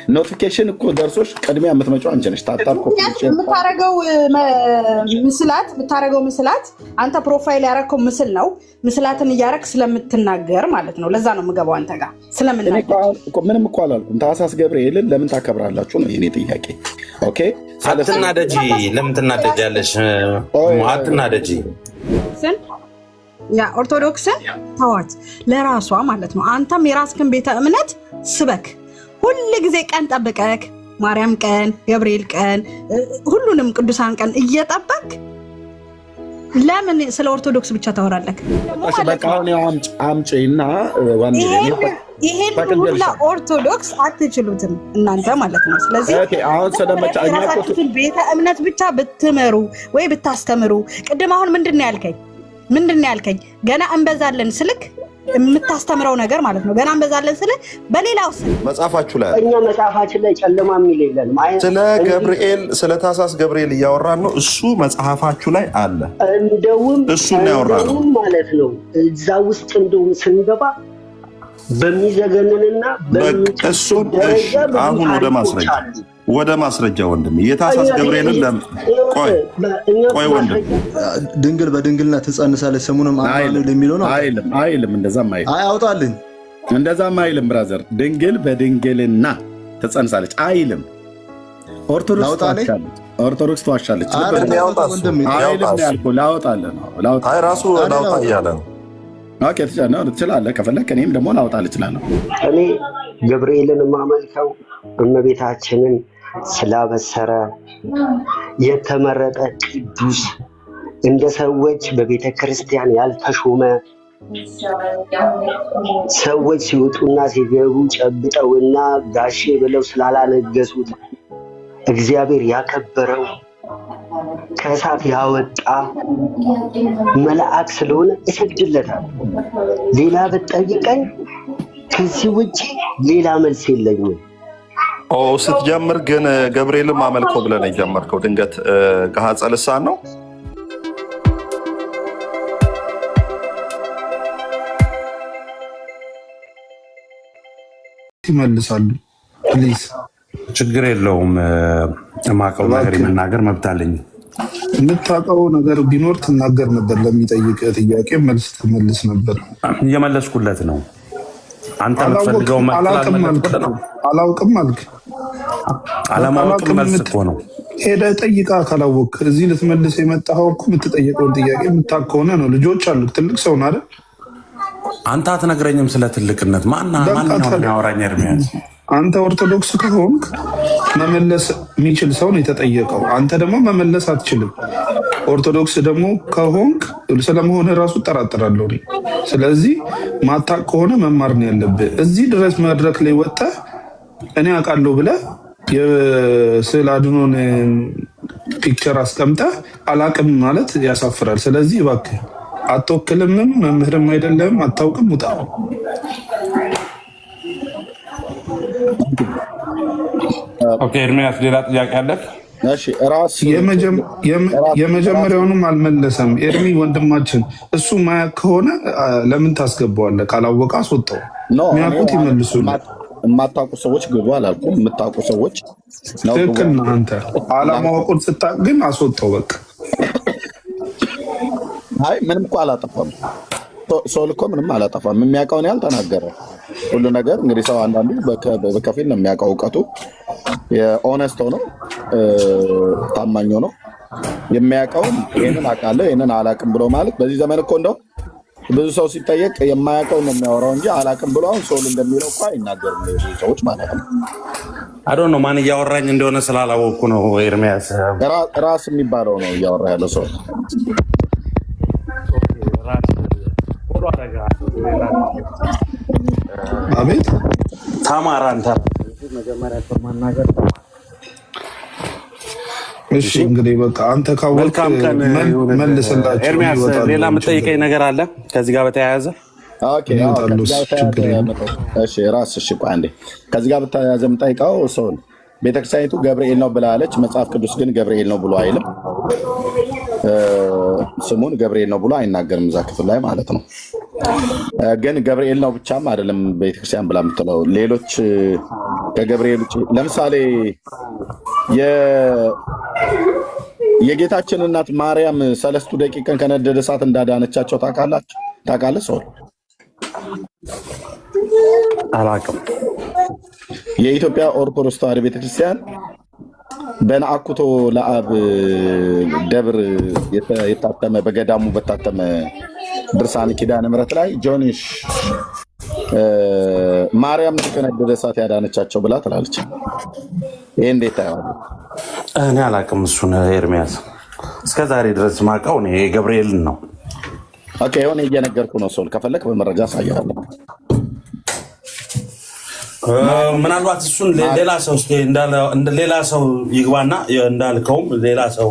ኖቲፊኬሽን እኮ ደርሶሽ ቅድሚያ የምትመጪው አንቺ ነሽ። ታጣር የምታረገው ምስላት አንተ ፕሮፋይል ያረከው ምስል ነው። ምስላትን እያረክ ስለምትናገር ማለት ነው። ለዛ ነው የምገባው አንተ ጋር ስለምናገር። ምንም እኮ አላልኩም። ታህሳስ ገብርኤልን ለምን ታከብራላችሁ ነው የኔ ጥያቄ። ኦኬ አትናደጂ። ለምን ትናደጃለሽ? አትናደጂ። ያ ኦርቶዶክስን ተዋት ለራሷ ማለት ነው። አንተም የራስህን ቤተ እምነት ስበክ። ሁሉ ጊዜ ቀን ጠብቀክ ማርያም ቀን፣ ገብርኤል ቀን፣ ሁሉንም ቅዱሳን ቀን እየጠበቅ ለምን ስለ ኦርቶዶክስ ብቻ ታወራለህ? አምጪና ይሄን ሁላ ኦርቶዶክስ አትችሉትም እናንተ ማለት ነው። ስለዚህ የራሳችሁን ቤተ እምነት ብቻ ብትመሩ ወይ ብታስተምሩ። ቅድም አሁን ምንድን ነው ያልከኝ? ገና እንበዛለን ስልክ የምታስተምረው ነገር ማለት ነው። ገና እንበዛለን ስልክ በሌላው መጽሐፋችሁ ላይ እኛ መጽሐፋችን ላይ ጨለማ የሚል የለንም። ስለ ገብርኤል ስለ ታህሳስ ገብርኤል እያወራን ነው። እሱ መጽሐፋችሁ ላይ አለ። እንደውም እሱ ነው ማለት ነው። እዛ ውስጥ እንደውም ስንገባ በሚዘገንንና እሱን አሁን ወደ ማስረጃ ወንድም የታህሳስ ገብርኤልን ቆይ ወንድም ድንግል በድንግልና ትጸንሳለች ስሙንም አማኑኤል የሚለው ነው አይልም። እንደዛም አይልም። አውጣልኝ። እንደዛም አይልም። ብራዘር ድንግል በድንግልና ትጸንሳለች አይልም። ኦርቶዶክስ ተዋሻለች። አይልም ያልኩህ ላውጣልህ ነው። ራሱ ላውጣ እያለ ነው። ኦኬ ትችላለህ። ከፈለክ እኔም ደግሞ ላውጣልህ እችላለሁ። እኔ ገብርኤልን የማመልከው እመቤታችንን ስላበሰረ የተመረጠ ቅዱስ እንደ ሰዎች በቤተ ክርስቲያን ያልተሾመ ሰዎች ሲወጡና ሲገቡ ጨብጠውና ጋሼ ብለው ስላላነገሱት እግዚአብሔር ያከበረው ከእሳት ያወጣ መልአክ ስለሆነ እሰግድለታለሁ። ሌላ ብትጠይቀኝ ከዚህ ውጭ ሌላ መልስ የለኝም። ስትጀምር ግን ገብርኤልን ማመልከው ብለን የጀመርከው ድንገት ገሃጸ ልሳን ነው? ይመልሳሉ። ፕሊዝ ችግር የለውም። የማውቀው ነገር የመናገር መብት አለኝ። የምታውቀው ነገር ቢኖር ትናገር ነበር። ለሚጠይቅ ጥያቄ መልስ ትመልስ ነበር። እየመለስኩለት ነው። አንተ የምትፈልገው አላውቅም አልክ። አለማወቅ መልስ እኮ ነው። ሄደህ ጠይቃ ካላወቅ እዚህ ልትመልስ የመጣኸው እኮ የምትጠየቀውን ጥያቄ የምታውቅ ከሆነ ነው። ልጆች አሉ። ትልቅ ሰው ነው አይደል? አንተ አትነግረኝም ስለ ትልቅነት። ማንኛውም ያወራኝ ኤርሚያስ። አንተ ኦርቶዶክስ ከሆንክ መመለስ የሚችል ሰው ነው የተጠየቀው። አንተ ደግሞ መመለስ አትችልም። ኦርቶዶክስ ደግሞ ከሆንክ ስለመሆን ራሱ እጠራጠራለሁ። ስለዚህ ማታቅ ከሆነ መማር ነው ያለብህ። እዚህ ድረስ መድረክ ላይ ወጥተህ እኔ አውቃለሁ ብለህ የስዕል አድኖን ፒክቸር አስቀምጠህ አላቅም ማለት ያሳፍራል። ስለዚህ እባክህ አትወክልምም፣ መምህርም አይደለም፣ አታውቅም፣ ውጣ። ኦኬ ኤርሚያስ፣ ሌላ ጥያቄ አለ? የመጀመሪያውንም አልመለሰም። ኤርሚ ወንድማችን እሱ ማያውቅ ከሆነ ለምን ታስገባዋለህ? ካላወቀ አስወጣው። የሚያውቁት ይመልሱ። የማታውቁ ሰዎች ግቡ አላልኩም። የምታውቁ ሰዎች ትክክል ነህ አንተ። አለማወቁን ስታውቅ ግን አስወጣው በቃ። አይ ምንም እኮ አላጠፋም። ሰው እኮ ምንም አላጠፋም። የሚያውቀውን ያህል ተናገረ። ሁሉ ነገር እንግዲህ ሰው አንዳንዱ በከፊል ነው የሚያውቀው። እውቀቱ የኦነስቶ ነው፣ ታማኝ ነው። የሚያውቀውን ይህንን አውቃለሁ ይህንን አላውቅም ብሎ ማለት በዚህ ዘመን እኮ እንደው ብዙ ሰው ሲጠየቅ የማያውቀውን ነው የሚያወራው እንጂ አላውቅም ብሎ አሁን ሰው እንደሚለው እኮ አይናገርም ብዙ ሰዎች ማለት ነው። አዶ ነው ማን እያወራኝ እንደሆነ ስላላወቅኩ ነው። ኤርሚያስ ራስ የሚባለው ነው እያወራ ያለው ሰው። አቤት ተማር አንተ መጀመሪያ ማናገር ተማር። እሺ እንግዲህ በቃ አንተ ካወቅ መልስላቸው። ኤርሚያስ ሌላ የምጠይቀኝ ነገር አለ ከዚህ ጋር በተያያዘ? እሺ ራስ እሺ ቆይ አንዴ ከዚህ ጋር በተያያዘ የምጠይቀው ሰው ቤተክርስቲያኒቱ ገብርኤል ነው ብላለች። መጽሐፍ ቅዱስ ግን ገብርኤል ነው ብሎ አይልም። ስሙን ገብርኤል ነው ብሎ አይናገርም እዛ ክፍል ላይ ማለት ነው። ግን ገብርኤል ነው ብቻም አይደለም ቤተክርስቲያን ብላ የምትለው ሌሎች ከገብርኤል ውጭ ለምሳሌ የጌታችን እናት ማርያም ሰለስቱ ደቂቅን ከነደደ እሳት እንዳዳነቻቸው ታውቃለህ? ሰው አላውቅም። የኢትዮጵያ ኦርቶዶክስ ተዋሕዶ ቤተክርስቲያን በነአኩቶ ለአብ ደብር የታተመ በገዳሙ በታተመ ድርሳነ ኪዳነ ምሕረት ላይ ጆኒሽ ማርያም ከነደደ እሳት ያዳነቻቸው ብላ ትላለች። ይሄ እንዴት ታየዋለህ? እኔ አላውቅም እሱን ኤርሚያስ። እስከ ዛሬ ድረስ ማውቀው እኔ ገብርኤልን ነው። ኦኬ የሆነ እየነገርኩ ነው። ሰው ከፈለክ በመረጃ አሳያለሁ። ምናልባት እሱን ሌላ ሰው ሌላ ሰው ይግባና እንዳልከውም ሌላ ሰው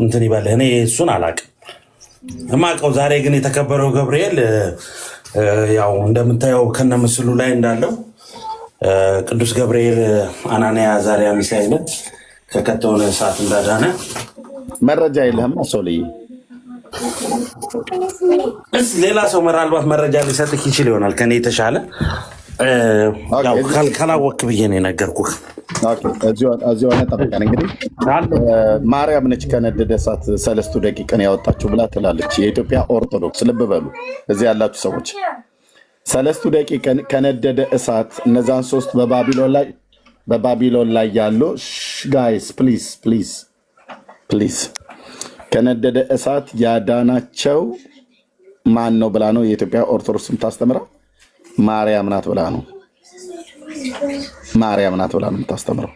እንትን ይበል። እኔ እሱን አላውቅም። የማውቀው ዛሬ ግን የተከበረው ገብርኤል ያው እንደምታየው ከነ ምስሉ ላይ እንዳለው ቅዱስ ገብርኤል አናንያ አዛርያ ሚሳኤልን ከከተውነ እሳት እንዳዳነ መረጃ የለህም? ሰው ልይ ሌላ ሰው ምናልባት መረጃ ሊሰጥህ ይችል ይሆናል ከኔ የተሻለ ካላወቅ ብዬ ነው የነገርኩህ። እዚሁ ጠብቀን። እንግዲህ ማርያም ነች ከነደደ እሳት ሰለስቱ ደቂቅን ያወጣችሁ ብላ ትላለች የኢትዮጵያ ኦርቶዶክስ። ልብ በሉ እዚህ ያላችሁ ሰዎች፣ ሰለስቱ ደቂቅን ከነደደ እሳት እነዛን ሶስት በባቢሎን ላይ ያሉ ጋይስ ፕሊዝ ከነደደ እሳት ያዳናቸው ማን ነው ብላ ነው የኢትዮጵያ ኦርቶዶክስ የምታስተምረው? ማርያም ናት ብላ ነው የምታስተምረው።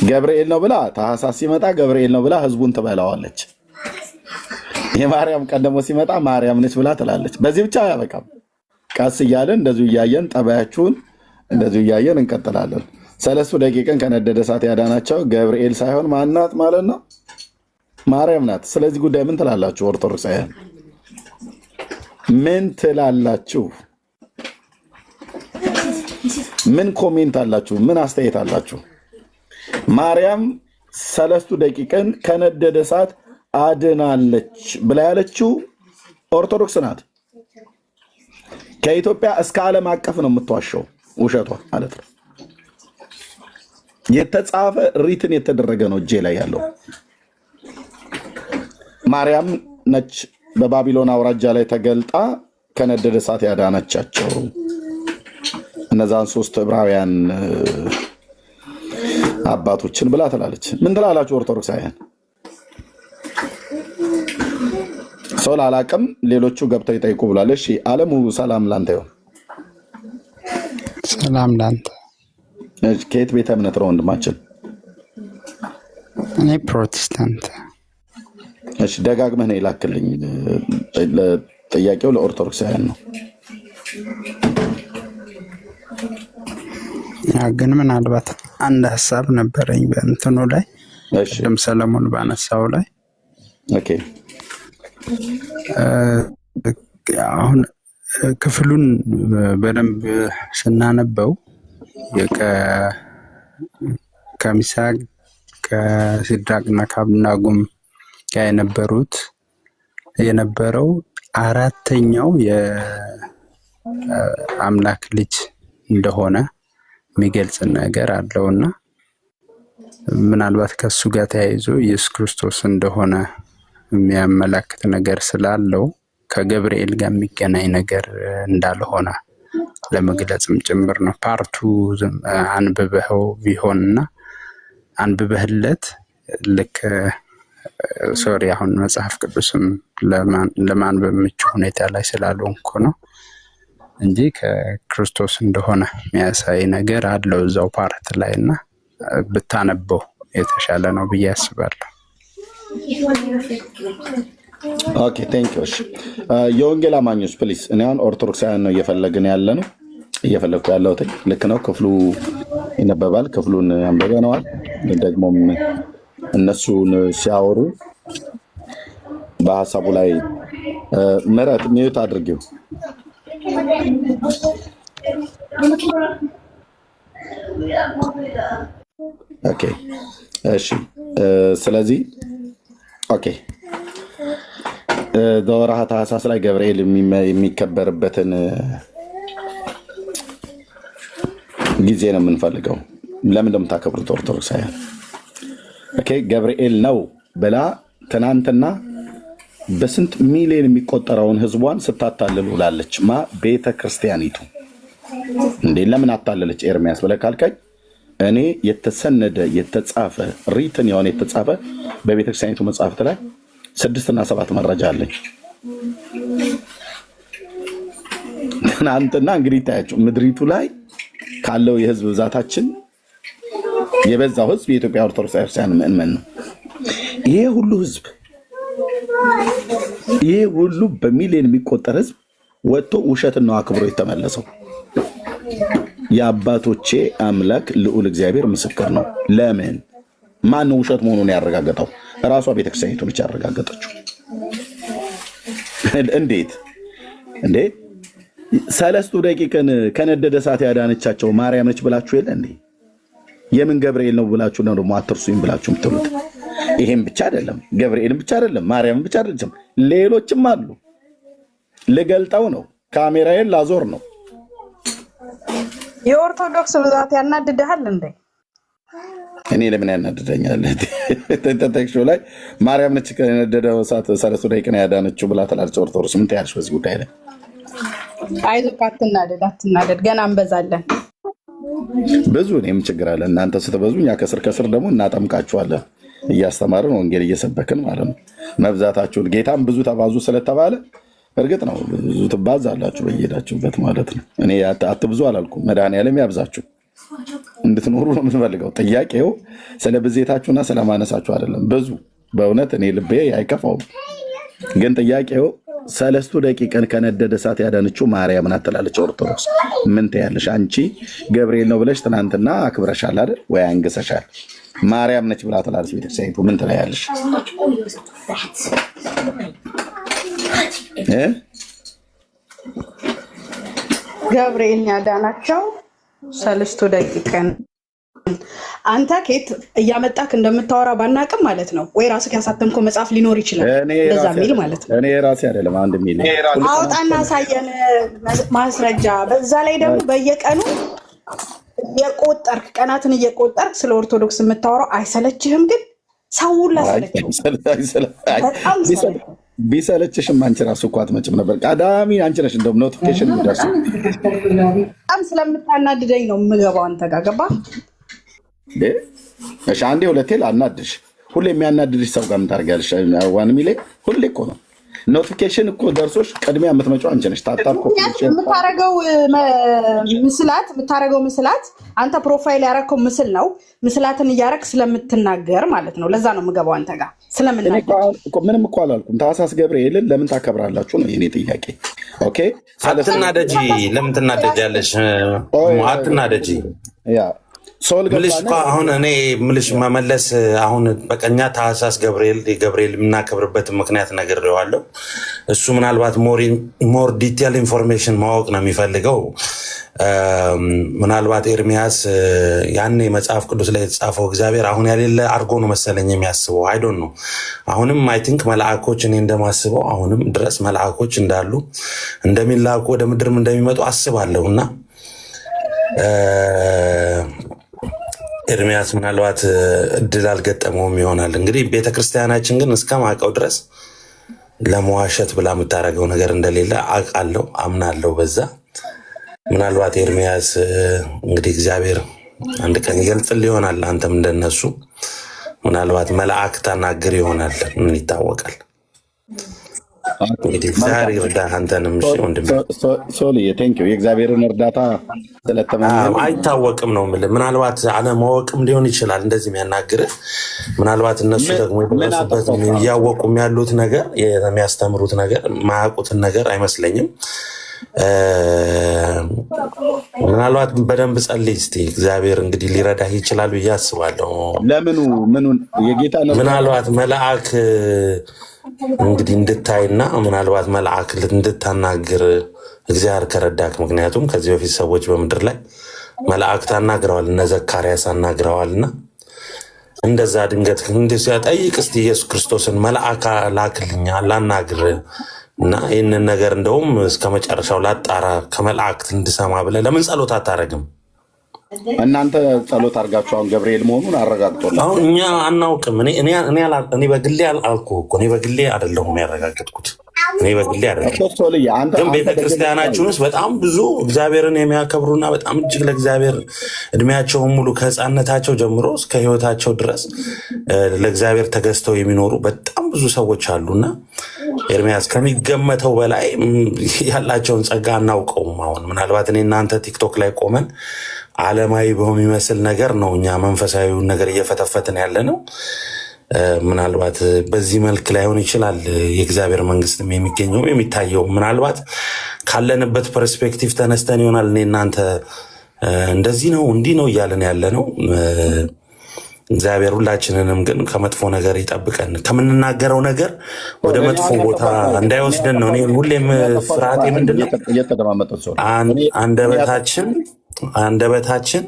ገብርኤል ነው ብላ ታኅሳስ ሲመጣ ገብርኤል ነው ብላ ህዝቡን ትበላዋለች። የማርያም ቀን ደግሞ ሲመጣ ማርያም ነች ብላ ትላለች። በዚህ ብቻ አያበቃም። ቀስ እያለን እንደዚሁ እያየን ጠባያችሁን እንደዚሁ እያየን እንቀጥላለን። ሰለስቱ ደቂቅን ከነደደ እሳት ያዳናቸው ገብርኤል ሳይሆን ማናት ማለት ነው? ማርያም ናት። ስለዚህ ጉዳይ ምን ትላላችሁ ኦርቶዶክሳውያን? ምን ትላላችሁ? ምን ኮሜንት አላችሁ? ምን አስተያየት አላችሁ? ማርያም ሰለስቱ ደቂቅን ከነደደ እሳት አድናለች ብላ ያለችው ኦርቶዶክስ ናት። ከኢትዮጵያ እስከ ዓለም አቀፍ ነው የምትዋሸው፣ ውሸቷ ማለት ነው። የተጻፈ ሪትን የተደረገ ነው እጄ ላይ ያለው። ማርያም ነች በባቢሎን አውራጃ ላይ ተገልጣ ከነደደ እሳት ያዳነቻቸው እነዛን ሶስት ዕብራውያን አባቶችን ብላ ትላለች። ምን ትላላችሁ ኦርቶዶክሳውያን? ሰው ላላቅም ሌሎቹ ገብተው ይጠይቁ ብሏል። እሺ አለሙ ሰላም ላንተ ይሁን። ሰላም ላንተ። ከየት ቤተ እምነት ነው ወንድማችን? እኔ ፕሮቴስታንት። እሺ ደጋግመህ ነው የላክልኝ። ጥያቄው ለኦርቶዶክሳውያን ነው። ግን ምናልባት አንድ ሀሳብ ነበረኝ በእንትኑ ላይ ቅድም ሰለሞን ባነሳው ላይ አሁን ክፍሉን በደንብ ስናነበው ከሚሳቅ ከሲድራቅና ከአብደናጎም ጋር የነበረው አራተኛው የአምላክ ልጅ እንደሆነ የሚገልጽ ነገር አለውና ምናልባት ከሱ ጋር ተያይዞ ኢየሱስ ክርስቶስ እንደሆነ የሚያመላክት ነገር ስላለው ከገብርኤል ጋር የሚገናኝ ነገር እንዳልሆነ ለመግለጽም ጭምር ነው። ፓርቱ አንብበኸው ቢሆንና አንብበህለት ልክ ሶሪ አሁን መጽሐፍ ቅዱስም ለማንበብ ምቹ ሁኔታ ላይ ስላልሆንኩ ነው እንጂ ከክርስቶስ እንደሆነ የሚያሳይ ነገር አለው እዛው ፓርት ላይ እና ብታነበው የተሻለ ነው ብዬ አስባለሁ። ኦኬ ቴንክ ዩ። የወንጌል አማኞች ፕሊስ፣ እኔ አሁን ኦርቶዶክሳውያን ነው እየፈለግኩ ያለሁት። ልክ ነው፣ ክፍሉ ይነበባል፣ ክፍሉን አንብበነዋል። ደግሞም እነሱን ሲያወሩ በሀሳቡ ላይ ምረት ሚዩት አድርጊው። ኦኬ እሺ። ስለዚህ ኦኬ በወርሃ ታኅሳስ ላይ ገብርኤል የሚከበርበትን ጊዜ ነው የምንፈልገው። ለምን እንደምታከብሩት ኦርቶዶክሳውያን ኦኬ ገብርኤል ነው ብላ ትናንትና በስንት ሚሊዮን የሚቆጠረውን ህዝቧን ስታታልል ውላለች። ቤተ ክርስቲያኒቱ እንዴ ለምን አታለለች? ኤርሚያስ ብለህ ካልከኝ እኔ የተሰነደ የተጻፈ ሪትን የሆነ የተጻፈ በቤተክርስቲያኒቱ መጽሐፍት ላይ 6 እና 7 መረጃ አለኝ። ትናንትና እንግዲህ ታያቸው ምድሪቱ ላይ ካለው የህዝብ ብዛታችን የበዛው ህዝብ የኢትዮጵያ ኦርቶዶክስ ክርስቲያን ምእመን ነው። ይሄ ሁሉ በሚሊዮን የሚቆጠር ህዝብ ወጥቶ ውሸትን ነው አክብሮ የተመለሰው። የአባቶቼ አምላክ ልዑል እግዚአብሔር ምስክር ነው። ለምን ማን ነው ውሸት መሆኑን ያረጋገጠው? ራሷ ቤተክርስቲያኒቱ ነች ያረጋገጠችው። እንዴት እንዴ 3 ደቂቃን ከነደደ እሳት ያዳነቻቸው ማርያም ነች ብላችሁ የለ እንዴ? የምን ገብርኤል ነው ብላችሁ ነው ደግሞ አትርሱኝ ብላችሁ የምትሉት? ይሄም ብቻ አይደለም፣ ገብርኤልም ብቻ አይደለም፣ ማርያምም ብቻ አይደለም፣ ሌሎችም አሉ። ልገልጠው ነው፣ ካሜራዬን ላዞር ነው። የኦርቶዶክስ ብዛት ያናድድሃል እንዴ? እኔ ለምን ያናድደኛል? ተጠቅሾ ላይ ማርያም ነች ከነደደው እሳት 3 ደቂቃ ያዳነችው ብላ ትላለች ኦርቶዶክስ። ምን ታያለሽ በዚህ ጉዳይ ላይ? አይዞህ አትናደድ፣ ገና እንበዛለን። ብዙ እኔም ችግር አለ። እናንተ ስትበዙ እኛ ከስር ከስር ደግሞ እናጠምቃችኋለን። እያስተማርን ወንጌል እየሰበክን ማለት ነው። መብዛታችሁን ጌታም ብዙ ተባዙ ስለተባለ እርግጥ ነው ብዙ ትባዛላችሁ በየሄዳችሁበት ማለት ነው። እኔ አትብዙ አላልኩም። መድኃኒዓለም ያብዛችሁ እንድትኖሩ ነው የምንፈልገው። ጥያቄው ስለ ብዜታችሁና ስለማነሳችሁ አይደለም። ብዙ በእውነት እኔ ልቤ አይከፋውም። ግን ጥያቄው 3 ደቂቃን ከነደደ እሳት ያዳነችው ማርያም ናት ትላለች ኦርቶዶክስ። ምን ትያለሽ አንቺ? ገብርኤል ነው ብለሽ ትናንትና አክብረሻል አይደል ወይ? አንግሰሻል። ማርያም ነች ብላ ትላለች ቤተክርስቲያኒቱ። ምን ትያለሽ? ገብርኤል ያዳናቸው 3 ደቂቃን አንተ ከየት እያመጣክ እንደምታወራ ባናቅም ማለት ነው። ወይ ራስህ ያሳተምከው መጽሐፍ ሊኖር ይችላል እንደዛ ሚል ማለት ነው። እኔ ራሴ አይደለም አንድ ሚል አውጣና ሳየን ማስረጃ። በዛ ላይ ደግሞ በየቀኑ የቆጠርክ ቀናትን እየቆጠርክ ስለ ኦርቶዶክስ የምታወራው አይሰለችህም? ግን ሰውላ ቢሰለችሽም አንቺ ራሱ እኮ አትመጭም ነበር። ቀዳሚ አንቺ ነሽ እንደውም ኖቲፊኬሽን የሚደርሰው። በጣም ስለምታናድደኝ ነው የምገባው አንተ ጋር ገባህ? እሺ አንዴ ሁለቴ ላናድሽ። ሁሌ የሚያናድድሽ ሰው ጋር ምን ታደርጊያለሽ? ዋን ሚሌ ሁሌ እኮ ነው ኖቲፊኬሽን እኮ ደርሶሽ ቅድሚያ የምትመጪው አንቺ ነሽ። ታጣጣ የምታረገው ምስላት አንተ ፕሮፋይል ያረከው ምስል ነው። ምስላትን እያረክ ስለምትናገር ማለት ነው። ለዛ ነው የምገባው አንተ ጋር ስለምናገር። ምንም እኮ አላልኩም። ታህሳስ ገብርኤልን ለምን ታከብራላችሁ ነው የኔ ጥያቄ። ኦኬ አትናደጂ። ለምን ትናደጃለሽ? አትናደጂ። ያ ምልሽ እኮ አሁን እኔ ምልሽ መመለስ አሁን በቀኛ ታህሳስ ገብርኤል የምናከብርበት ምክንያት ነግሬዋለሁ። እሱ ምናልባት ሞር ዲቴል ኢንፎርሜሽን ማወቅ ነው የሚፈልገው። ምናልባት ኤርሚያስ ያኔ መጽሐፍ ቅዱስ ላይ የተጻፈው እግዚአብሔር አሁን ያሌለ አድርጎ ነው መሰለኝ የሚያስበው። አይዶን ነው። አሁንም አይ ቲንክ መልአኮች እኔ እንደማስበው አሁንም ድረስ መልአኮች እንዳሉ እንደሚላኩ ወደ ምድርም እንደሚመጡ አስባለሁ እና ኤርሚያስ ምናልባት እድል አልገጠመውም ይሆናል። እንግዲህ ቤተክርስቲያናችን ግን እስከማውቀው ድረስ ለመዋሸት ብላ የምታደርገው ነገር እንደሌለ አውቃለሁ፣ አምናለሁ። በዛ ምናልባት ኤርሚያስ እንግዲህ እግዚአብሔር አንድ ቀን ይገልጽልህ ይሆናል። አንተም እንደነሱ ምናልባት መልአክ ታናግር ይሆናል። ምን ይታወቃል? እንግዲህ ዛሬ እርዳህ አንተንም። ሶልዬ ቴንኪው። የእግዚአብሔርን እርዳታ ስለተመኘህ አይታወቅም ነው የምልህ። ምናልባት አለማወቅም ሊሆን ይችላል እንደዚህ የሚያናግርህ። ምናልባት እነሱ ደግሞ የደረሱበት እያወቁም ያሉት ነገር የሚያስተምሩት ነገር ማያውቁትን ነገር አይመስለኝም። ምናልባት በደንብ ጸልይ እስኪ። እግዚአብሔር እንግዲህ ሊረዳህ ይችላል ብዬ አስባለሁ። ምኑን የጌታ ምናልባት መልአክ እንግዲህ እንድታይና ምናልባት መልአክ እንድታናግር እግዚአብሔር ከረዳክ። ምክንያቱም ከዚህ በፊት ሰዎች በምድር ላይ መላእክት አናግረዋል፣ እነ ዘካርያስ አናግረዋልና እንደዛ ድንገት እንዲህ ሲያጠይቅ እስቲ ኢየሱስ ክርስቶስን መልአክ ላክልኛ ላናግር እና ይህንን ነገር እንደውም እስከ መጨረሻው ላጣራ ከመላእክት እንድሰማ ብለህ ለምን ጸሎት አታረግም? እናንተ ጸሎት አድርጋችሁ አሁን ገብርኤል መሆኑን አረጋግጦልኝ። አሁን እኛ አናውቅም። እኔ በግሌ አልኩህ እኮ እኔ በግሌ አይደለሁም ያረጋገጥኩት። እኔ በግሌ አይደለሁም። ግን ቤተክርስቲያናችን ውስጥ በጣም ብዙ እግዚአብሔርን የሚያከብሩና በጣም እጅግ ለእግዚአብሔር እድሜያቸውን ሙሉ ከህፃነታቸው ጀምሮ እስከ ህይወታቸው ድረስ ለእግዚአብሔር ተገዝተው የሚኖሩ በጣም ብዙ ሰዎች አሉና ኤርሚያስ ከሚገመተው በላይ ያላቸውን ጸጋ አናውቀውም። አሁን ምናልባት እኔ እናንተ ቲክቶክ ላይ ቆመን ዓለማዊ በሚመስል ነገር ነው እኛ መንፈሳዊውን ነገር እየፈተፈትን ያለ ነው። ምናልባት በዚህ መልክ ላይሆን ይችላል የእግዚአብሔር መንግስትም የሚገኘው የሚታየው። ምናልባት ካለንበት ፐርስፔክቲቭ ተነስተን ይሆናል እኔ እናንተ እንደዚህ ነው እንዲህ ነው እያለን ያለ ነው። እግዚአብሔር ሁላችንንም ግን ከመጥፎ ነገር ይጠብቀን፣ ከምንናገረው ነገር ወደ መጥፎ ቦታ እንዳይወስደን ነው። እኔ ሁሌም ፍርሃቴ ምንድነው አንደበታችን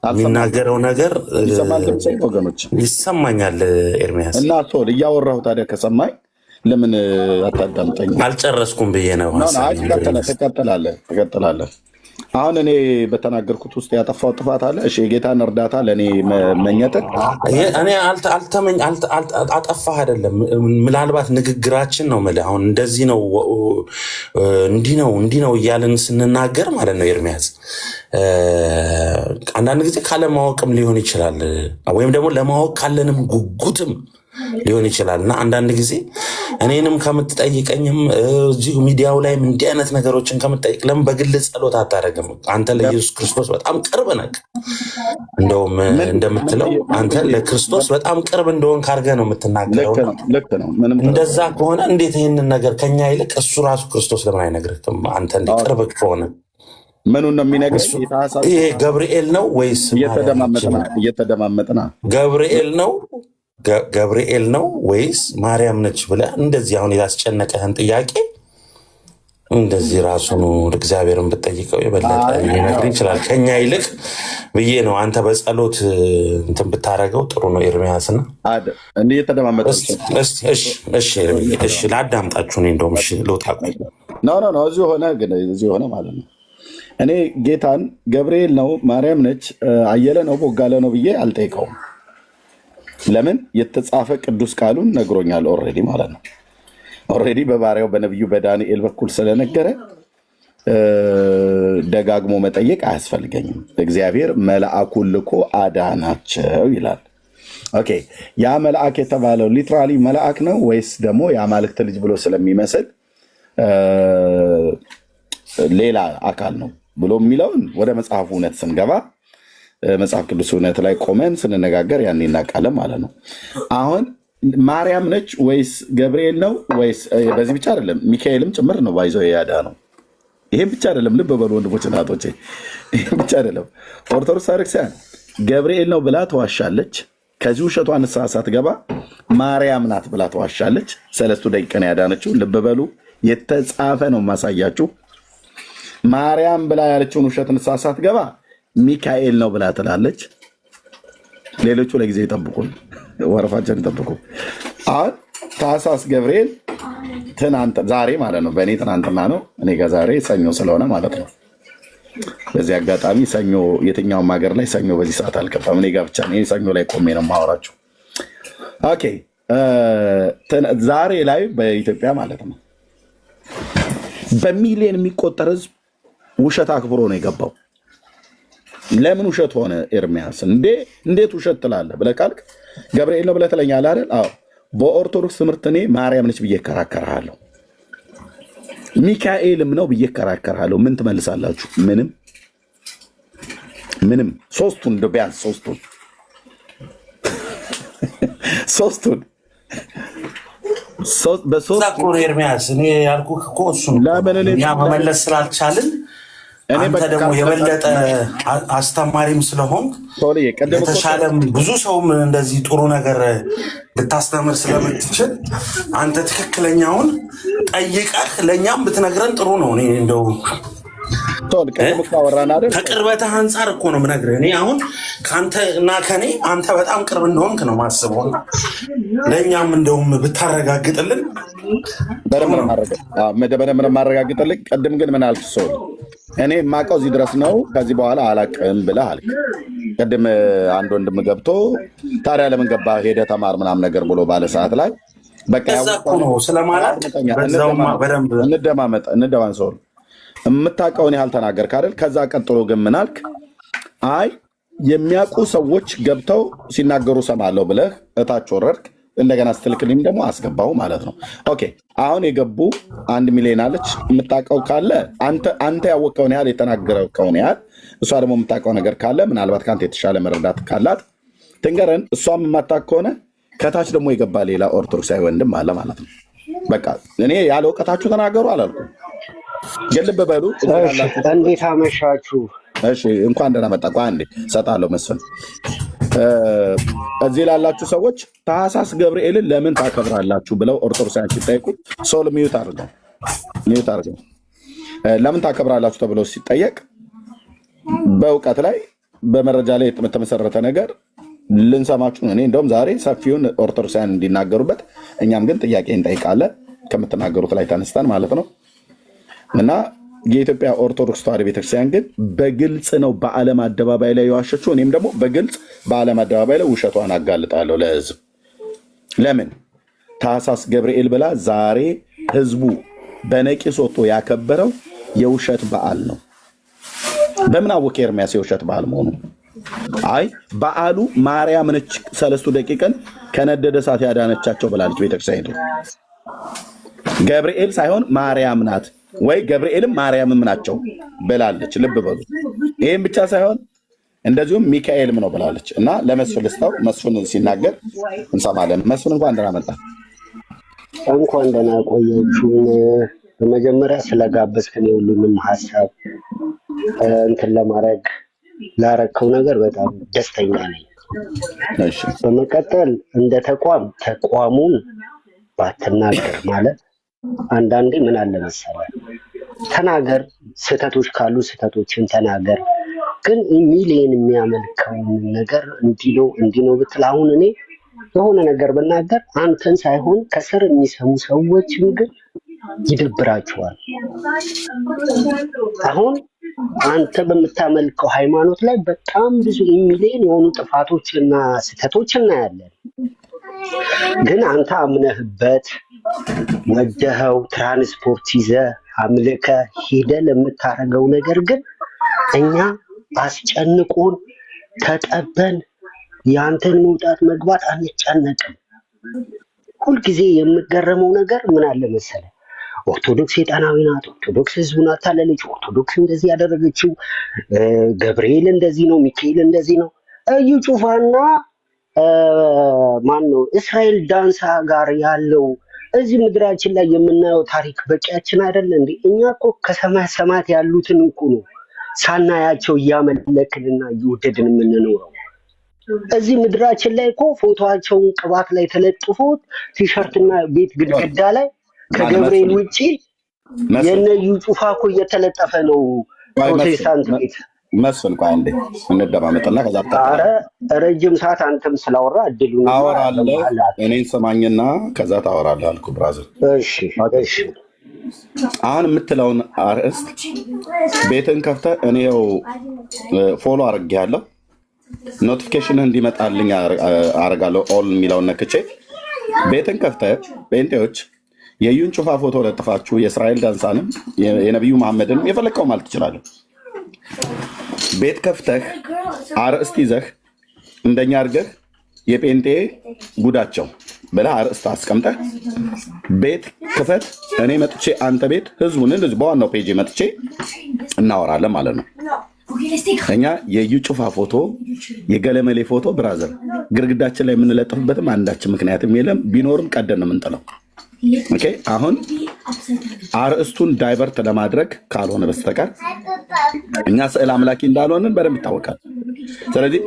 የሚናገረው ነገር ይሰማኛል። ኤርሚያስ እና ሶል እያወራሁ ታዲያ ከሰማኝ ለምን አታዳምጠኝ? አልጨረስኩም ብዬ ነው። ትቀጥላለህ። አሁን እኔ በተናገርኩት ውስጥ ያጠፋው ጥፋት አለ? እሺ የጌታን እርዳታ ለእኔ መኘትን እኔ አጠፋህ አይደለም። ምናልባት ንግግራችን ነው የምልህ። አሁን እንደዚህ ነው እንዲህ ነው እያልን ስንናገር ማለት ነው ኤርሚያስ፣ አንዳንድ ጊዜ ካለማወቅም ሊሆን ይችላል፣ ወይም ደግሞ ለማወቅ ካለንም ጉጉትም ሊሆን ይችላል። እና አንዳንድ ጊዜ እኔንም ከምትጠይቀኝም እዚሁ ሚዲያው ላይም እንዲህ አይነት ነገሮችን ከምትጠይቅ ለምን በግል ጸሎት አታደርግም? አንተ ለኢየሱስ ክርስቶስ በጣም ቅርብ ነህ። እንደውም እንደምትለው አንተ ለክርስቶስ በጣም ቅርብ እንደሆን ካርገህ ነው የምትናገረው። እንደዛ ከሆነ እንዴት ይህንን ነገር ከኛ ይልቅ እሱ ራሱ ክርስቶስ ለምን አይነግርህም? አንተ እንዲህ ቅርብ ከሆነ ምኑን ነው የሚነግርህ? ይሄ ገብርኤል ነው ወይስ እየተደማመጥና ገብርኤል ነው ወይስ ማርያም ነች ብለህ እንደዚህ አሁን ያስጨነቀህን ጥያቄ እንደዚህ ራሱን እግዚአብሔርን ብትጠይቀው የበለጠ ሊነግርህ ይችላል ከኛ ይልቅ ብዬ ነው። አንተ በጸሎት እንትን ብታደርገው ጥሩ ነው ኤርሚያስና እሺ ላዳምጣችሁ። እኔ እንደውም እሺ ልውጣ። እዚሁ ሆነ ማለት ነው። እኔ ጌታን ገብርኤል ነው ማርያም ነች አየለ ነው ቦጋለ ነው ብዬ አልጠይቀውም። ለምን? የተጻፈ ቅዱስ ቃሉን ነግሮኛል ኦልሬዲ ማለት ነው። ኦልሬዲ በባሪያው በነቢዩ በዳንኤል በኩል ስለነገረ ደጋግሞ መጠየቅ አያስፈልገኝም። እግዚአብሔር መልአኩን ልኮ አዳናቸው ይላል። ኦኬ፣ ያ መልአክ የተባለው ሊትራሊ መልአክ ነው ወይስ ደግሞ የአማልክት ልጅ ብሎ ስለሚመስል ሌላ አካል ነው ብሎ የሚለውን ወደ መጽሐፉ እውነት ስንገባ መጽሐፍ ቅዱስ እውነት ላይ ቆመን ስንነጋገር ያን እናውቃለን ማለት ነው። አሁን ማርያም ነች ወይስ ገብርኤል ነው ወይስ በዚህ ብቻ አይደለም ሚካኤልም ጭምር ነው ባይዘው ያዳ ነው። ይሄም ብቻ አይደለም፣ ልብ በሉ ወንድሞች እናቶቼ፣ ይሄም ብቻ አይደለም። ኦርቶዶክስ ክርስቲያን ገብርኤል ነው ብላ ተዋሻለች። ከዚህ ውሸቷ ንስሐ ሳትገባ ማርያም ናት ብላ ተዋሻለች። ሰለስቱ ደቂቅ ነው ያዳነችው። ልብ በሉ፣ የተጻፈ ነው ማሳያችሁ። ማርያም ብላ ያለችውን ውሸት ንስሐ ሳትገባ ሚካኤል ነው ብላ ትላለች። ሌሎቹ ለጊዜ ይጠብቁ፣ ወረፋቸውን ይጠብቁ። አሁን ታኅሳስ ገብርኤል ዛሬ ማለት ነው። በእኔ ትናንትና ነው፣ እኔ ከዛሬ ሰኞ ስለሆነ ማለት ነው። በዚህ አጋጣሚ ሰኞ የትኛውም ሀገር ላይ ሰኞ በዚህ ሰዓት አልገባም። እኔ ጋር ብቻ ሰኞ ላይ ቆሜ ነው የማወራችሁ። ኦኬ፣ ዛሬ ላይ በኢትዮጵያ ማለት ነው በሚሊዮን የሚቆጠር ህዝብ ውሸት አክብሮ ነው የገባው። ለምን ውሸት ሆነ ኤርሚያስ? እንዴት ውሸት ትላለህ ብለህ ካልክ ገብርኤል ነው ብለህ ትለኛለህ አይደል? አዎ። በኦርቶዶክስ ትምህርት እኔ ማርያም ነች ብዬ እከራከርሃለሁ፣ ሚካኤልም ነው ብዬ እከራከርሃለሁ። ምን ትመልሳላችሁ? ምንም። ሶስቱን እንደው ቢያንስ ሶስቱን በሶስት ኤርሚያስ እኔ ያልኩህ እኮ እሱ እኛ መመለስ ስላልቻልን አንተ ደግሞ የበለጠ አስተማሪም ስለሆን የተሻለም ብዙ ሰውም እንደዚህ ጥሩ ነገር ልታስተምር ስለምትችል አንተ ትክክለኛውን ጠይቀህ ለእኛም ብትነግረን ጥሩ ነው። እኔ እንደው ከቅርበትህ አንጻር እኮ ነው የምነግርህ። እኔ አሁን ከአንተ እና ከኔ አንተ በጣም ቅርብ እንደሆንክ ነው ማስበው። ለእኛም እንደውም ብታረጋግጥልን በደንብ ማረጋግጥልኝ። ቅድም ግን ምን አልክ? ሰው እኔ የማውቀው እዚህ ድረስ ነው፣ ከዚህ በኋላ አላውቅም ብለህ አልክ። ቅድም አንድ ወንድም ገብቶ ታዲያ ለምን ገባ ሄደህ ተማር ምናምን ነገር ብሎ ባለ ሰዓት ላይ በቃ ነው ስለማላውቅ እንደማመጥ ሰው የምታውቀውን ያህል ተናገርክ አይደል? ከዛ ቀጥሎ ግን ምን አልክ? አይ የሚያውቁ ሰዎች ገብተው ሲናገሩ ሰማለሁ ብለህ እታች ወረድክ። እንደገና ስትልክልኝ ደግሞ አስገባው ማለት ነው። ኦኬ አሁን የገቡ 1 ሚሊዮን አለች። የምታውቀው ካለ አንተ ያወቀውን ያህል የተናገረውን ያህል እሷ ደግሞ የምታውቀው ነገር ካለ ምናልባት ከአንተ የተሻለ መረዳት ካላት ትንገረን። እሷም የማታውቅ ከሆነ ከታች ደግሞ የገባ ሌላ ኦርቶዶክሳዊ ወንድም አለ ማለት ነው። በቃ እኔ ያለ እውቀታችሁ ተናገሩ አላልኩም። ልብ በሉ። እንዴት አመሻችሁ? እሺ እንኳን ደህና መጣ። አንዴ እሰጥሃለሁ መስፍን። እዚህ ላላችሁ ሰዎች ታኅሳስ ገብርኤልን ለምን ታከብራላችሁ ብለው ኦርቶዶክሳውያን ሲጠይቁ ሶል ሚዩት አድርገው ለምን ታከብራላችሁ ተብሎ ሲጠየቅ በእውቀት ላይ በመረጃ ላይ የተመሰረተ ነገር ልንሰማችሁ ነው። እኔ እንደውም ዛሬ ሰፊውን ኦርቶዶክሳውያን እንዲናገሩበት እኛም ግን ጥያቄ እንጠይቃለን ከምትናገሩት ላይ ተነስተን ማለት ነው። እና የኢትዮጵያ ኦርቶዶክስ ተዋሕዶ ቤተክርስቲያን ግን በግልጽ ነው በዓለም አደባባይ ላይ የዋሸችው። እኔም ደግሞ በግልጽ በዓለም አደባባይ ላይ ውሸቷን አጋልጣለሁ ለህዝብ። ለምን ታኅሳስ ገብርኤል ብላ ዛሬ ህዝቡ በነቂስ ወጥቶ ያከበረው የውሸት በዓል ነው። በምን አወቀ ኤርሚያስ የውሸት በዓል መሆኑ? አይ በዓሉ ማርያም ነች 3 ደቂቃን ከነደደ እሳት ያዳነቻቸው ብላለች ቤተክርስቲያኒቱ። ገብርኤል ሳይሆን ማርያም ናት ወይ ገብርኤልም ማርያምም ናቸው ብላለች። ልብ በሉ። ይህም ብቻ ሳይሆን እንደዚሁም ሚካኤልም ነው ብላለች። እና ለመስፍን ልስጠው፣ መስፍን ሲናገር እንሰማለን። መስፍን እንኳን ደህና መጣ። እንኳን ደህና ቆያችሁን። በመጀመሪያ ስለጋበዝከን ሁሉንም ሀሳብ እንትን ለማድረግ ላረከው ነገር በጣም ደስተኛ ነኝ። በመቀጠል እንደ ተቋሙን ባትናገር ማለት አንዳንዴ ምን አለ መሰለህ፣ ተናገር፣ ስህተቶች ካሉ ስህተቶችን ተናገር። ግን ሚሊየን የሚያመልከውን ነገር እንዲህ ነው ብትል አሁን እኔ የሆነ ነገር ብናገር አንተን ሳይሆን ከስር የሚሰሙ ሰዎችን ግን ይደብራቸዋል። አሁን አንተ በምታመልከው ሃይማኖት ላይ በጣም ብዙ ሚሊየን የሆኑ ጥፋቶችና ስህተቶች እናያለን። ግን አንተ አምነህበት ወደኸው ትራንስፖርት ይዘህ አምልከህ ሄደህ ለምታደርገው ነገር ግን እኛ አስጨንቆን ተጠበን የአንተን መውጣት መግባት አንጨነቅም። ሁልጊዜ የምገረመው ነገር ምን አለ መሰለህ፣ ኦርቶዶክስ ሰይጣናዊ ናት፣ ኦርቶዶክስ ህዝቡን አታለለች፣ ኦርቶዶክስ እንደዚህ ያደረገችው፣ ገብርኤል እንደዚህ ነው፣ ሚካኤል እንደዚህ ነው። እዩ ጩፋና ማን ነው እስራኤል ዳንሳ ጋር ያለው እዚህ ምድራችን ላይ የምናየው ታሪክ በቂያችን አይደለ እንዴ? እኛ እኮ ከሰማይ ሰማያት ያሉትን እኮ ነው ሳናያቸው እያመለክንና እየወደድን የምንኖረው። እዚህ ምድራችን ላይ እኮ ፎቶቸውን ቅባት ላይ ተለጥፎ ቲሸርትና ቤት ግድግዳ ላይ ከገብርኤል ውጭ የነዩ ጩፋ እኮ እየተለጠፈ ነው ፕሮቴስታንት ቤት። መስፍን ቆይ አንዴ እንደማመጥና ከዛ ኧረ ረጅም ሰዓት አንተም ስላወራ እድሉን አወራለሁ። እኔን ሰማኝና ከዛ ታወራለህ አልኩ ብራዘር። እሺ አሁን የምትለውን አርዕስት ቤትን ከፍተህ እኔው ፎሎ አድርጌያለሁ፣ ኖቲፊኬሽን እንዲመጣልኝ አደርጋለሁ። ኦል የሚለውን ነክቼ ቤትን ከፍተህ ጴንጤዎች የዩን ጩፋ ፎቶ ለጥፋችሁ የእስራኤል ዳንሳንም የነቢዩ መሐመድንም የፈለግከው ማለት ትችላለህ። ቤት ከፍተህ አርዕስት ይዘህ እንደኛ አድርገህ የጴንጤ ጉዳቸው ብለህ አርዕስት አስቀምጠህ ቤት ክፈት። እኔ መጥቼ አንተ ቤት ህዝቡን እንደዚህ በዋናው ፔጅ መጥቼ እናወራለን ማለት ነው። እኛ የዩ ጩፋ ፎቶ የገለመሌ ፎቶ ብራዘር ግድግዳችን ላይ የምንለጥፍበትም አንዳችን ምክንያትም የለም። ቢኖርም ቀደን ነው የምንጥለው። ኦኬ አሁን አርእስቱን ዳይቨርት ለማድረግ ካልሆነ በስተቀር እኛ ስዕል አምላኪ እንዳልሆንን በደንብ ይታወቃል። ስለዚህ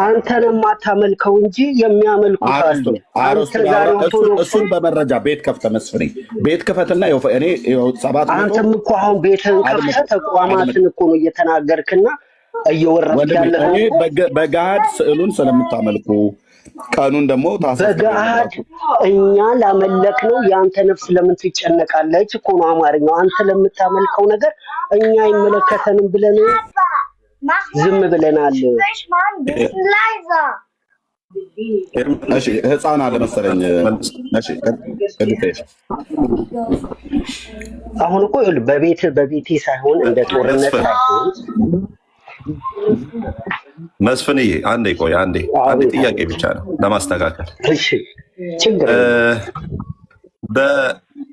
አንተን የማታመልከው እንጂ የሚያመልኩ እሱን በመረጃ ቤት ከፍተህ መስፍኔ ቤት ክፈትና እኔ 700 አንተም እኮ አሁን ቤትህን ከፍተህ ተቋማትን እኮ ነው እየተናገርክና እየወረድክ ያለኸው። በገሃድ ስዕሉን ስለምታመልኩ ቀኑን ደግሞ በገሃድ እኛ ላመለክ ነው። የአንተ ነፍስ ለምን ትጨነቃለች እኮ ነው አማርኛው። አንተ ለምታመልከው ነገር እኛ አይመለከተንም ብለን ዝም ብለናል። እሺ ህፃን አለ መሰለኝ። እሺ አሁን እኮ በቤቴ ሳይሆን እንደ ጦርነት ሳይሆን መስፍንዬ አንዴ ቆይ፣ አንዴ ጥያቄ ብቻ ነው ለማስተካከል። እሺ ችግር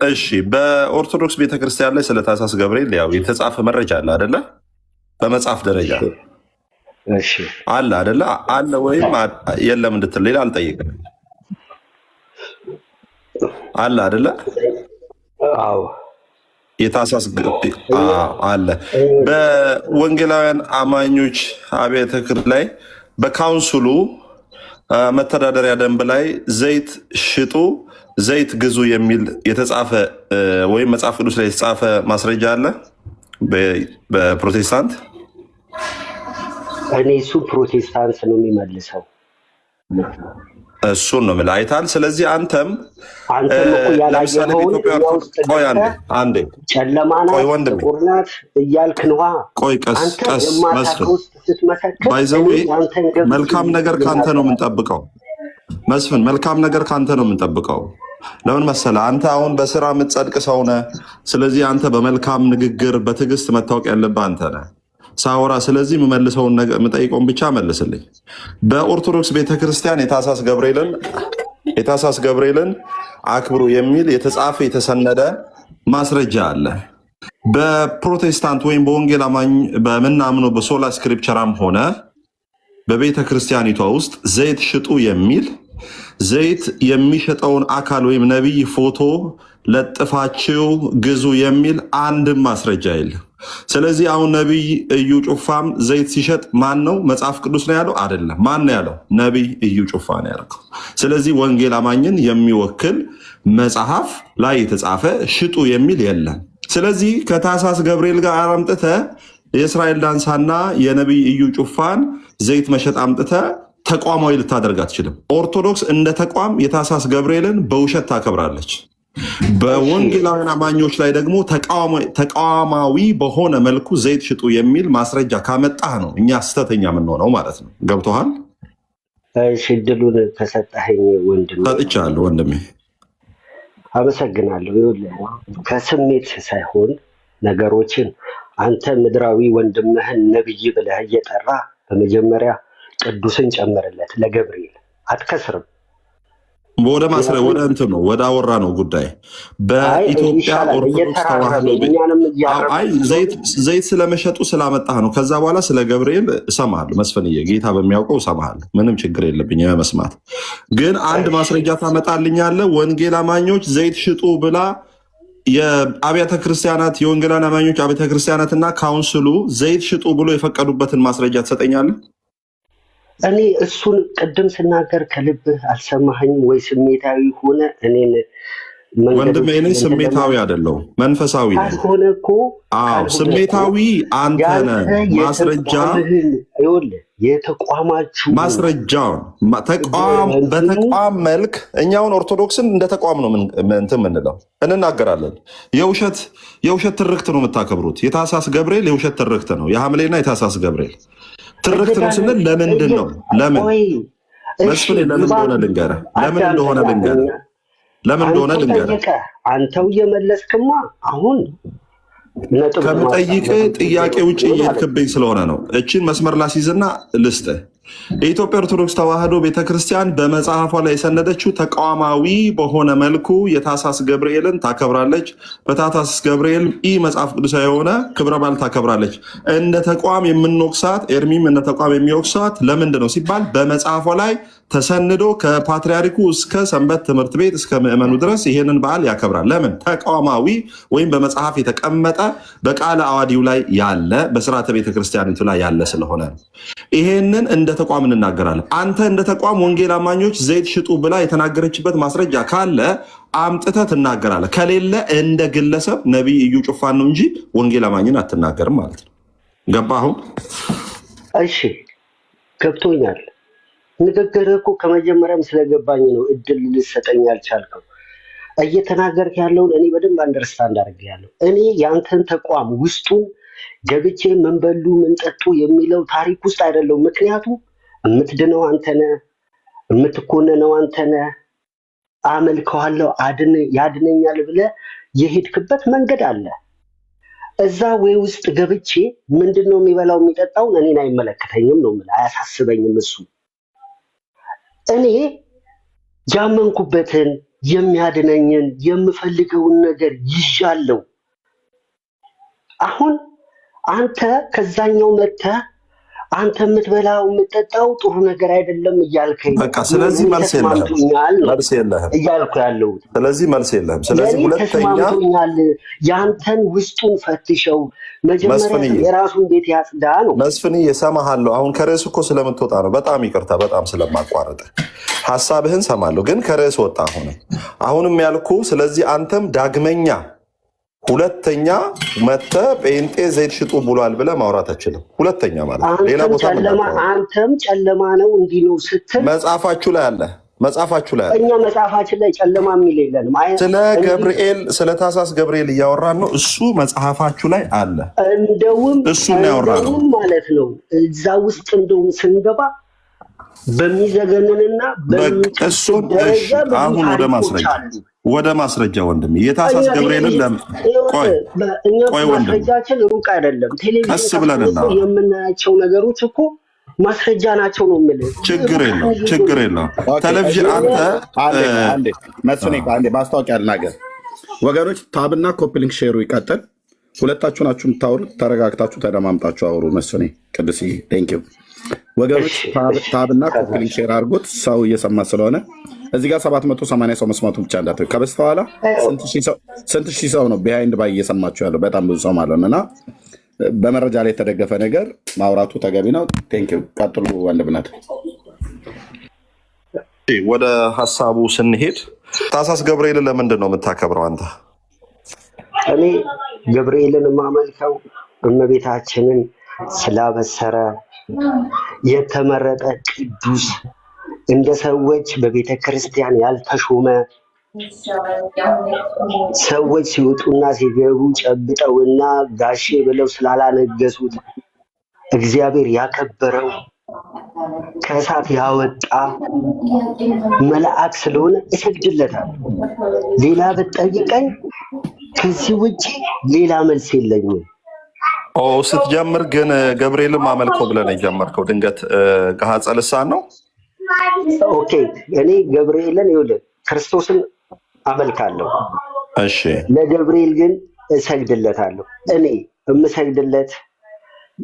እሺ በኦርቶዶክስ ቤተክርስቲያን ላይ ስለ ታኅሳስ ገብርኤል ያው የተጻፈ መረጃ አለ አይደለ? በመጽሐፍ ደረጃ እሺ አለ አይደለ? አለ ወይም የለም እንድትል ሌላ አልጠይቅም። አለ አይደለ? አዎ የታኅሳስ አለ። በወንጌላውያን አማኞች አብያተ ክርስቲያናት ላይ በካውንስሉ መተዳደሪያ ደንብ ላይ ዘይት ሽጡ፣ ዘይት ግዙ የሚል የተጻፈ ወይም መጽሐፍ ቅዱስ ላይ የተጻፈ ማስረጃ አለ በፕሮቴስታንት? እኔ እሱ ፕሮቴስታንት ነው የሚመልሰው። እሱን ነው የምልህ አይተሃል። ስለዚህ አንተም እኮ ያላየኸውን ቆይ አንዴ ጨለማ ናት ጥቁር ናት እያልክ ነዋ። ቆይ ቀስ መስፍን ባይዘዌ መልካም ነገር ከአንተ ነው የምንጠብቀው። መስፍን መልካም ነገር ከአንተ ነው የምንጠብቀው። ለምን መሰለህ? አንተ አሁን በስራ የምትጸድቅ ሰው ነህ። ስለዚህ አንተ በመልካም ንግግር በትዕግስት መታወቅ ያለብህ አንተ ነህ ሳወራ። ስለዚህ የምመልሰውን ነገር የምጠይቀውን ብቻ መልስልኝ። በኦርቶዶክስ ቤተክርስቲያን የታኅሳስ ገብርኤልን አክብሩ የሚል የተጻፈ የተሰነደ ማስረጃ አለ። በፕሮቴስታንት ወይም በወንጌል አማኝ በምናምነው በሶላ ስክሪፕቸራም ሆነ በቤተ ክርስቲያኒቷ ውስጥ ዘይት ሽጡ የሚል ዘይት የሚሸጠውን አካል ወይም ነቢይ ፎቶ ለጥፋችሁ ግዙ የሚል አንድም ማስረጃ የለም። ስለዚህ አሁን ነቢይ እዩ ጩፋም ዘይት ሲሸጥ ማን ነው? መጽሐፍ ቅዱስ ነው ያለው? አይደለም። ማን ነው ያለው? ነቢይ እዩ ጩፋ ነው ያደረገው። ስለዚህ ወንጌል አማኝን የሚወክል መጽሐፍ ላይ የተጻፈ ሽጡ የሚል የለም። ስለዚህ ከታኅሳስ ገብርኤል ጋር አምጥተህ የእስራኤል ዳንሳና የነቢይ እዩ ጩፋን ዘይት መሸጥ አምጥተህ ተቋማዊ ልታደርግ አትችልም። ኦርቶዶክስ እንደ ተቋም የታኅሳስ ገብርኤልን በውሸት ታከብራለች። በወንጌላውያን አማኞች ላይ ደግሞ ተቃዋማዊ በሆነ መልኩ ዘይት ሽጡ የሚል ማስረጃ ካመጣህ ነው እኛ ስህተተኛ የምንሆነው ማለት ነው። ገብቶሃል? እሺ እድሉን ከሰጠኸኝ ወንድሜ ሰጥቻለሁ። ወንድሜ አመሰግናለሁ። ከስሜት ሳይሆን ነገሮችን አንተ ምድራዊ ወንድምህን ነብይ ብለህ እየጠራ በመጀመሪያ ቅዱስን ጨምርለት ለገብርኤል አትከስርም። ወደ እንትን ነው ወደ አወራ ነው ጉዳይ በኢትዮጵያ ኦርቶዶክስ ተዋህዶ ዘይት ስለመሸጡ ስላመጣህ ነው። ከዛ በኋላ ስለ ገብርኤል እሰማሃለሁ መስፍንዬ፣ ጌታ በሚያውቀው እሰማሃለሁ። ምንም ችግር የለብኝ መስማት። ግን አንድ ማስረጃ ታመጣልኛለህ? ወንጌል አማኞች ዘይት ሽጡ ብላ የአብያተ ክርስቲያናት የወንጌላውያን አማኞች አብያተ ክርስቲያናትና ካውንስሉ ዘይት ሽጡ ብሎ የፈቀዱበትን ማስረጃ ትሰጠኛለህ? እኔ እሱን ቅድም ስናገር ከልብህ አልሰማኸኝም ወይ? ስሜታዊ ሆነ እኔን ወንድሜ፣ እኔ ስሜታዊ አይደለሁም መንፈሳዊ ነኝ። ሆነ እኮ ስሜታዊ አንተ ነህ። ማስረጃ የተቋማችሁ ማስረጃውን በተቋም መልክ እኛውን ኦርቶዶክስን እንደ ተቋም ነው እንትን የምንለው እንናገራለን። የውሸት ትርክት ነው የምታከብሩት። የታኅሳስ ገብርኤል የውሸት ትርክት ነው። የሐምሌና የታኅሳስ ገብርኤል ትርክት ነው ስንል ለምንድን ነው? ለምን መስፍን ለምን እንደሆነ ልንገርህ። ለምን እንደሆነ ልንገርህ። አንተው እየመለስክማ አሁን ከምጠይቅ ጥያቄ ውጭ እየሄድክብኝ ስለሆነ ነው። እችን መስመር ላስይዝና ልስጥህ። የኢትዮጵያ ኦርቶዶክስ ተዋሕዶ ቤተክርስቲያን በመጽሐፏ ላይ የሰነደችው ተቋማዊ በሆነ መልኩ የታኅሳስ ገብርኤልን ታከብራለች። በታኅሳስ ገብርኤል ይህ መጽሐፍ ቅዱሳዊ የሆነ ክብረ በዓል ታከብራለች። እንደ ተቋም የምንወቅሳት ኤርሚም እንደ ተቋም የሚወቅሳት ለምንድን ነው ሲባል በመጽሐፏ ላይ ተሰንዶ ከፓትርያርኩ እስከ ሰንበት ትምህርት ቤት እስከ ምዕመኑ ድረስ ይሄንን በዓል ያከብራል። ለምን? ተቋማዊ ወይም በመጽሐፍ የተቀመጠ በቃለ አዋዲው ላይ ያለ በስርዓተ ቤተክርስቲያኒቱ ላይ ያለ ስለሆነ ነው። ይሄንን እንደ ተቋም እንናገራለን። አንተ እንደ ተቋም ወንጌል አማኞች ዘይት ሽጡ ብላ የተናገረችበት ማስረጃ ካለ አምጥተህ ትናገራለህ። ከሌለ እንደ ግለሰብ ነቢይ እዩ ጩፋን ነው እንጂ ወንጌል አማኝን አትናገርም ማለት ነው። ገባህ አሁን? እሺ ገብቶኛል። ንግግርህ እኮ ከመጀመሪያም ስለገባኝ ነው እድል ልሰጠኝ ያልቻልከው። እየተናገርክ ያለውን እኔ በደንብ አንደርስታንድ አድርጌያለሁ። እኔ የአንተን ተቋም ውስጡን ገብቼ ምን በሉ ምን ጠጡ የሚለው ታሪክ ውስጥ አይደለሁም። ምክንያቱም የምትድነው አንተነህ፣ የምትኮነነው አንተነህ። አመልከዋለሁ ያድነኛል ብለህ የሄድክበት መንገድ አለ። እዛ ወይ ውስጥ ገብቼ ምንድን ነው የሚበላው የሚጠጣውን እኔን አይመለከተኝም ነው የምልህ። አያሳስበኝም እሱ። እኔ ያመንኩበትን የሚያድነኝን የምፈልገውን ነገር ይዣለሁ። አሁን አንተ ከዛኛው መጥተህ አንተ የምትበላው የምትጠጣው ጥሩ ነገር አይደለም እያልከኝ፣ በቃ ስለዚህ መልስ የለህም እያልኩ ያለሁት። ስለዚህ መልስ የለህም። ስለዚህ ሁለተኛ ተስማምቶኛል። ያንተን ውስጡን ፈትሸው መጀመሪያ የራሱን ቤት ያጽዳ ነው። መስፍን እሰማሃለሁ። አሁን ከርዕስ እኮ ስለምትወጣ ነው። በጣም ይቅርታ፣ በጣም ስለማቋረጥ ሀሳብህን ሰማለሁ፣ ግን ከርዕስ ወጣ። አሁንም ያልኩ ስለዚህ አንተም ዳግመኛ ሁለተኛ መተህ ጴንጤ ዘይት ሽጡ ብሏል ብለህ ማውራት አችልም። ሁለተኛ ማለት ሌላ ቦታ አንተም ጨለማ ነው እንዲህ ነው ስትል መጽሐፋችሁ ላይ አለ። መጽሐፋችሁ ላይ እኛ መጽሐፋችን ላይ ጨለማ የሚል የለንም። ስለ ገብርኤል ስለ ታኅሳስ ገብርኤል እያወራን ነው። እሱ መጽሐፋችሁ ላይ አለ። እንደውም እሱ ነው ያወራነው ማለት ነው። እዛ ውስጥ እንደውም ስንገባ በሚዘገንንና እሱን አሁን ወደ ማስረጃ ወንድሜ የታኅሳስ ገብርኤልን ቆይ ወንድሜ ማስረጃችን ሩቅ አይደለም። ቴሌቪዥን የምናያቸው ነገሮች እኮ ማስረጃ ናቸው ነው የምልህ። ችግር የለውም። ቴሌቪዥን አንዴ መስፍኔ አንዴ ማስታወቂያ ልናገር። ወገኖች ታብና ኮፕሊንግ ሼሩ ይቀጥል። ሁለታችሁ ናችሁ የምታወሩት። ተረጋግታችሁ ተደማምጣችሁ አውሩ። መስፍኔ ቅዱስዬ ቴንኪው። ወገኖች ታብና ኮፕሊንግ ሼር አድርጎት፣ ሰው እየሰማ ስለሆነ እዚህ ጋር 780 ሰው መስማቱ ብቻ እንዳትል። ከበስተኋላ ስንት ሺህ ሰው ነው ቢሃይንድ ባይ እየሰማችሁ ያለው? በጣም ብዙ ሰው ማለት ነው። እና በመረጃ ላይ የተደገፈ ነገር ማውራቱ ተገቢ ነው። ቴንኪው። ቀጥሉ ወንድምነት። ወደ ሀሳቡ ስንሄድ ታኅሳስ ገብርኤልን ለምንድን ነው የምታከብረው አንተ? እኔ ገብርኤልን የማመልከው እመቤታችንን ስላበሰረ የተመረጠ ቅዱስ እንደ ሰዎች በቤተ ክርስቲያን ያልተሾመ ሰዎች ሲወጡና ሲገቡ ጨብጠውና ጋሼ ብለው ስላላነገሱት እግዚአብሔር ያከበረው ከእሳት ያወጣ መልአክ ስለሆነ እሰግድለታለሁ። ሌላ ብትጠይቀኝ ከዚህ ውጭ ሌላ መልስ የለኝም። ስትጀምር ግን ገብርኤልን ማመልከው ብለህ ነው የጀመርከው። ድንገት ገሃጸ ልሳን ነው? ኦኬ፣ እኔ ገብርኤልን ይኸውልህ ክርስቶስን አመልካለሁ። እሺ፣ ለገብርኤል ግን እሰግድለታለሁ። እኔ የምሰግድለት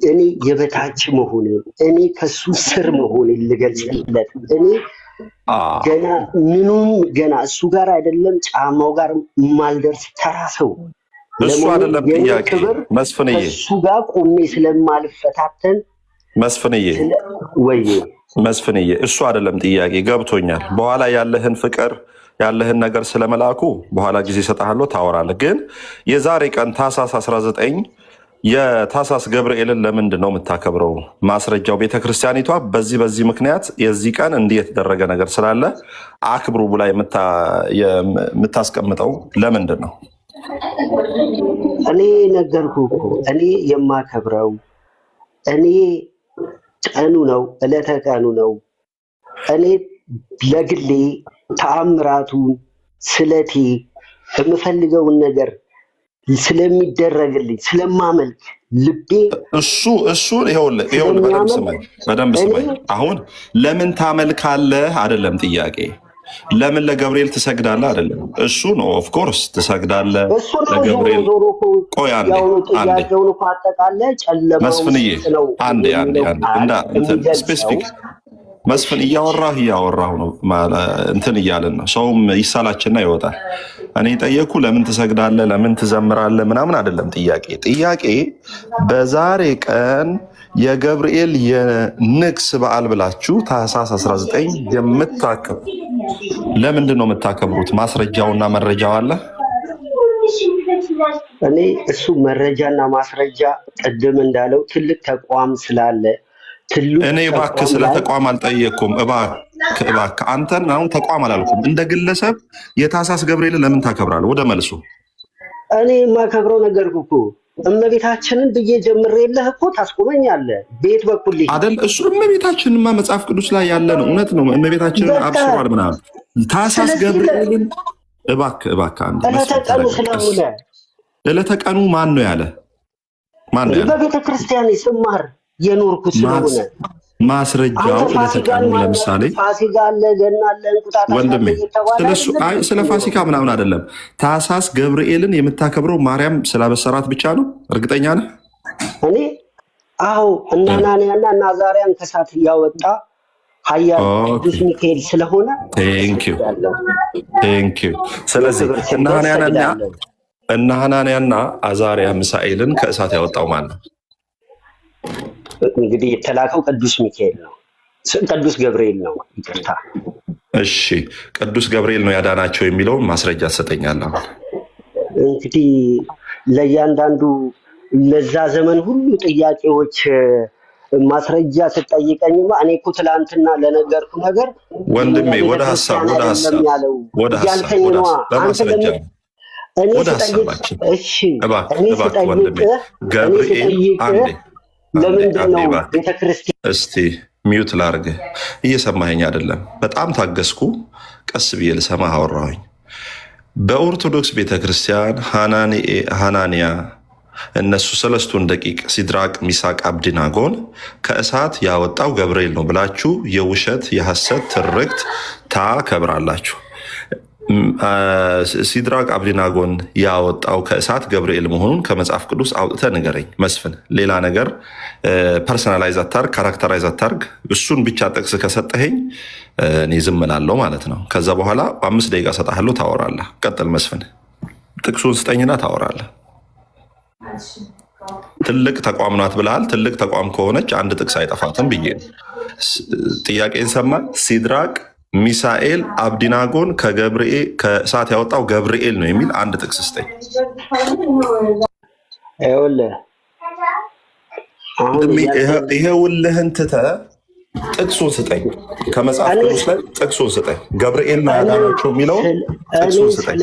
እኔ የበታች መሆኔን እኔ ከሱ ስር መሆኔን ልገልጽለት። እኔ ገና ምኑም ገና እሱ ጋር አይደለም ጫማው ጋር የማልደርስ ተራ ሰው። እሱ አይደለም ጥያቄ መስፍንዬ፣ እሱ ጋር ቆሜ ስለማልፈታተን መስፍንዬ፣ እሱ አይደለም ጥያቄ። ገብቶኛል። በኋላ ያለህን ፍቅር ያለህን ነገር ስለመላኩ በኋላ ጊዜ እሰጥሃለሁ፣ ታወራለህ። ግን የዛሬ ቀን ታኅሳስ 19 የታኅሳስ ገብርኤልን ለምንድን ነው የምታከብረው? ማስረጃው ቤተክርስቲያኒቷ በዚህ ምክንያት የዚህ ቀን እንዲህ የተደረገ ነገር ስላለ አክብሩ ብላ የምታስቀምጠው ለምንድን ነው? እኔ ነገርኩህ እኮ እኔ የማከብረው እኔ ቀኑ ነው፣ ዕለተ ቀኑ ነው። እኔ ለግሌ ተአምራቱን ስለቴ የምፈልገውን ነገር ስለሚደረግልኝ ስለማመልክ ልቤ እሱን ይኸውልህ በደንብ ስማኝ። አሁን ለምን ታመልካለህ አይደለም ጥያቄ። ለምን ለገብርኤል ትሰግዳለህ አይደለም። እሱ ነው ኦፍኮርስ ትሰግዳለህ ለገብርኤል። ቆይ አንዴ መስፍንዬ፣ አንዴ ስፔሲፊክ መስፍን እያወራሁ ነው እንትን እያለን ነው። ሰውም ይሳላችና ይወጣል። እኔ ጠየኩ ለምን ትሰግዳለህ ለምን ትዘምራለህ ምናምን አይደለም ጥያቄ በዛሬ ቀን የገብርኤል የንግስ በዓል ብላችሁ ታኅሳስ 19 የምታከብሩ ለምንድን ነው የምታከብሩት? ማስረጃውና መረጃው አለ። እኔ እሱ መረጃና ማስረጃ ቅድም እንዳለው ትልቅ ተቋም ስላለ እኔ እባክህ ስለ ተቋም አልጠየቅኩም። እባክህ አንተን አሁን ተቋም አላልኩም። እንደ ግለሰብ የታኅሳስ ገብርኤልን ለምን ታከብራለህ? ወደ መልሱ። እኔ የማከብረው ነገር እኮ እመቤታችንን ብዬ ጀምሬልህ እኮ ታስቆመኛለህ። ቤት በኩል አይደል? እሱ እመቤታችንማ መጽሐፍ ቅዱስ ላይ ያለ ነው። እውነት ነው። እመቤታችንን አብስሯል ምናምን። ታኅሳስ ገብርኤልን እባክህ አንተ ዕለተቀኑ ስለሆነ ዕለተቀኑ ማን ነው ያለ? በቤተ ክርስቲያን ስማር የኖርኩት ስለሆነ ማስረጃው ዕለተቀኑ ለምሳሌ ፋሲካ አለ፣ ገና አለ፣ እንቁጣጣሽ ወንድሜ ስለ ፋሲካ ምናምን አይደለም። ታኅሳስ ገብርኤልን የምታከብረው ማርያም ስላበሰራት ብቻ ነው? እርግጠኛ ነህ? እኔ እነ አናንያና እነ አዛርያን ከእሳት ያወጣ ኃያል ቅዱስ ሚካኤል ስለሆነ ቴንኪው። ስለዚህ እነ ሐናንያና አዛርያ ሚሳኤልን ከእሳት ያወጣው ማን ነው? እንግዲህ የተላከው ቅዱስ ሚካኤል ነው፣ ቅዱስ ገብርኤል ነው። ይቅርታ። እሺ፣ ቅዱስ ገብርኤል ነው ያዳናቸው የሚለውን ማስረጃ ትሰጠኛለህ? እንግዲህ ለእያንዳንዱ ለዛ ዘመን ሁሉ ጥያቄዎች ማስረጃ ስጠይቀኝማ እኔ እኮ ትላንትና ለነገርኩ ነገር ወንድሜ ወደ ሀሳብ ለምንድን ነው ቤተክርስቲያን? እስቲ ሚዩት ላርግ። እየሰማኸኝ አይደለም? በጣም ታገስኩ። ቀስ ብዬ ልሰማህ አወራሁኝ። በኦርቶዶክስ ቤተክርስቲያን ሐናንያ እነሱ ሰለስቱን ደቂቅ ሲድራቅ ሚሳቅ አብድናጎን ከእሳት ያወጣው ገብርኤል ነው ብላችሁ የውሸት የሐሰት ትርክት ታከብራላችሁ። ሲድራቅ አብድናጎን ያወጣው ከእሳት ገብርኤል መሆኑን ከመጽሐፍ ቅዱስ አውጥተህ ንገረኝ መስፍን። ሌላ ነገር ፐርሰናላይዝ አታርግ፣ ካራክተራይዝ አታርግ። እሱን ብቻ ጥቅስ ከሰጠኸኝ እኔ ዝም እላለሁ ማለት ነው። ከዛ በኋላ 5 ደቂቃ ሰጣለሁ፣ ታወራለህ። ቀጥል መስፍን። ጥቅሱን ስጠኝና ታወራለህ። ትልቅ ተቋም ናት ብለሃል። ትልቅ ተቋም ከሆነች አንድ ጥቅስ አይጠፋትም ብዬ ነው። ጥያቄን ሰማህ? ሲድራቅ ሚሳኤል አብዲናጎን ከእሳት ያወጣው ገብርኤል ነው የሚል አንድ ጥቅስ ስጠኝ። ይሄውልህን ትተህ ጥቅሱን ስጠኝ። ከመጽሐፍ ቅዱስ ላይ ጥቅሱን ስጠኝ። ገብርኤል ነው ያዳናቸው የሚለውን ጥቅሱን ስጠኝ።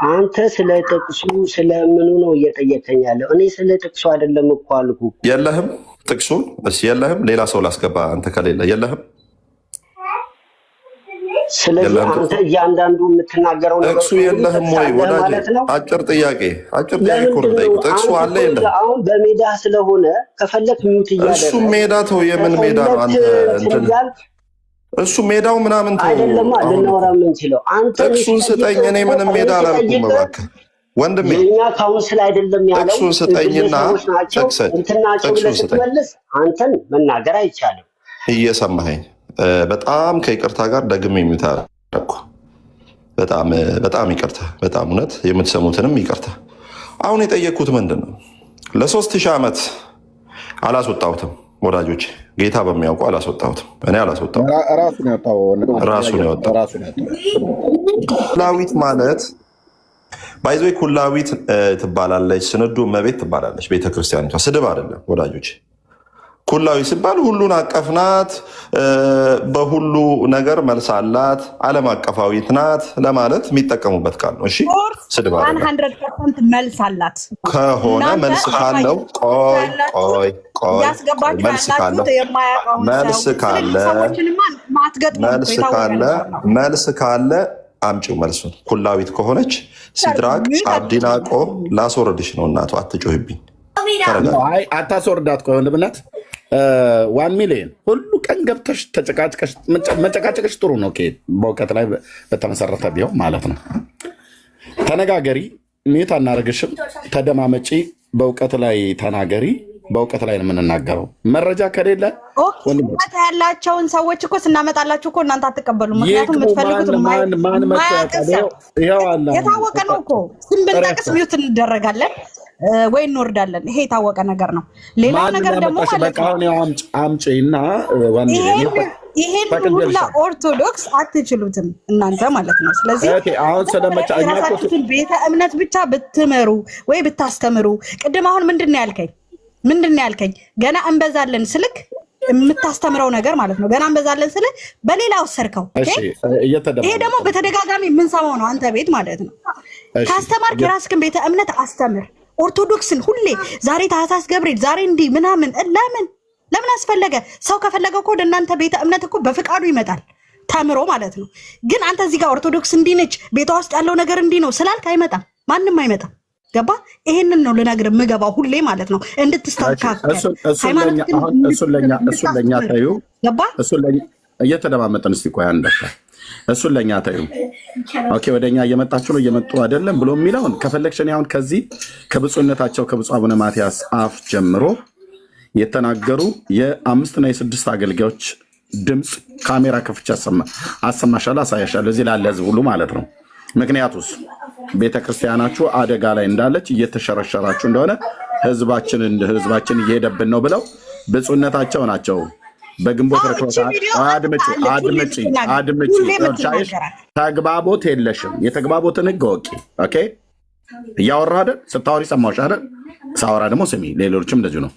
አንተ ስለ ጥቅሱ ስለምኑ ነው እየጠየቀኝ ያለው? እኔ ስለ ጥቅሱ አይደለም እኮ አልኩህ። የለህም ጥቅሱን? የለህም? ሌላ ሰው ላስገባ። አንተ ከሌለ የለህም። ስለዚህ አንተ እያንዳንዱ የምትናገረው ነገር ጥቅሱ የለህም ወይ ወዳጅ? አጭር ጥያቄ እኮ ነው የምጠይቁህ። ጥቅሱ አለ የለም? አሁን በሜዳ ስለሆነ ከፈለክ ሚውት እያደረግህ እሱ ሜዳ ተው። የምን ሜዳ ነው አንተ እንትን? እሱ ሜዳው ምናምን ተው አይደለም ልናወራ የምንችለው። አንተ ጥቅሱን ስጠኝ። እኔ ምንም ሜዳ አላልኩም እባክህ ወንድሜ። የኛ ካውንስል አይደለም ያለው። ጥቅሱን ስጠኝና እንትናቸው ብለህ ስትመልስ አንተን መናገር አይቻልም። እየሰማኸኝ? በጣም ከይቅርታ ጋር ደግሜ የሚታረኩ በጣም ይቅርታ፣ በጣም እውነት የምትሰሙትንም ይቅርታ። አሁን የጠየቅኩት ምንድን ነው? ለ3000 ዓመት አላስወጣሁትም ወዳጆች፣ ጌታ በሚያውቁ አላስወጣሁትም። እኔ አላስወጣሁም፣ ራሱን ያወጣው። ኩላዊት ማለት ባይዞ ኩላዊት ትባላለች፣ ስንዱ እመቤት ትባላለች ቤተክርስቲያኒቷ። ስድብ አይደለም ወዳጆች። ኩላዊ ሲባል ሁሉን አቀፍ ናት፣ በሁሉ ነገር መልስ አላት፣ ዓለም አቀፋዊት ናት ለማለት የሚጠቀሙበት ቃል ነው። እሺ ስድብ 100% መልስ አላት ከሆነ መልስ ካለው መልስ ካለ አምጪው መልሱን። ኩላዊት ከሆነች ሲድራቅ አብዲናቆ ላስወርድሽ ነው እናቱ፣ አትጮህብኝ። አታስወርዳት ከሆነ ብላት 1 ሚሊዮን ሁሉ ቀን ገብተሽ ተጨቃጭቀሽ መጨቃጨቅሽ ጥሩ ነው። በእውቀት ላይ በተመሰረተ ቢሆን ማለት ነው። ተነጋገሪ፣ ሜት አናረግሽም። ተደማመጪ፣ በእውቀት ላይ ተናገሪ። በእውቀት ላይ ነው የምንናገረው። መረጃ ከሌለ እውቀት ያላቸውን ሰዎች እኮ ስናመጣላችሁ እኮ እናንተ አትቀበሉም። ምክንያቱም የምትፈልጉት የታወቀ ነው እኮ። ስም ብንጠቅስ ሚዩት እንደረጋለን ወይ እንወርዳለን። ይሄ የታወቀ ነገር ነው። ሌላው ነገር ደግሞ አምጪና ይሄን ሁላ ኦርቶዶክስ አትችሉትም እናንተ ማለት ነው። ስለዚህ የራሳችሁትን ቤተ እምነት ብቻ ብትመሩ ወይ ብታስተምሩ። ቅድም አሁን ምንድን ነው ያልከኝ? ገና እንበዛለን ስልክ የምታስተምረው ነገር ማለት ነው። ገና እንበዛለን ስልክ በሌላ ወሰርከው። ይሄ ደግሞ በተደጋጋሚ የምንሰማው ነው አንተ ቤት ማለት ነው። ካስተማርክ የራስህን ቤተ እምነት አስተምር። ኦርቶዶክስን ሁሌ ዛሬ ታህሳስ ገብርኤል ዛሬ እንዲህ ምናምን ለምን አስፈለገ? ሰው ከፈለገ እኮ ወደ እናንተ ቤተ እምነት እኮ በፍቃዱ ይመጣል ተምሮ ማለት ነው። ግን አንተ እዚህ ጋር ኦርቶዶክስ እንዲህ ነች፣ ቤቷ ውስጥ ያለው ነገር እንዲህ ነው ስላልክ አይመጣም፣ ማንም አይመጣም። ገባ? ይሄንን ነው ልነግርህ የምገባው ሁሌ ማለት ነው፣ እንድትስተካከል። እሱን ለእኛ ተይው። ገባ? እየተደማመጠን እስቲ ቆይ አንድ እሱን ለእኛ ተይው። ኦኬ፣ ወደኛ እየመጣችሁ ነው እየመጡ አይደለም ብሎ የሚለውን ከፈለግሽን አሁን ከዚህ ከብፁዕነታቸው ከብፁዕ አቡነ ማትያስ አፍ ጀምሮ የተናገሩ የ5 እና የ6 አገልጋዮች ድምፅ ካሜራ ከፍቼ አሰማሻለሁ፣ አሳያሻለሁ፣ እዚህ ላለ ህዝብ ሁሉ ማለት ነው። ምክንያቱስ ቤተክርስቲያናችሁ አደጋ ላይ እንዳለች እየተሸረሸራችሁ እንደሆነ ህዝባችን እየሄደብን ነው ብለው ብፁዕነታቸው ናቸው በግንቦት አድምጪ። ተግባቦት የለሽም። የተግባቦትን ህግ ወቂ። ኦኬ፣ እያወራ አይደል? ስታወሪ ሰማሁሽ አይደል? ሳወራ ደግሞ ስሚ። ሌሎችም እንደዚሁ ነው።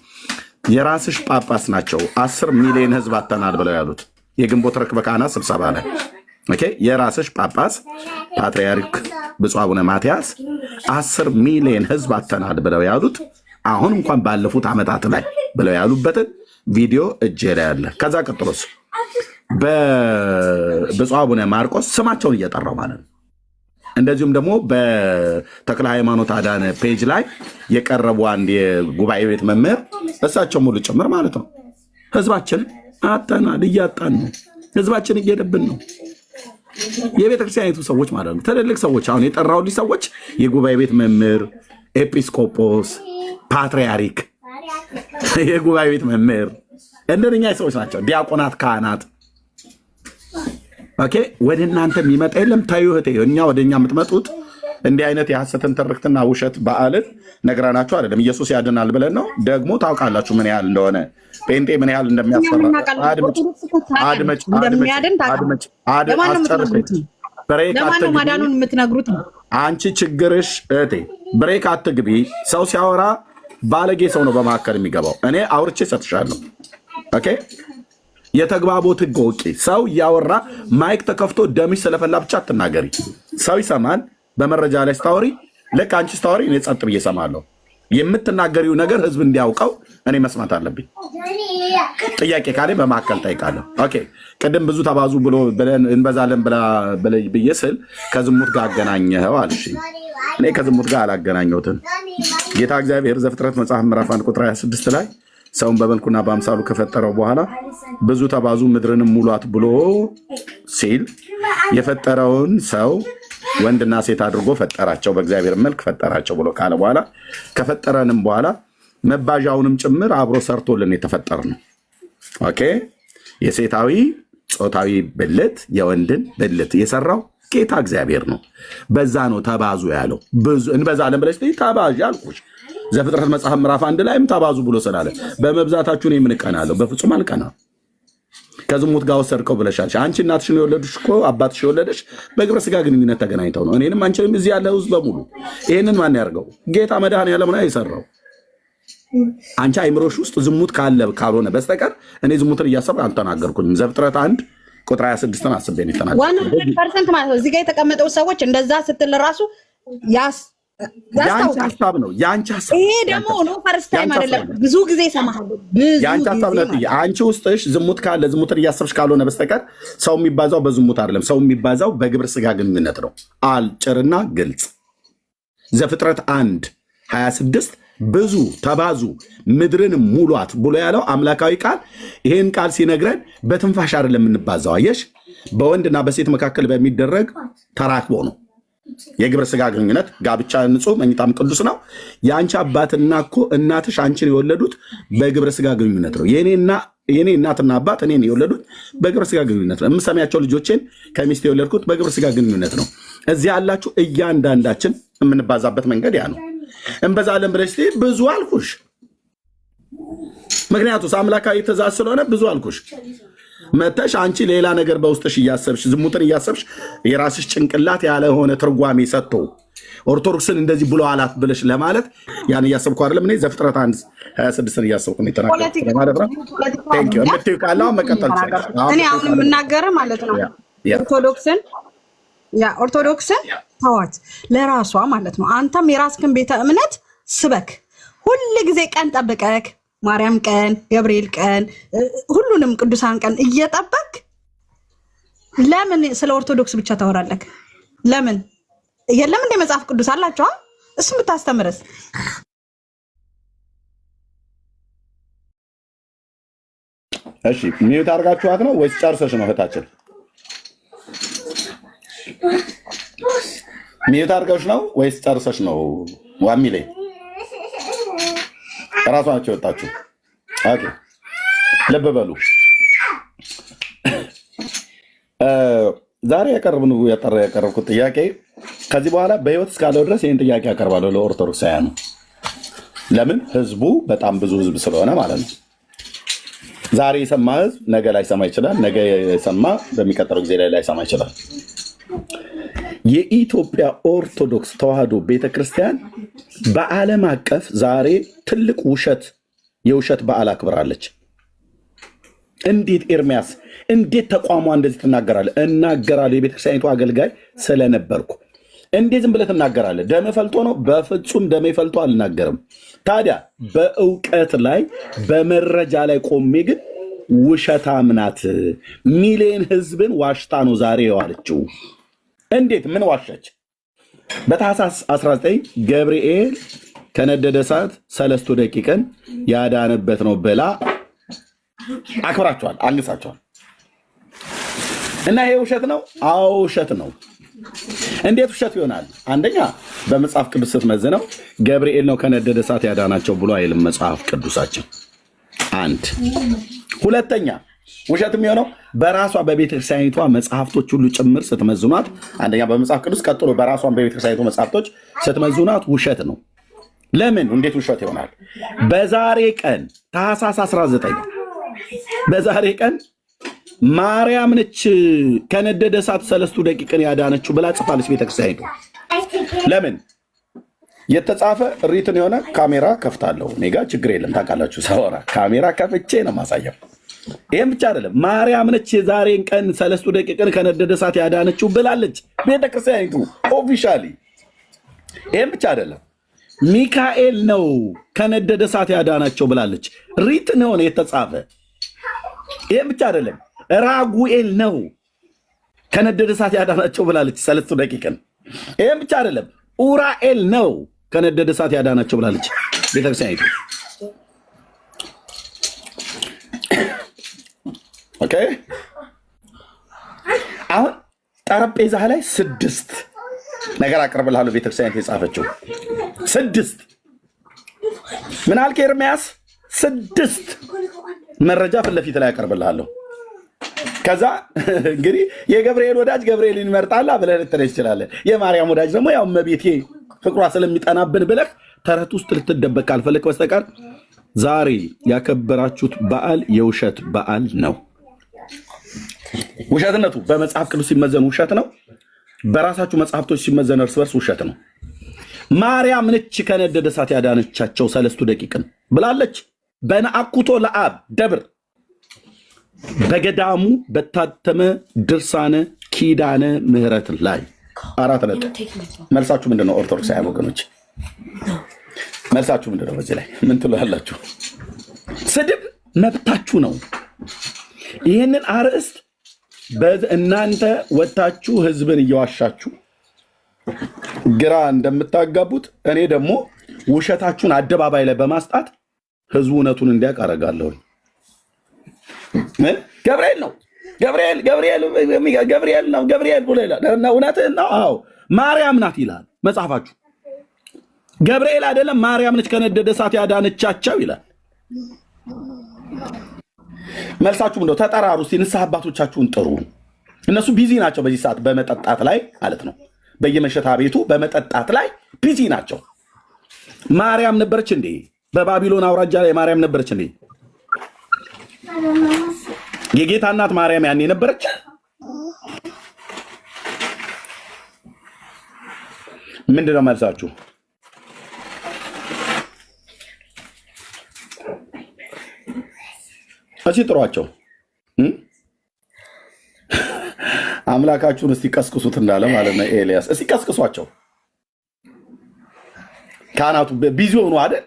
የራስሽ ጳጳስ ናቸው 10 ሚሊዮን ህዝብ አተናል ብለው ያሉት የግንቦት ርክበ ካህናት ስብሰባ ላይ። ኦኬ፣ የራስሽ ጳጳስ ፓትርያርክ ብፁዕ አቡነ ማትያስ 10 ሚሊዮን ህዝብ አተናል ብለው ያሉት አሁን እንኳን ባለፉት ዓመታት ላይ ብለው ያሉበትን ቪዲዮ እጄ ላይ አለ። ከዛ ቀጥሎስ በብፁዕ አቡነ ማርቆስ ስማቸውን እየጠራው ማለት ነው። እንደዚሁም ደግሞ በተክለ ሃይማኖት አዳነ ፔጅ ላይ የቀረቡ አንድ የጉባኤ ቤት መምህር እሳቸው ሙሉ ጭምር ማለት ነው። ህዝባችን አጣናል፣ እያጣን ነው። ህዝባችን እየሄደብን ነው። የቤተክርስቲያኒቱ ሰዎች ማለት ነው፣ ትልልቅ ሰዎች፣ አሁን የጠራሁልሽ ሰዎች የጉባኤ ቤት መምህር፣ ኤጲስቆጶስ፣ ፓትርያርክ፣ የጉባኤ ቤት መምህር እንደኛ ሰዎች ናቸው። ዲያቆናት፣ ካህናት። ኦኬ፣ ወደ እናንተ የሚመጣ የለም። ታዩ እህቴ፣ እኛ ወደ እኛ የምትመጡት እንዲህ አይነት የሐሰትን ትርክትና ውሸት በዓልን ነግራናችሁ አይደለም። ኢየሱስ ያድናል ብለን ነው። ደግሞ ታውቃላችሁ ምን ያህል እንደሆነ ጴንጤ ምን ያህል እንደሚያስፈራ። ማዳኑን የምትነግሩት ነው። አንቺ ችግርሽ እህቴ፣ ብሬክ አትግቢ። ሰው ሲያወራ ባለጌ ሰው ነው በመካከል የሚገባው። እኔ አውርቼ ሰጥሻለሁ። ኦኬ፣ የተግባቦት ህግ ወቂ። ሰው እያወራ ማይክ ተከፍቶ ደምሽ ስለፈላ ብቻ አትናገሪ። ሰው ይሰማል። በመረጃ ላይ ስታወሪ፣ ልክ አንቺ ስታወሪ እኔ ጸጥ ብዬ እሰማለሁ። የምትናገሪው ነገር ህዝብ እንዲያውቀው እኔ መስማት አለብኝ። ጥያቄ ካለ በመካከል ጠይቃለሁ። ኦኬ፣ ቅድም ብዙ ተባዙ ብሎ እንበዛለን ብዬ ስል ከዝሙት ጋር አገናኘኸው አልሽ። እኔ ከዝሙት ጋር አላገናኘሁትም። ጌታ እግዚአብሔር ዘፍጥረት መጽሐፍ ምዕራፍ 1 ቁጥር 26 ላይ ሰውን በመልኩና በአምሳሉ ከፈጠረው በኋላ ብዙ ተባዙ ምድርንም ሙሏት ብሎ ሲል የፈጠረውን ሰው ወንድና ሴት አድርጎ ፈጠራቸው፣ በእግዚአብሔር መልክ ፈጠራቸው ብሎ ካለ በኋላ ከፈጠረንም በኋላ መባዣውንም ጭምር አብሮ ሰርቶልን የተፈጠር ነው። ኦኬ፣ የሴታዊ ጾታዊ ብልት የወንድን ብልት የሰራው ጌታ እግዚአብሔር ነው። በዛ ነው ተባዙ ያለው። ብዙ እንበዛለን ብለሽ ተባዥ አልኩሽ። ዘፍጥረት መጽሐፍ ምዕራፍ 1 ላይም ተባዙ ብሎ ስላለ በመብዛታችሁ እኔ ምን እቀናለሁ? በፍጹም አልቀናም። ከዝሙት ጋር ወሰድከው ብለሻል። አንቺ እናትሽን የወለዱሽ እኮ አባትሽ የወለደሽ በግብረ ስጋ ግንኙነት ተገናኝተው ነው። እኔንም አንቺንም እዚህ ያለ ህዝብ በሙሉ ይህንን ማን ያርገው? ጌታ መድኃኔዓለም ነው የሰራው። አንቺ አይምሮሽ ውስጥ ዝሙት ካልሆነ በስተቀር እኔ ዝሙትን እያሰብኩ አልተናገርኩኝም። ዘፍጥረት 1 ቁጥር 26 አስቤ ነው የተናገርኩት። 100% ማለት ነው። እዚህ ጋር የተቀመጠው ሰዎች እንደዛ ስትል ራሱ ያንቺ ሀሳብ ነው። ያንቺ ሀሳብ ይሄ ደግሞ ነው ፈርስት ታይም አይደለም፣ ብዙ ጊዜ ሰማሃለሁ። ያንቺ ሀሳብ ነው። አንቺ ውስጥሽ ዝሙት ካለ ዝሙትን እያሰብሽ ካልሆነ በስተቀር ሰው የሚባዛው በዝሙት አይደለም። ሰው የሚባዛው በግብረ ስጋ ግንኙነት ነው። አጭርና ግልጽ። ዘፍጥረት 1:26 ብዙ ተባዙ ምድርን ሙሏት ብሎ ያለው አምላካዊ ቃል። ይሄን ቃል ሲነግረን በትንፋሽ አይደለም የምንባዛው። አየሽ፣ በወንድና በሴት መካከል በሚደረግ ተራክቦ ነው። የግብረ ስጋ ግንኙነት ጋብቻ ንጹህ፣ መኝታም ቅዱስ ነው። የአንቺ አባትና እኮ እናትሽ አንቺን የወለዱት በግብረ ስጋ ግንኙነት ነው። የኔ እናትና አባት እኔን የወለዱት በግብረ ስጋ ግንኙነት ነው። የምሰሚያቸው ልጆቼን ከሚስት የወለድኩት በግብረ ስጋ ግንኙነት ነው። እዚህ ያላችሁ እያንዳንዳችን የምንባዛበት መንገድ ያ ነው። እንበዛለን ብለሽ ብዙ አልኩሽ። ምክንያቱም አምላካዊ ትእዛዝ ስለሆነ ብዙ አልኩሽ። መተሽ አንቺ ሌላ ነገር በውስጥሽ እያሰብሽ ዝሙትን እያሰብሽ የራስሽ ጭንቅላት ያለሆነ ትርጓሜ ሰጥቶ ኦርቶዶክስን እንደዚህ ብሎ አላት ብለሽ ለማለት ያን እያሰብኩ አይደለም። እኔ ዘፍጥረት 1:26 እያሰብኩ ነው የተናገርኩት ማለት ነው። ቴንክ ዩ እምትይው ካለው መቀጠል ይችላል። እኔ አሁን የምናገር ማለት ነው ኦርቶዶክስን ተዋት ለራሷ ማለት ነው። አንተም የራስህን ቤተ እምነት ስበክ። ሁል ጊዜ ቀን ጠብቀክ ማርያም ቀን፣ ገብርኤል ቀን፣ ሁሉንም ቅዱሳን ቀን እየጠበቅ ለምን ስለ ኦርቶዶክስ ብቻ ታወራለህ? ለምን የለም እንደ መጽሐፍ ቅዱስ አላችሁ? እሱ ብታስተምርስ? እሺ ሚዩት አድርጋችኋት ነው ወይስ ጨርሰሽ ነው? እህታችን ሚዩት አድርገሽ ነው ወይስ ጨርሰሽ ነው? ዋሚሌ ራሷ ናቸው የወጣችሁ። ኦኬ ልብ በሉ። ዛሬ ያቀረብኩት ጥያቄ ከዚህ በኋላ በህይወት እስካለው ድረስ ይህን ጥያቄ ያቀርባለሁ ለኦርቶዶክሳውያኑ። ለምን? ህዝቡ በጣም ብዙ ህዝብ ስለሆነ ማለት ነው። ዛሬ የሰማ ህዝብ ነገ ላይሰማ ይችላል። ነገ የሰማ በሚቀጥለው ጊዜ ላይ ላይሰማ ይችላል። የኢትዮጵያ ኦርቶዶክስ ተዋህዶ ቤተክርስቲያን በዓለም አቀፍ ዛሬ ትልቅ የውሸት በዓል አክብራለች። እንዴት ኤርሚያስ፣ እንዴት ተቋሟ እንደዚህ ትናገራለህ? እናገራለሁ። የቤተክርስቲያኒቱ አገልጋይ ስለነበርኩ እንዴት ዝም ብለህ ትናገራለህ? ደሜ ፈልቶ ነው? በፍጹም ደሜ ፈልቶ አልናገርም። ታዲያ በእውቀት ላይ በመረጃ ላይ ቆሜ ግን ውሸታም ናት፣ ሚሊዮን ህዝብን ዋሽታ ነው ዛሬ የዋለችው። እንዴት? ምን ዋሸች? በታኅሳስ 19 ገብርኤል ከነደደ እሳት 3 ደቂቃን ያዳነበት ነው ብላ አክብራቸዋል፣ አንግሳቸዋል። እና ይሄ ውሸት ነው? አዎ ውሸት ነው። እንዴት ውሸት ይሆናል? አንደኛ በመጽሐፍ ቅዱስ ስትመዝነው ገብርኤል ነው ከነደደ እሳት ያዳናቸው ብሎ አይልም መጽሐፍ ቅዱሳችን። አንድ ሁለተኛ ውሸት የሚሆነው በራሷ በቤተክርስቲያኒቷ መጽሐፍቶች ሁሉ ጭምር ስትመዝኗት፣ አንደኛ በመጽሐፍ ቅዱስ ቀጥሎ በራሷን በቤተክርስቲያኒቷ መጽሐፍቶች ስትመዝኗት ውሸት ነው። ለምን? እንዴት ውሸት ይሆናል? በዛሬ ቀን ታኅሳስ 19 በዛሬ ቀን ማርያም ነች ከነደደ እሳት 3 ደቂቃን ያዳነችው ብላ ጽፋለች ቤተክርስቲያኒቱ። ለምን? የተጻፈ ሪትን የሆነ ካሜራ ከፍታለሁ እኔ ጋ ችግር የለም። ታውቃላችሁ ሳወራ ካሜራ ከፍቼ ነው ማሳየው። ይህም ብቻ አይደለም፣ ማርያም ነች የዛሬን ቀን 3 ደቂቃን ከነደደ እሳት ያዳነችው ብላለች ቤተክርስቲያኒቱ ኦፊሻሊ። ይህም ብቻ አይደለም፣ ሚካኤል ነው ከነደደ እሳት ያዳናቸው ብላለች። ሪትን የሆነ የተጻፈ። ይህም ብቻ አይደለም፣ ራጉኤል ነው ከነደደ እሳት ያዳናቸው ብላለች 3 ደቂቃን። ይህም ብቻ አይደለም፣ ኡራኤል ነው ከነደደ እሳት ያዳናቸው ብላለች ቤተክርስቲያኒቱ። ኦኬ አሁን ጠረጴዛ ላይ 6 ነገር አቅርብልሃለሁ ቤተክርስቲያን የጻፈችው 6። ምን አልክ ኤርሚያስ? 6 መረጃ ፊት ለፊት ላይ አቀርብልሃለሁ። ከዛ እንግዲህ የገብርኤል ወዳጅ ገብርኤልን ይመርጣላ ብለህ ልትለኝ ትችላለህ። የማርያም ወዳጅ ደግሞ ያው እመቤቴ ፍቅሯ ስለሚጠናብን ብለህ ተረት ውስጥ ልትደበቅ ካልፈለክ በስተቀር ዛሬ ያከበራችሁት በዓል የውሸት በዓል ነው። ውሸትነቱ በመጽሐፍ ቅዱስ ሲመዘን ውሸት ነው። በራሳችሁ መጽሐፍቶች ሲመዘን እርስ በርስ ውሸት ነው። ማርያም ነች ከነደደ እሳት ያዳነቻቸው 3 ደቂቃን ብላለች በነአኩቶ ለአብ ደብር በገዳሙ በታተመ ድርሳነ ኪዳነ ምሕረት ላይ 4 ነጥብ። መልሳችሁ ምንድነው? ኦርቶዶክሳውያን ወገኖች መልሳችሁ ምንድነው? በዚህ ላይ ምን ትላላችሁ? ስድብ መብታችሁ ነው። ይህንን አርዕስት እናንተ ወታችሁ ህዝብን እየዋሻችሁ ግራ እንደምታጋቡት እኔ ደግሞ ውሸታችሁን አደባባይ ላይ በማስጣት ህዝቡ እውነቱን እንዲያውቅ አደርጋለሁ። ገብርኤል ነው ገብርኤል ብሎ ይላል። እውነትህን ነው። አዎ ማርያም ናት ይላል መጽሐፋችሁ። ገብርኤል አይደለም ማርያም ነች ከነደደ እሳት ያዳነቻቸው ይላል። መልሳችሁ እንደው ተጠራሩ እስቲ፣ ንስሐ አባቶቻችሁን ጥሩ። እነሱ ቢዚ ናቸው በዚህ ሰዓት በመጠጣት ላይ ማለት ነው። በየመሸታ ቤቱ በመጠጣት ላይ ቢዚ ናቸው። ማርያም ነበረች እንዴ? በባቢሎን አውራጃ ላይ ማርያም ነበረች እንዴ? የጌታ እናት ማርያም ያኔ ነበረች? ምንድነው መልሳችሁ? እስኪ ጥሯቸው። አምላካችሁን እስቲ ቀስቅሱት እንዳለ ማለት ነው ኤልያስ። እስቲ ቀስቅሷቸው። ካህናቱ ቢዚ ሆኑ አይደል?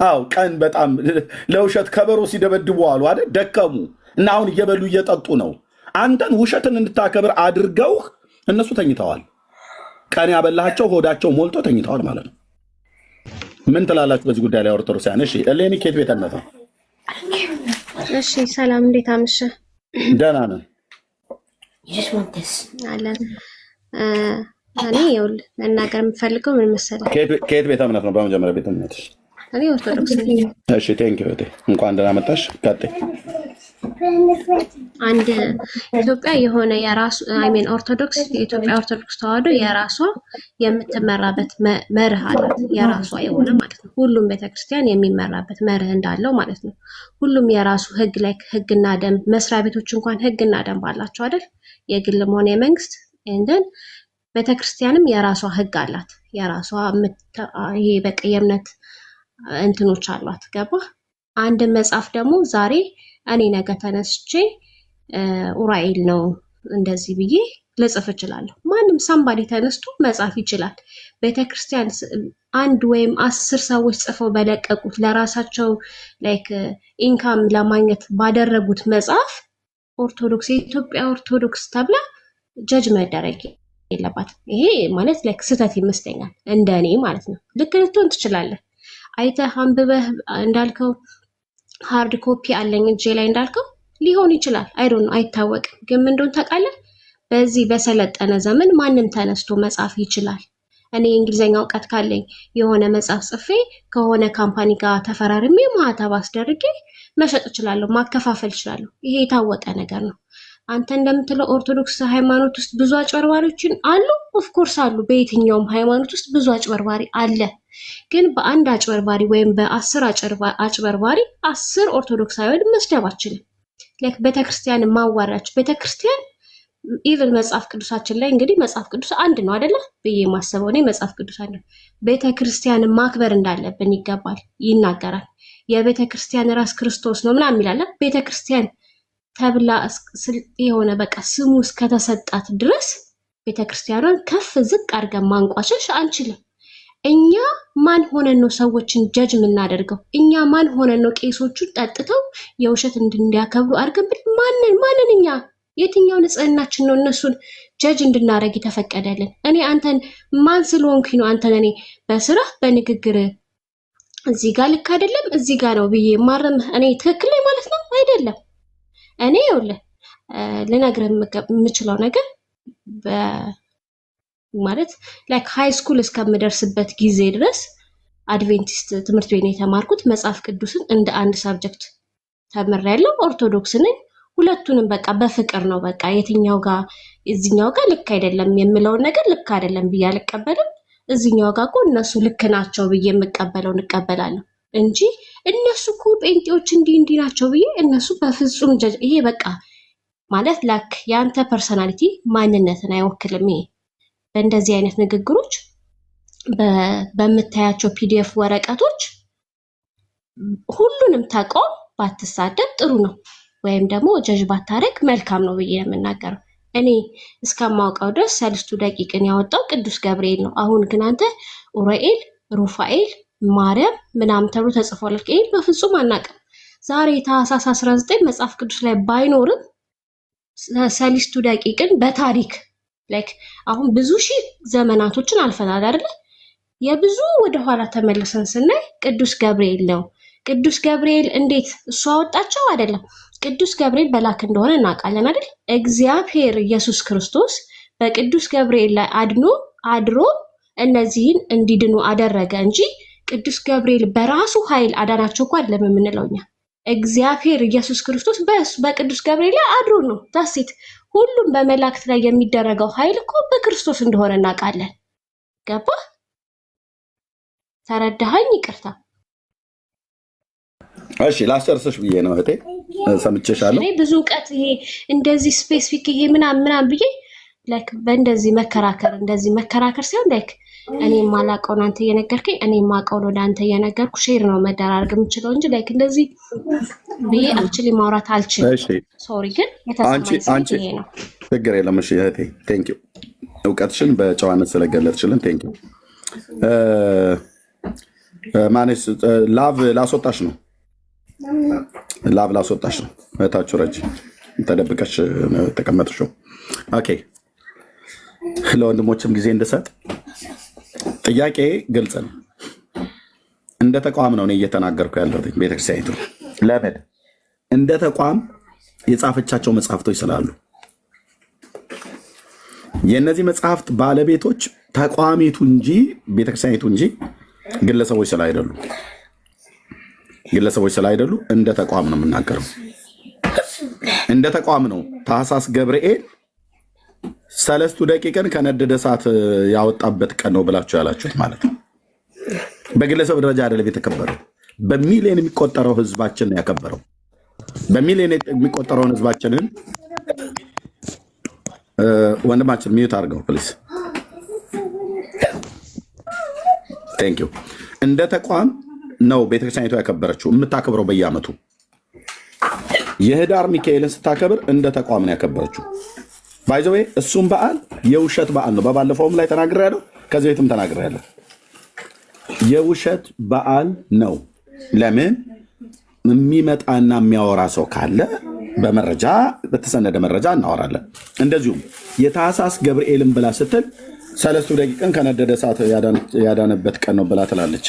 አዎ ቀን በጣም ለውሸት ከበሮ ሲደበድቡ አሉ አይደል? ደከሙ እና አሁን እየበሉ እየጠጡ ነው። አንተን ውሸትን እንድታከብር አድርገውህ እነሱ ተኝተዋል። ቀን ያበላቸው ሆዳቸው ሞልቶ ተኝተዋል ማለት ነው። ምን ትላላችሁ በዚህ ጉዳይ ላይ ኦርቶዶክሳውያን? እሺ እሌኒ ኬት ቤተ እምነት ነው? እሺ ሰላም፣ እንዴት አመሸ? ደህና ነን አለን። እኔ ይኸውልህ መናገር የምፈልገው ምን መሰለህ? ከየት ቤተ እምነት ነው? በመጀመሪያ ቤተ እምነት እኔ ኦርቶዶክስ ነኝ። እሺ ቴንክ ዩ። እንኳን ደህና መጣሽ። ቀጥይ። አንድ ኢትዮጵያ የሆነ የራሱ ኦርቶዶክስ የኢትዮጵያ ኦርቶዶክስ ተዋህዶ የራሷ የምትመራበት መርህ አላት። የራሷ የሆነ ማለት ነው። ሁሉም ቤተክርስቲያን የሚመራበት መርህ እንዳለው ማለት ነው። ሁሉም የራሱ ህግ ላይ ህግና ደንብ፣ መስሪያ ቤቶች እንኳን ህግና ደንብ አላቸው አይደል? የግልም ሆነ የመንግስት እንደን ቤተክርስቲያንም የራሷ ህግ አላት። የራሷ ይሄ በቃ የእምነት እንትኖች አሏት። ገባ? አንድ መጽሐፍ ደግሞ ዛሬ እኔ ነገ ተነስቼ ኡራኤል ነው እንደዚህ ብዬ ልጽፍ እችላለሁ። ማንም ሳምባዲ ተነስቶ መጻፍ ይችላል። ቤተክርስቲያን አንድ ወይም 10 ሰዎች ጽፈው በለቀቁት ለራሳቸው ላይክ ኢንካም ለማግኘት ባደረጉት መጽሐፍ ኦርቶዶክስ የኢትዮጵያ ኦርቶዶክስ ተብላ ጀጅ መደረግ የለባት። ይሄ ማለት ላይክ ስህተት ይመስለኛል እንደኔ ማለት ነው። ልክ ልትሆን ትችላለህ። አይተህ አንብበህ እንዳልከው ሃርድ ኮፒ አለኝ እጄ ላይ እንዳልከው ሊሆን ይችላል። አይ ዶንት ኖ አይታወቅም። ግን ምን እንደሆነ ታውቃለህ? በዚህ በሰለጠነ ዘመን ማንም ተነስቶ መጻፍ ይችላል። እኔ የእንግሊዘኛ እውቀት ካለኝ የሆነ መጽሐፍ ጽፌ ከሆነ ካምፓኒ ጋር ተፈራርሜ ማህተብ አስደርጌ መሸጥ እችላለሁ፣ ማከፋፈል እችላለሁ። ይሄ የታወቀ ነገር ነው። አንተ እንደምትለው ኦርቶዶክስ ሃይማኖት ውስጥ ብዙ አጭበርባሪዎችን አሉ። ኦፍ ኮርስ አሉ። በየትኛውም ሃይማኖት ውስጥ ብዙ አጭበርባሪ አለ። ግን በአንድ አጭበርባሪ ወይም በ10 አጭበርባሪ 10 ኦርቶዶክሳውያን መስደብ አችልም። ላይክ ቤተክርስቲያን ማዋራች ቤተክርስቲያን ኢቭን መጽሐፍ ቅዱሳችን ላይ እንግዲህ መጽሐፍ ቅዱስ አንድ ነው አይደለ ብዬ ማሰበው እኔ መጽሐፍ ቅዱስ አንድ ቤተክርስቲያን ማክበር እንዳለብን ይገባል ይናገራል። የቤተክርስቲያን ራስ ክርስቶስ ነው ምናምን ይላል። ቤተክርስቲያን ተብላ የሆነ በቃ ስሙ እስከተሰጣት ድረስ ቤተክርስቲያኗን ከፍ ዝቅ አድርገን ማንቋሸሽ አንችልም። እኛ ማን ሆነን ነው ሰዎችን ጀጅ የምናደርገው? እኛ ማን ሆነን ነው ቄሶቹን ጠጥተው የውሸት እንዲያከብሩ አድርገን ማንን እኛ የትኛው ንጽህናችን ነው እነሱን ጀጅ እንድናደርግ የተፈቀደልን? እኔ አንተን ማን ስለሆንኩኝ ነው አንተን እኔ በስራ በንግግር እዚህ ጋር ልክ አይደለም እዚህ ጋር ነው ብዬ ማረምህ? እኔ ትክክል ላይ ማለት ነው አይደለም። እኔ ይኸውልህ ልነግርህ የምችለው ነገር ማለት ላይክ ሃይ ስኩል እስከምደርስበት ጊዜ ድረስ አድቬንቲስት ትምህርት ቤት የተማርኩት መጽሐፍ ቅዱስን እንደ አንድ ሳብጀክት ተምሬያለሁ። ኦርቶዶክስ ነኝ። ሁለቱንም በቃ በፍቅር ነው። በቃ የትኛው ጋር እዚህኛው ጋር ልክ አይደለም የምለውን ነገር ልክ አይደለም ብዬ አልቀበልም። እዚህኛው ጋር እኮ እነሱ ልክ ናቸው ብዬ የምቀበለውን እቀበላለሁ እንጂ እነሱ እኮ ጴንጤዎች እንዲህ ናቸው ብዬ እነሱ በፍጹም ይሄ በቃ ማለት ላክ ያንተ ፐርሰናሊቲ ማንነትን አይወክልም። ይሄ በእንደዚህ አይነት ንግግሮች በምታያቸው ፒዲኤፍ ወረቀቶች ሁሉንም ተቃውም ባትሳደብ ጥሩ ነው፣ ወይም ደግሞ ጀጅ ባታረግ መልካም ነው ብዬ የምናገረው። እኔ እስከማውቀው ድረስ ሰልስቱ ደቂቅን ያወጣው ቅዱስ ገብርኤል ነው። አሁን ግን አንተ ኡራኤል፣ ሩፋኤል፣ ማርያም ምናምን ተብሎ ተጽፏል። ይሄ በፍጹም አናውቅም። ዛሬ ታኅሳስ 19 መጽሐፍ ቅዱስ ላይ ባይኖርም ሰልስቱ ደቂቅን በታሪክ ላይክ አሁን ብዙ ሺህ ዘመናቶችን አልፈናል አይደል? የብዙ ወደኋላ ተመልሰን ስናይ ቅዱስ ገብርኤል ነው። ቅዱስ ገብርኤል እንዴት እሱ አወጣቸው አይደለም። ቅዱስ ገብርኤል በላክ እንደሆነ እናውቃለን አይደል? እግዚአብሔር ኢየሱስ ክርስቶስ በቅዱስ ገብርኤል ላይ አድሮ እነዚህን እንዲድኑ አደረገ እንጂ ቅዱስ ገብርኤል በራሱ ኃይል አዳናቸው እኮ አይደለም የምንለው እኛ። እግዚአብሔር ኢየሱስ ክርስቶስ በቅዱስ ገብርኤል ላይ አድሮ ነው ዳሴት። ሁሉም በመላእክት ላይ የሚደረገው ኃይል እኮ በክርስቶስ እንደሆነ እናውቃለን። ገባ? ተረዳኸኝ? ይቅርታ። እሺ ላስጨርስሽ ብዬ ነው እህቴ፣ ሰምቼሻለሁ። እኔ ብዙ እውቀት ይሄ እንደዚህ ስፔሲፊክ ይሄ ምናምን ብዬ ላይክ በእንደዚህ መከራከር ሳይሆን ላይክ እኔ የማላውቀውን አንተ እየነገርከኝ እኔ የማውቀውን ወደ አንተ እየነገርኩ ሼር ነው መደራረግ የምችለው እንጂ ላይክ እንደዚህ ብዬ አክቹሊ ማውራት አልችልም። እሺ ሶሪ፣ ግን የተሰማኝ ይሄ ነው። ችግር የለም። እሺ እህቴ ቴንክ ዩ፣ እውቀትሽን በጨዋነት ስለገለጽሽልን ቴንክ ዩ። ማነስ ላቭ ላስወጣሽ ነው ላስወጣሽ ነው። እህታችሁ ረጅ ተደብቀሽ ተቀመጥሽው። ኦኬ ለወንድሞችም ጊዜ እንድሰጥ ጥያቄ ግልጽ ነው። እንደ ተቋም ነው እኔ እየተናገርኩ ያለሁት ቤተክርስቲያኒቱ። ለምን እንደ ተቋም የጻፈቻቸው መጽሐፍቶች ስላሉ የእነዚህ መጽሐፍት ባለቤቶች ተቋሚቱ እንጂ ቤተክርስቲያኒቱ እንጂ ግለሰቦች ስላይደሉ እንደ ተቋም ነው የምናገረው። እንደ ተቋም ነው ታኅሳስ ገብርኤል ሰለስቱ ደቂቅን ከነደደ እሳት ያወጣበት ቀን ነው ብላችሁ ያላችሁት ማለት ነው። በግለሰብ ደረጃ አይደለም የተከበረው። በሚሊዮን የሚቆጠረው ህዝባችን ነው ያከበረው። በሚሊዮን የሚቆጠረውን ህዝባችንን ወንድማችን ሚዩት አድርገው ፕሊዝ። ቴንክ ዩ። እንደ ተቋም ነው ቤተክርስቲያኒቷ ያከበረችው፣ የምታከብረው በየዓመቱ የህዳር ሚካኤልን ስታከብር እንደ ተቋም ነው ያከበረችው። ባይዘዌ እሱም በዓል የውሸት በዓል ነው። በባለፈውም ላይ ተናግሬያለሁ፣ ከዚህ ቤትም ተናግሬያለሁ። የውሸት በዓል ነው። ለምን የሚመጣና የሚያወራ ሰው ካለ በመረጃ በተሰነደ መረጃ እናወራለን። እንደዚሁም የታኅሳስ ገብርኤልን ብላ ስትል ሰለስቱ ደቂቅን ከነደደ እሳት ያዳነበት ቀን ነው ብላ ትላለች።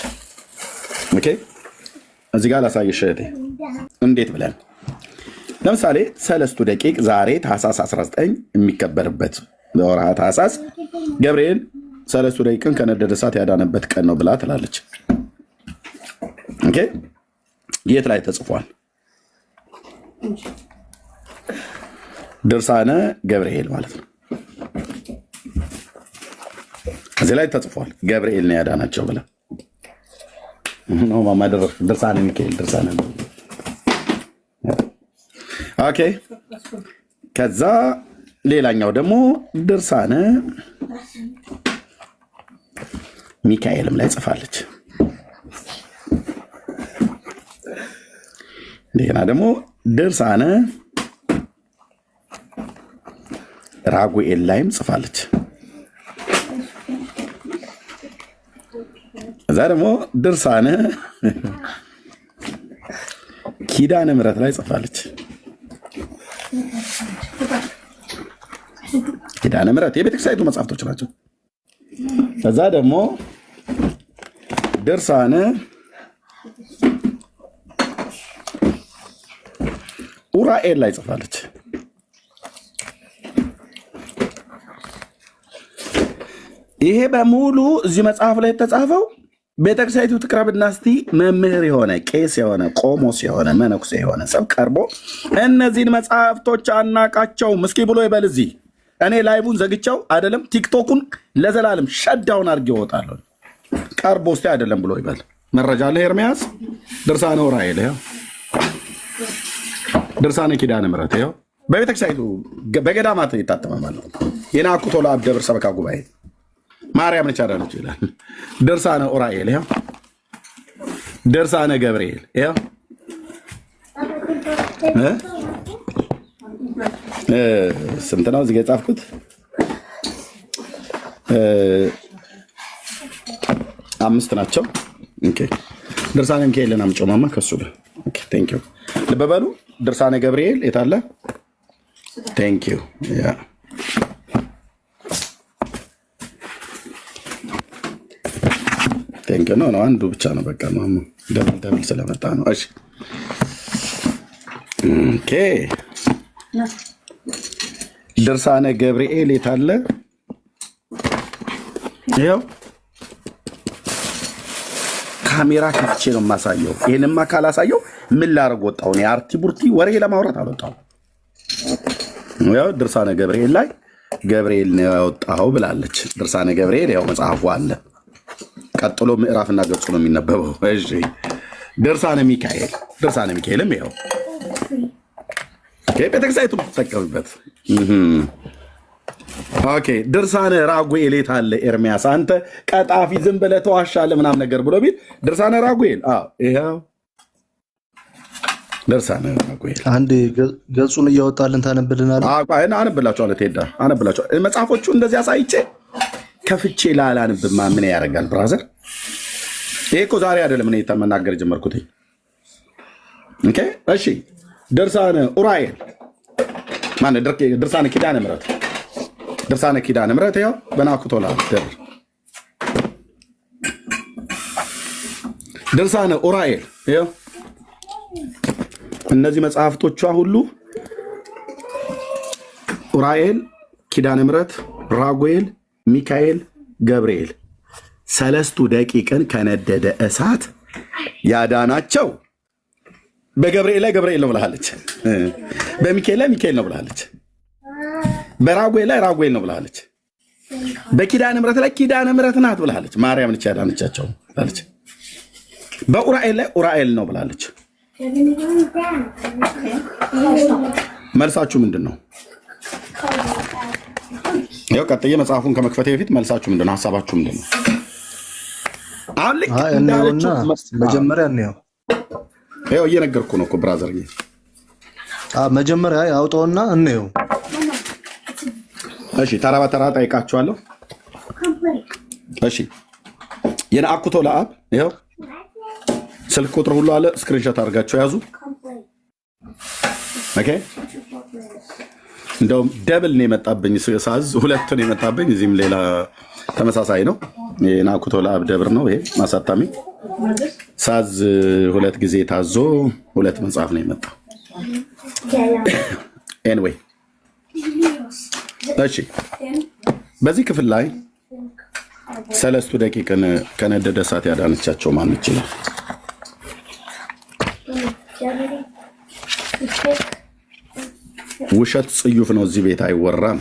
ኦኬ እዚህ ጋር ላሳይሽ እህቴ እንዴት ብለን ለምሳሌ ሰለስቱ ደቂቅ ዛሬ ታኅሳስ 19 የሚከበርበት ወርሃ ታኅሳስ ገብርኤል ሰለስቱ ደቂቅን ከነደደ እሳት ያዳነበት ቀን ነው ብላ ትላለች። ኦኬ የት ላይ ተጽፏል? ድርሳነ ገብርኤል ማለት ነው። እዚህ ላይ ተጽፏል። ገብርኤል ነው ያዳናቸው ብላ ነው ማማደረፍ። ድርሳነ ሚካኤል ድርሳነ ኦኬ። ከዛ ሌላኛው ደግሞ ድርሳነ ሚካኤልም ላይ ጽፋለች። እንደገና ደግሞ ድርሳነ ራጉኤል ላይም ጽፋለች። እዛ ደግሞ ድርሳነ ኪዳነ ምሕረት ላይ ጽፋለች። ኪዳነ ምሕረት የቤተክርስቲያኒቱ መጽሐፍቶች ናቸው። ከዛ ደግሞ ድርሳነ ኡራኤል ላይ ጽፋለች። ይሄ በሙሉ እዚህ መጽሐፍ ላይ የተጻፈው ቤተክርስቲያኒቱ ትቅረብና እስቲ መምህር የሆነ ቄስ የሆነ ቆሞስ የሆነ መነኩሴ የሆነ ሰብ ቀርቦ እነዚህን መጽሐፍቶች አናቃቸውም እስኪ ብሎ ይበል። እዚህ እኔ ላይቡን ዘግቸው አይደለም ቲክቶኩን ለዘላለም ሸዳውን አድርጌ እወጣለሁ። ቀርቦ እስቲ አይደለም ብሎ ይበል። መረጃ አለ። ኤርምያስ ድርሳነ ኡራኤል ይኸው፣ ድርሳነ ኪዳነ ምሕረት ይኸው በቤተክርስቲያኒቱ በገዳማት የታተመ ማለት ነው። የናኩቶ ለአብ ደብር ሰበካ ጉባኤ ማርያም ነች አዳነች ይላል። ድርሳነ ኡራኤል ይኸው፣ ድርሳነ ገብርኤል ይኸው፣ ስንት ነው እዚህ ጋ የጻፍኩት? 5 ናቸው። ኦኬ ድርሳነ ሚካኤልን አምጪው ማማ ከሱ ጋር። ኦኬ ቴንክ ዩ። ልብ በሉ ድርሳነ ገብርኤል የት አለ? ቴንክ ዩ ያ ቴንክ ዩ። ነው አንዱ ብቻ ነው በቃ ማማ ደብል ስለመጣ ነው። እሺ ኦኬ ድርሳነ ገብርኤል የት አለ? ይኸው ካሜራ ከፍቼ ነው የማሳየው። ይሄንማ ካላሳየው ምን ላደርግ ወጣሁ? እኔ አርቲ ቡርቲ ወሬ ለማውራት አልወጣሁም። ያው ድርሳነ ገብርኤል ላይ ገብርኤል ነው ያወጣው ብላለች። ድርሳነ ገብርኤል ያው መጽሐፉ አለ። ቀጥሎ ምዕራፍና ገጹ ነው የሚነበበው። እሺ ድርሳነ ሚካኤልም ያው ቤተክርስቲያኒቱ የምትጠቀምበት። ኦኬ ድርሳነ ራጉኤል የት አለ? ኤርሚያስ አንተ ቀጣፊ ዝም ብለህ ተዋሻለህ ምናምን ነገር ብሎ ቢል ድርሳነ ራጉኤል ይኸው ድርሳነ ራጉኤል አንድ ገጹን እያወጣልን ታነብልናለህ? አነብላችኋለሁ። ቴዳ አነብላችኋለሁ። መጽሐፎቹ እንደዚህ አሳይቼ ከፍቼ ላላንብማ ምን ያደርጋል ብራዘር? ይሄ እኮ ዛሬ አይደለም እኔ መናገር ጀመርኩት። ኦኬ እሺ ድርሳነ ኡራኤል ማነው? ድርሳነ ኪዳነ ምሕረት ያው በናኩቶ ለአብ ደብር። ድርሳነ ኡራኤል ያው እነዚህ መጽሐፍቶቿ ሁሉ ኡራኤል፣ ኪዳነ ምሕረት፣ ራጉኤል፣ ሚካኤል፣ ገብርኤል ሰለስቱ ደቂቅን ከነደደ እሳት ያዳናቸው። በገብርኤል ላይ ገብርኤል ነው ብላለች። በሚካኤል ላይ ሚካኤል ነው ብላለች። በራጉኤል ላይ ራጉኤል ነው ብላለች። በኪዳነ ምሕረት ላይ ኪዳነ ምሕረት ናት ብላለች። ማርያም ነች ያዳነቻቸው ብላለች። በኡራኤል ላይ ኡራኤል ነው ብላለች። መልሳችሁ ምንድን ነው? ያው ቀጥዬ መጽሐፉን ከመክፈቴ በፊት መልሳችሁ ምንድን ነው? ሀሳባችሁ ምንድን ነው? አሁን ልክ እንዳለችው መጀመሪያ እንየው። ያው እየነገርኩ ነው እኮ ብራዘር። መጀመሪያ አውጣውና እንየው። እሺ ተራ በተራ ጠይቃችኋለሁ። እሺ የነአኩቶ ለአብ ይኸው ስልክ ቁጥር ሁሉ አለ። ስክሪንሾት አድርጋችሁ ያዙ። ኦኬ እንደውም ደብል ነው የመጣብኝ ሳዝ 2 ነው የመጣብኝ። እዚህም ሌላ ተመሳሳይ ነው። የነአኩቶ ለአብ ደብር ነው ይሄ ማሳታሚ። ሳዝ 2 ጊዜ ታዞ 2 መጽሐፍ ነው የመጣው። ኤኒዌይ እሺ በዚህ ክፍል ላይ ሰለስቱ ደቂቅን ከነደደ እሳት ያዳነቻቸው ማን ይችላል? ውሸት ጽዩፍ ነው፣ እዚህ ቤት አይወራም።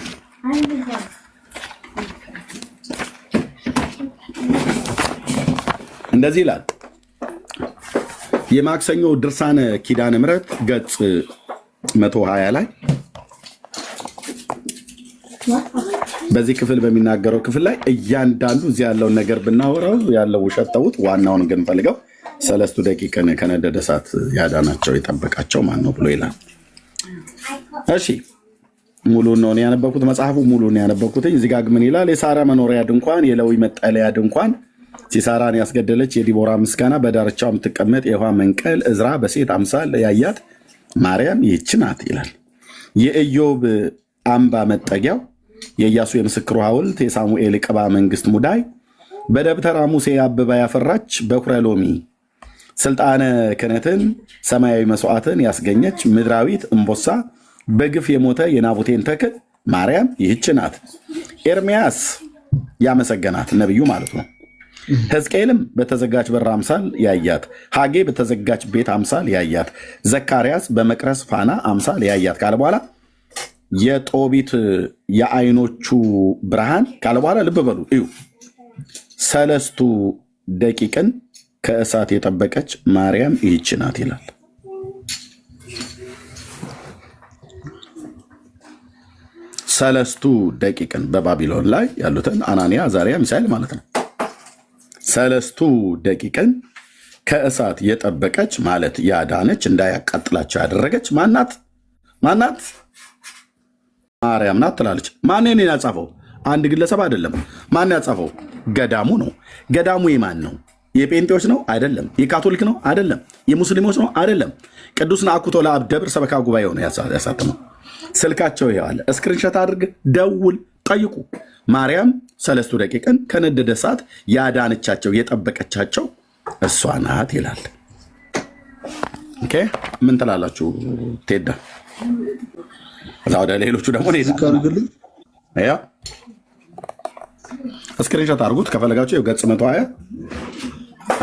እንደዚህ ይላል የማክሰኞ ድርሳነ ኪዳነ ምሕረት ገጽ 120 ላይ በዚህ ክፍል በሚናገረው ክፍል ላይ እያንዳንዱ እዚህ ያለውን ነገር ብናወራው ያለው ውሸት ተውት፣ ዋናውን ግን ፈልገው ሰለስቱ ደቂቅን ከነደደ እሳት ያዳናቸው የጠበቃቸው ማን ነው ብሎ ይላል። እሺ ሙሉን ነው ያነበብኩት፣ መጽሐፉ ሙሉን ነው ያነበብኩት። እዚህ ጋር ምን ይላል? የሳራ መኖሪያ ድንኳን፣ የሌዊ መጠለያ ድንኳን፣ ሲሳራን ያስገደለች የዲቦራ ምስጋና፣ በዳርቻው የምትቀመጥ የውሃ መንቀል፣ እዝራ በሴት አምሳል ያያት ማርያም ይህች ናት ይላል። የኢዮብ አምባ መጠጊያው፣ የኢያሱ የምስክሩ ሐውልት፣ የሳሙኤል ቅባ መንግስት ሙዳይ፣ በደብተራ ሙሴ አበባ ያፈራች በኩረ ሎሚ፣ ስልጣነ ክህነትን ሰማያዊ መስዋዕትን ያስገኘች ምድራዊት እምቦሳ፣ በግፍ የሞተ የናቡቴን ተክል ማርያም ይህች ናት። ኤርሚያስ ያመሰገናት ነቢዩ ማለት ነው። ሕዝቅኤልም በተዘጋች በር አምሳል ያያት፣ ሐጌ በተዘጋች ቤት አምሳል ያያት፣ ዘካርያስ በመቅረስ ፋና አምሳል ያያት ካለ በኋላ የጦቢት የአይኖቹ ብርሃን ካለ በኋላ ልብ በሉ እዩ፣ ሰለስቱ ደቂቅን ከእሳት የጠበቀች ማርያም ይህች ናት ይላል። ሰለስቱ ደቂቅን በባቢሎን ላይ ያሉትን አናንያ፣ አዛርያ፣ ሚሳኤል ማለት ነው። ሰለስቱ ደቂቅን ከእሳት የጠበቀች ማለት ያዳነች፣ እንዳያቃጥላቸው ያደረገች ማናት? ማርያም ናት ትላለች። ማን ነው ያጻፈው? አንድ ግለሰብ አይደለም። ማን ያጻፈው? ገዳሙ ነው። ገዳሙ የማን ነው? የጴንጤዎች ነው? አይደለም። የካቶሊክ ነው? አይደለም። የሙስሊሞች ነው? አይደለም። ቅዱስ ናኩቶ ለአብ ደብር ሰበካ ጉባኤ ሆነ ያሳተመው። ስልካቸው ይዋለ ስክሪንሾት አድርግ፣ ደውል፣ ጠይቁ። ማርያም ሰለስቱ ደቂቅን ከነደደ እሳት ያዳነቻቸው የጠበቀቻቸው እሷ ናት ይላል። ኦኬ ምን ትላላችሁ? ቴዳ እዛ ወደ ሌሎቹ ደግሞ ያ ስክሪንሾት አድርጉት ከፈለጋችሁ። ገጽ 120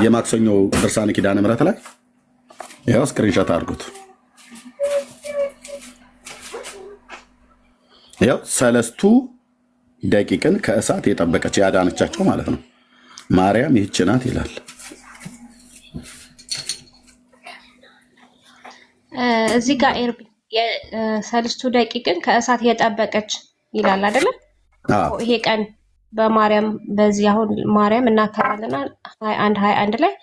የማክሰኞ ድርሳነ ኪዳነ ምሕረት ላይ ያው ስክሪንሾት አድርጉት። ያው ሰለስቱ ደቂቅን ከእሳት የጠበቀች ያዳነቻቸው ማለት ነው። ማርያም ይህች ናት ይላል። እዚህ ጋር ኤርቢ ሰለስቱ ደቂቅን ከእሳት የጠበቀች ይላል አይደለም? ይሄ ቀን በማርያም በዚህ አሁን ማርያም እናከብራለና 21 ላይ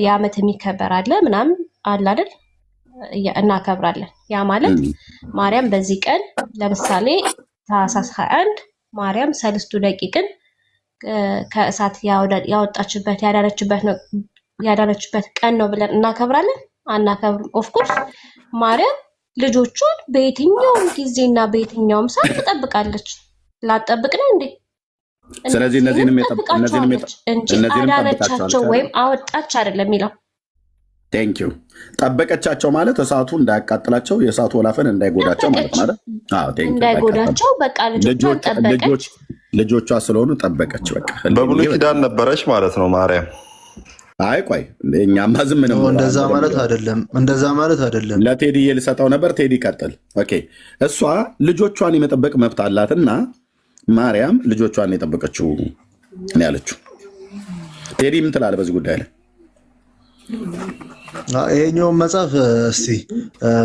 የዓመት የሚከበር አለ ምናምን አለ አይደል? እናከብራለን። ያ ማለት ማርያም በዚህ ቀን ለምሳሌ ታኅሳስ 21 ማርያም ሰለስቱ ደቂቅን ከእሳት ያወጣችበት ያዳነችበት ቀን ነው ብለን እናከብራለን? አናከብርም። ኦፍኮርስ ማርያም ልጆቿን በየትኛውም ጊዜና በየትኛውም ሰዓት ትጠብቃለች። ላጠብቅ ነው እንዴ? ስለዚህ እነዚህንም እንጂ አዳነቻቸው ወይም አወጣች አይደለም የሚለው። ቴንክ ዩ። ጠበቀቻቸው ማለት እሳቱ እንዳያቃጥላቸው የእሳቱ ወላፈን እንዳይጎዳቸው ማለት ማለት እንዳይጎዳቸው በቃ ልጆቿን ጠበቀች። ልጆቿ ስለሆኑ ጠበቀች። በቃ በብሉይ ኪዳን ነበረች ማለት ነው ማርያም። አይ ቆይ እኛማ ዝም ነው። እንደዛ ማለት አይደለም። ለቴዲ ልሰጠው ነበር። ቴዲ ቀጥል። ኦኬ እሷ ልጆቿን የመጠበቅ መብት አላትና ማርያም ልጆቿን የጠበቀችው እኔ ያለችው። ቴዲ ምን ትላለህ በዚህ ጉዳይ ላይ? ይሄኛውን መጽሐፍ እስቲ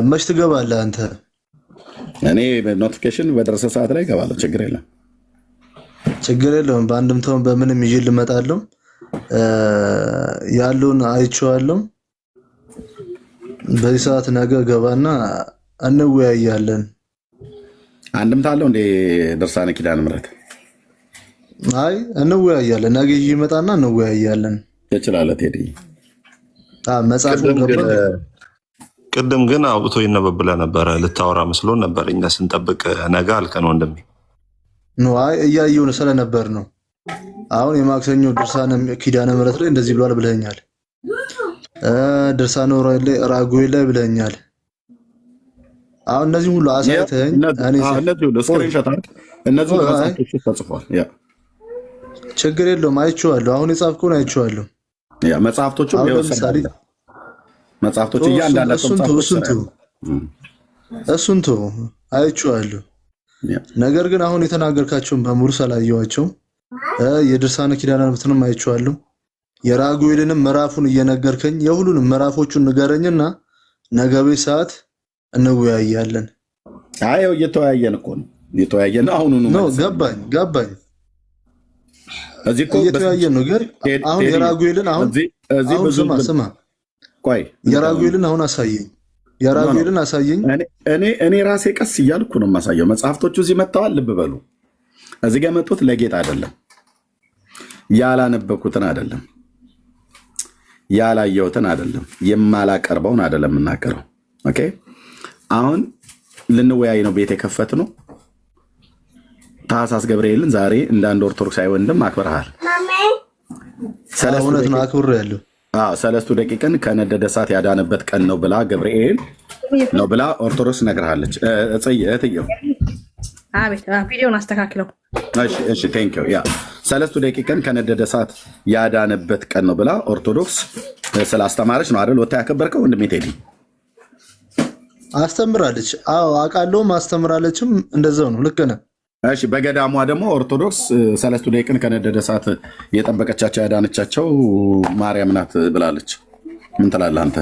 መች ትገባለህ አንተ? እኔ ኖቲፊኬሽን በደረሰ ሰዓት ላይ እገባለሁ። ችግር የለውም። በአንድምታውን በምንም ይዤ ልመጣለሁ። ያለውን አይቼዋለሁ። በዚህ ሰዓት ነገ ገባና እንወያያለን። አንድምታ አለው እንደ ድርሳነ ኪዳነ ምሕረት? አይ እንወያያለን። ነገ ይዤ እመጣና እንወያያለን። ትችላለህ ቴዲ። መጽሐፉን ቅድም ግን አውጥቶ ይነበብ ብለህ ነበረ። ልታወራ መስሎን ነበር እኛ ስንጠብቅ ነገ አልከን ወንድሜ። አይ እያየሁ ስለነበር ነው። አሁን የማክሰኞ ድርሳነ ኪዳነ ምሕረት ላይ እንደዚህ ብሏል ብለኛል። ድርሳነ ራጉኤል ላይ ብለኛል። አሁን እነዚህ ሁሉ አሳይተኝ ችግር የለውም። አይቼዋለሁ። አሁን የጻፍከውን አይቼዋለሁ። መጽሐፍቶቹ እሱን ተው አይቼዋለሁ። ነገር ግን አሁን የተናገርካቸውን በሙሉ ስላየኋቸው የድርሳነ ኪዳነ ምሕረትንም አይቼዋለሁ። የራጉኤልንም ምዕራፉን እየነገርከኝ የሁሉንም ምዕራፎቹን ንገረኝና ነገ ቤት ሰዓት እንወያያለን። አይ እየተወያየን እኮ ነው። እየተወያየን ነው። አሁን ነው ገባኝ። እዚህ እኮ እየተወያየን ነው። ግን አሁን የራጉኤልን አሁን ስማ ቆይ የራጉኤልን አሁን አሳየኝ። እኔ ራሴ ቀስ እያልኩ ነው የማሳየው። መጽሐፍቶቹ እዚህ መጥተዋል። ልብ በሉ። እዚህ ጋር መጡት ለጌጥ አይደለም፣ ያላነበኩትን አይደለም፣ ያላየሁትን አይደለም፣ የማላቀርበውን አይደለም የምናገረው። ኦኬ አሁን ልንወያይ ነው። ቤት የከፈት ነው። ታኅሳስ ገብርኤልን ዛሬ እንደ አንድ ኦርቶዶክሳዊ ወንድም አክብረሃል። እውነት ነው፣ አክብሬያለሁ። ሰለስቱ ደቂቅን ከነደደ እሳት ያዳነበት ቀን ነው ብላ ገብርኤል ነው ብላ ኦርቶዶክስ ነግርሃለች። እህትየው አቤት ቪዲዮን አስተካክለው። እሺ ቴንክ ዩ። ያ ሰለስቱ ደቂቅን ከነደደ እሳት ያዳነበት ቀን ነው ብላ ኦርቶዶክስ ስላስተማረች ነው አይደል? ወታ ያከበርከው ወንድሜ ቴዲ አስተምራለች። አዎ አውቃለሁም አስተምራለችም። እንደዛው ነው። ልክ ነህ። እሺ በገዳሟ ደግሞ ኦርቶዶክስ ሰለስቱ ደቂቅን ከነደደ እሳት የጠበቀቻቸው ያዳነቻቸው ማርያም ናት ብላለች። ምን ትላለህ አንተ?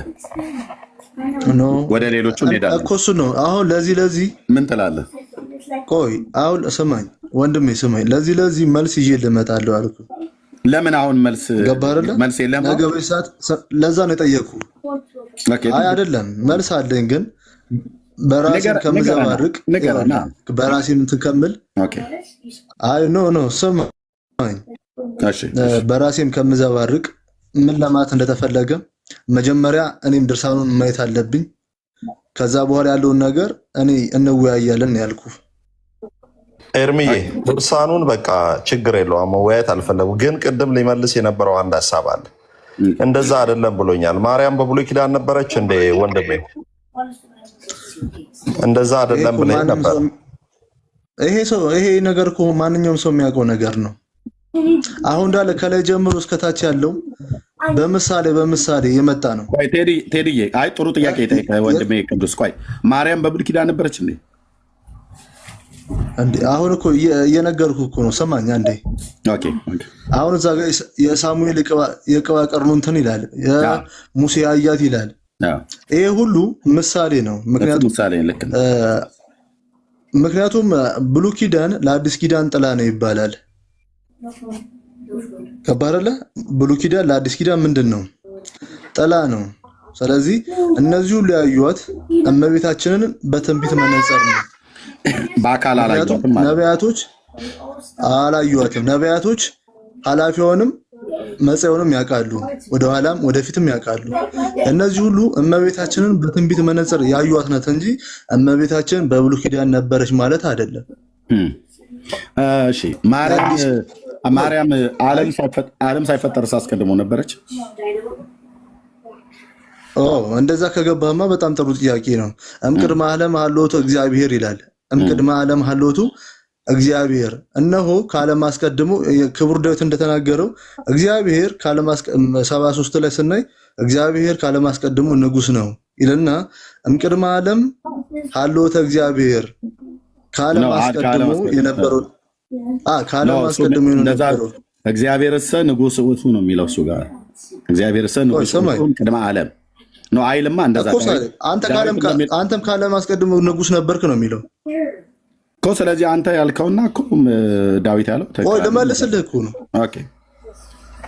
ወደ ሌሎቹ እንሄዳለን እኮ እሱ ነው። አሁን ለዚህ ምን ትላለህ? ቆይ አሁን ስማኝ ወንድሜ ስማኝ። ለዚህ መልስ ይዤ ልመጣለሁ አልኩ። ለምን አሁን መልስ የለም? ነገ በሰዓት ለዛ ነው የጠየኩህ። አይ አይደለም መልስ አለኝ፣ ግን በራሴም ከምዘባርቅ በራሴም እንትን ከምል አይ ኖ ስማኝ፣ በራሴም ከምዘባርቅ ምን ለማለት እንደተፈለገ መጀመሪያ እኔም ድርሳኑን ማየት አለብኝ። ከዛ በኋላ ያለውን ነገር እኔ እንወያያለን ያልኩ። ኤርሚዬ ድርሳኑን በቃ ችግር የለውም መወያየት አልፈለጉም። ግን ቅድም ሊመልስ የነበረው አንድ ሀሳብ አለ። እንደዛ አይደለም ብሎኛል። ማርያም በብሉይ ኪዳን ነበረች እንደ ወንድሜ? እንደዛ አይደለም ብለህ ነበር። ይሄ ነገር እኮ ማንኛውም ሰው የሚያውቀው ነገር ነው። አሁን እንዳለ ከላይ ጀምሮ እስከታች ያለው በምሳሌ የመጣ ነው። ቆይ ቴዲዬ፣ አይ ጥሩ ጥያቄ ጠይቀ ወንድሜ ቅዱስ። ቆይ ማርያም በብሉይ ኪዳን ነበረች እንዴ? አሁን እኮ እየነገርኩ እኮ ነው። ሰማኝ አንዴ። አሁን እዛ ጋር የሳሙኤል የቅባ ቀርኑ እንትን ይላል፣ የሙሴ አያት ይላል። ይሄ ሁሉ ምሳሌ ነው። ምክንያቱም ብሉይ ኪዳን ለአዲስ ኪዳን ጥላ ነው ይባላል። ከባረለ ብሉይ ኪዳን ለአዲስ ኪዳን ምንድን ነው? ጥላ ነው። ስለዚህ እነዚህ ሁሉ ያዩዋት እመቤታችንን በትንቢት መነጽር ነው። በአካል አላዩዋትም። ነቢያቶች አላዩዋትም። ነቢያቶች ኃላፊውንም መጽኤውንም ያውቃሉ፣ ወደኋላም ወደፊትም ያውቃሉ። እነዚህ ሁሉ እመቤታችንን በትንቢት መነጽር ያዩዋት ናት እንጂ እመቤታችን በብሉይ ኪዳን ነበረች ማለት አይደለም። እሺ ማርያም ዓለም ሳይፈጠር አስቀድሞ ነበረች? እንደዛ ከገባማ በጣም ጥሩ ጥያቄ ነው። እምቅድመ ዓለም ሀሎቱ እግዚአብሔር ይላል። እምቅድመ ዓለም ሀሎቱ እግዚአብሔር፣ እነሆ ከዓለም አስቀድሞ ክቡር ዳዊት እንደተናገረው እግዚአብሔር ከዓለም 73 ላይ ስናይ እግዚአብሔር ከዓለም አስቀድሞ ንጉስ ነው ይልና እምቅድመ ዓለም ሀሎተ እግዚአብሔር ከዓለም አስቀድሞ የነበረው ከዓለም አስቀድሞ የነበረው እግዚአብሔርሰ ንጉስ ውእቱ ነው የሚለው እሱ ጋር። እግዚአብሔርሰ ንጉስ ውእቱ ቅድመ ዓለም ነው አይልማ። እንደዛ አንተም ከዓለም አስቀድሞ ንጉስ ነበርክ ነው የሚለው እኮ። ስለዚህ አንተ ያልከውና እኮ ዳዊት ያለው ልመልስልህ እኮ ነው።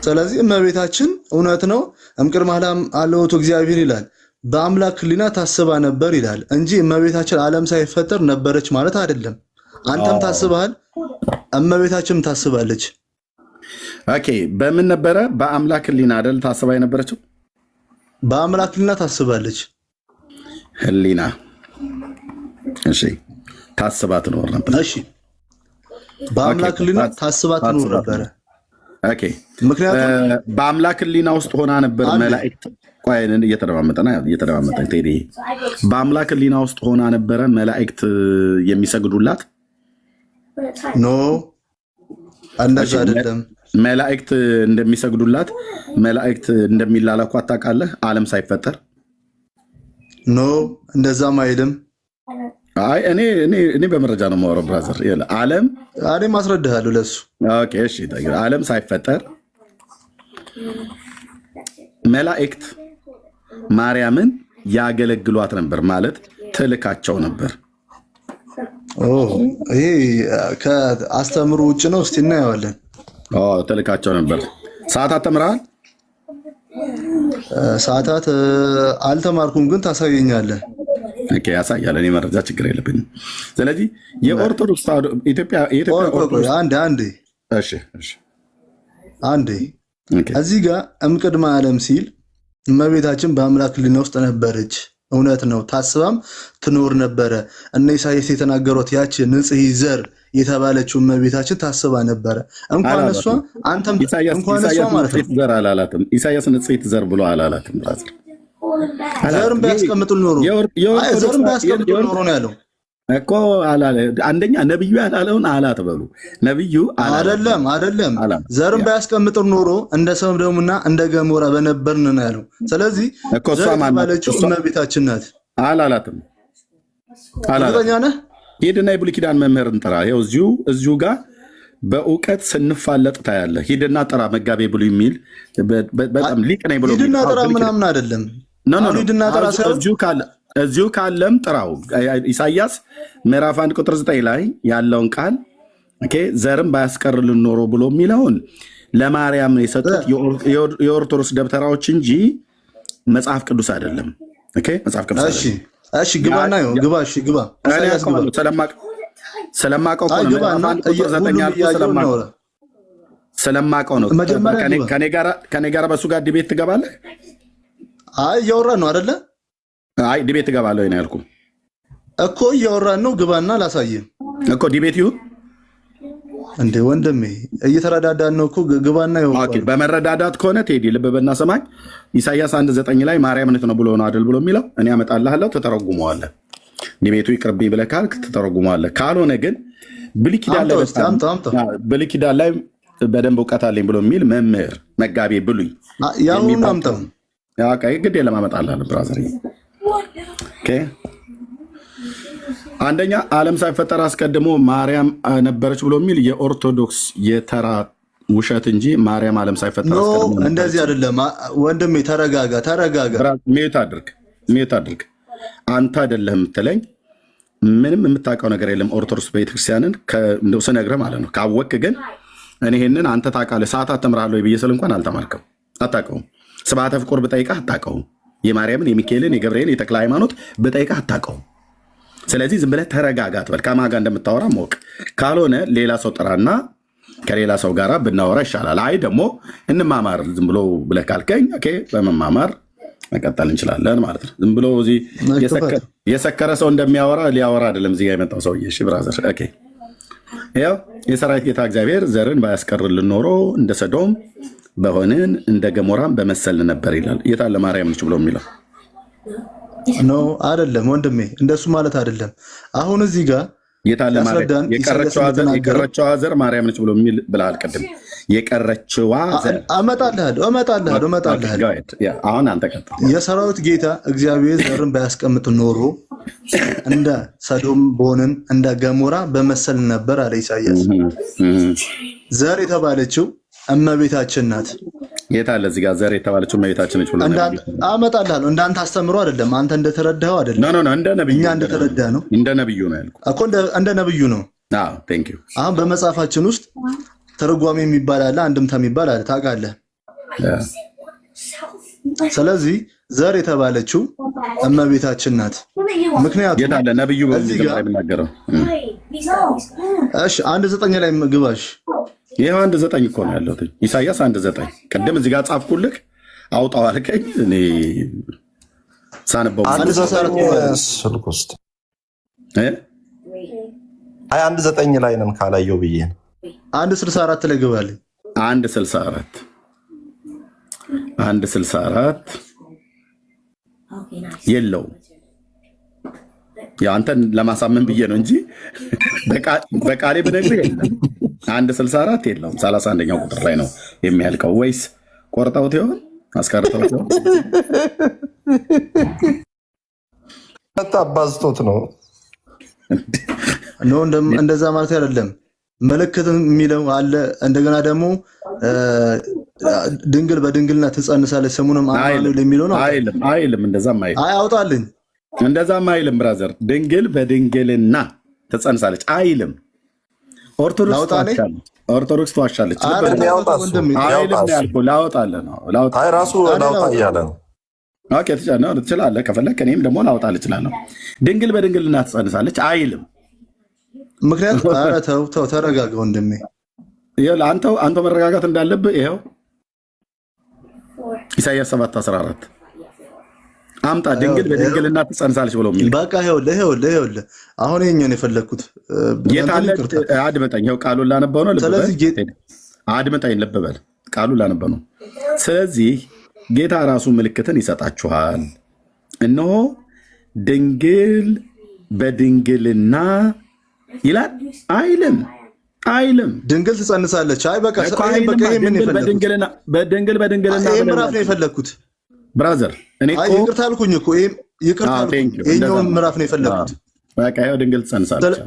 ስለዚህ እመቤታችን እውነት ነው እምቅድመ ዓለም ሀሎቱ እግዚአብሔር ይላል። በአምላክ ሕሊና ታስባ ነበር ይላል እንጂ እመቤታችን ዓለም ሳይፈጠር ነበረች ማለት አይደለም። አንተም ታስበሃል፣ እመቤታችንም ታስባለች። በምን ነበረ? በአምላክ ሕሊና አይደል ታስባ የነበረችው? በአምላክ ሕሊና ታስባለች። ሕሊና እሺ፣ ታስባ ትኖር ነበር። እሺ፣ በአምላክ ሕሊና ታስባ ትኖር ነበረ። ምክንያቱም በአምላክ ሕሊና ውስጥ ሆና ነበር መላእክት እየተደማመጠ ቴዲ፣ በአምላክ ሕሊና ውስጥ ሆና ነበረ መላእክት የሚሰግዱላት? ኖ እንደዛ አይደለም። መላእክት እንደሚሰግዱላት መላእክት እንደሚላላኳት ታውቃለህ? ዓለም ሳይፈጠር። ኖ እንደዛም አይልም። አይ እኔ በመረጃ ነው የማወራው ብራዘር። ዓለም እኔ ማስረዳሃለሁ ለሱ። እሺ፣ ዓለም ሳይፈጠር መላእክት ማርያምን ያገለግሏት ነበር ማለት ትልካቸው ነበር። ይሄ ከአስተምሮ ውጭ ነው። እስቲ እናየዋለን። ትልካቸው ነበር። ሰዓታት ተምረሃል? ሰዓታት አልተማርኩም፣ ግን ታሳየኛለህ። ያሳያል። እኔ መረጃ ችግር የለብኝም። ስለዚህ የኦርቶዶክስ ኢትዮጵያ አንዴ እዚህ ጋር እምቅድመ ዓለም ሲል እመቤታችን በአምላክ ሕሊና ውስጥ ነበረች። እውነት ነው። ታስባም ትኖር ነበረ። እነ ኢሳያስ የተናገሯት ያቺ ንጽሕት ዘር የተባለችው እመቤታችን ታስባ ነበረ። እንኳን እሷ አንተም እንኳን እሷ ማለት ነው። ዘር አላላትም። ኢሳያስ ንጽሕት ዘር ብሎ አላላትም። ዘርም ቢያስቀምጡል ኖሮ ነው ያለው እኮ አላለ። አንደኛ ነብዩ ያላለውን አላት በሉ። ነብዩ አይደለም ዘርም ባያስቀምጥር ኖሮ እንደ ሰዶምና እንደ ገሞራ በነበርን ነው ያለው። ስለዚህ ባለችው እመቤታችን ናት። አላላትም። ሂድና የብሉይ ኪዳን መምህርን ጥራ። ይኸው እዚሁ ጋር በእውቀት ስንፋለጥ ታያለህ። ሂድና ጥራ መጋቤ ብሉይ የሚል በጣም ሊቅ ነኝ ብሎ ሂድና ጥራ ምናምን አይደለም። ሂድና ጥራ እዚሁ ካለም ጥራው። ኢሳያስ ምዕራፍ 1 ቁጥር 9 ላይ ያለውን ቃል ዘርም ባያስቀርልን ኖሮ ብሎ የሚለውን ለማርያም የሰጡት የኦርቶዶክስ ደብተራዎች እንጂ መጽሐፍ ቅዱስ አይደለም። መጽሐፍ ቅዱስ እሺ ግባና ይሁን ግባ። እሺ ግባ። ኢሳያስ ግባ። ስለማቀው ነው ግባና ስለማቀው ነው። ከኔ ጋር በሱ ጋር ዲቤት ትገባለህ? አይ እያወራን ነው አይደለ? አይ ዲቤት ትገባለህ ነው ያልኩህ እኮ። እያወራን ነው። ግባና ላሳየህ እኮ ዲቤት ይሁን እንዴ ወንድሜ፣ እየተረዳዳን ነው እኮ። ግባና ይሁን። ኦኬ በመረዳዳት ከሆነ ቴዲ ልብ በልና ሰማኝ። ኢሳያስ 1:9 ላይ ማርያም እንት ነው ብሎ ነው አይደል ብሎ የሚለው እኔ አመጣልሃለሁ፣ ተተረጉመዋለህ። ዲቤቱ ይቅርብኝ ብለህ ካልክ ተተረጉመዋለህ። ካልሆነ ግን ብሉይ ኪዳን ላይ በደንብ እውቀት አለኝ ብሎ የሚል መምህር መጋቤ ብሉይ ያሁን አምጣው። ግድ የለም አመጣልሃለሁ ብራዘር። ኦኬ አንደኛ ዓለም ሳይፈጠር አስቀድሞ ማርያም ነበረች ብሎ የሚል የኦርቶዶክስ የተራ ውሸት እንጂ ማርያም ዓለም ሳይፈጠር አስቀድሞ እንደዚህ አይደለም። ወንድሜ ተረጋጋ። ሚዩት አድርግ። አንተ አይደለህም የምትለኝ፣ ምንም የምታውቀው ነገር የለም። ኦርቶዶክስ ቤተክርስቲያንን ስነግርህ ማለት ነው። ካወቅህ ግን እኔ ይህንን አንተ ታውቃለህ። ሰዓታት ተምራለሁ ብዬ ስል እንኳን አልተማርከም፣ አታውቀውም። ስብሐተ ፍቁር ብጠይቅህ አታውቀውም። የማርያምን የሚካኤልን የገብርኤልን የተክለ ሃይማኖት ብጠይቅህ አታውቀውም። ስለዚህ ዝም ብለህ ተረጋጋ ትበል። ከማን ጋር እንደምታወራ ማወቅ። ካልሆነ ሌላ ሰው ጥራና ከሌላ ሰው ጋር ብናወራ ይሻላል። አይ ደግሞ እንማማር ዝም ብሎ ብለህ ካልከኝ በመማማር መቀጠል እንችላለን ማለት ነው። ዝም ብሎ እዚህ የሰከረ ሰው እንደሚያወራ ሊያወራ አይደለም እዚህ ጋር የመጣው ሰውዬ። እሺ ብራዘር፣ ያው የሰራዊት ጌታ እግዚአብሔር ዘርን ባያስቀርልን ኖሮ እንደ ሰዶም በሆንን እንደ ገሞራም በመሰልን ነበር ይላል። የታለ ማርያም ነች ብሎ የሚለው ኖ አይደለም ወንድሜ፣ እንደሱ ማለት አይደለም። አሁን እዚህ ጋር የታለ ማርያም የቀረችዋ ዘር ማርያም ነች ብሎ የሚል ብለሃል ቅድም። የቀረችዋ ዘር አመጣልሃለሁ። አሁን አንተ ቀጥል። የሰራዊት ጌታ እግዚአብሔር ዘርን ባያስቀምጥ ኖሮ እንደ ሰዶም በሆንን እንደ ገሞራ በመሰልን ነበር አለ ኢሳያስ። ዘር የተባለችው እመቤታችን ናት። የታለ እዚህ ጋር ዘር የተባለችው እመቤታችን ነች ብሎ አመጣልሃለሁ። እንዳንተ አስተምሮ አይደለም፣ አንተ እንደተረዳኸው አይደለም። እንደ ነብዩ እኛ እንደተረዳህ ነው። እንደ ነብዩ ነው ያልኩህ እኮ እንደ ነብዩ ነው። አዎ ቴንክ ዩ። አሁን በመጽሐፋችን ውስጥ ትርጓሜ የሚባል አለ፣ አንድምታ የሚባል አለ፣ ታውቃለህ። ስለዚህ ዘር የተባለችው እመቤታችን ናት። ምክንያቱም የታለ ነብዩ በዚህ ጋር የሚናገረው? እሺ 1:9 ላይ ግባሽ። ይሄው 1:9 እኮ ነው ያለው ኢሳያስ 1:9። ቅድም እዚህ ጋር ጻፍኩልህ አውጣው አልከኝ። እኔ ሳነበው 1:9 ላይ ነን ካላየው ብዬ ነው። 1:64 ላይ ግባልኝ። 1:64 የለውም። ያው አንተን ለማሳመን ብዬ ነው እንጂ በቃሌ ብነግርህ የለም። 1:64 የለውም። 31ኛው ቁጥር ላይ ነው የሚያልቀው። ወይስ ቆርጠውት ይሆን አስቀርተውት ይሆን? አባዝቶት ነው። እንደዛ ማለት አይደለም። ምልክት የሚለው አለ። እንደገና ደግሞ ድንግል በድንግልና ትጸንሳለች ስሙንም አማኑኤል የሚለው ነው። አይልም። እንደዛም አይልም። አይ አውጣልኝ። እንደዛም አይልም ብራዘር። ድንግል በድንግልና ትጸንሳለች አይልም። ኦርቶዶክስ ተዋሻለች። ራሱ ላውጣ እያለ ነው። ትችላለህ ከፈለክ፣ እኔም ደግሞ ላውጣልህ እችላለሁ። ድንግል በድንግልና ትጸንሳለች አይልም። ምክንያቱም ኧረ ተው ተረጋጋ ወንድሜ። አንተ መረጋጋት እንዳለብህ ይኸው ኢሳያስ 7:14 አምጣ። ድንግል በድንግልና ትጸንሳለች ብሎ የሚል በቃ ይኸውልህ አሁን የኛን የፈለግኩት ጌታለ አድመጠኝ። ይኸው ቃሉን ላነበው ነው። አድመጠኝ፣ ልብ በል፣ ቃሉን ላነበው ነው። ስለዚህ ጌታ ራሱ ምልክትን ይሰጣችኋል፣ እነሆ ድንግል በድንግልና ይላል አይልም። ድንግል ትጸንሳለች። አይ በቃ በድንግል በድንግልና ምዕራፍ ነው የፈለግኩት ብራዘር። እኔ ይቅርታ አልኩኝ እኮ ይቅርታ አልኩኝ። ይኸኛውን ምዕራፍ ነው የፈለግኩት። በቃ ይኸው ድንግል ትጸንሳለች።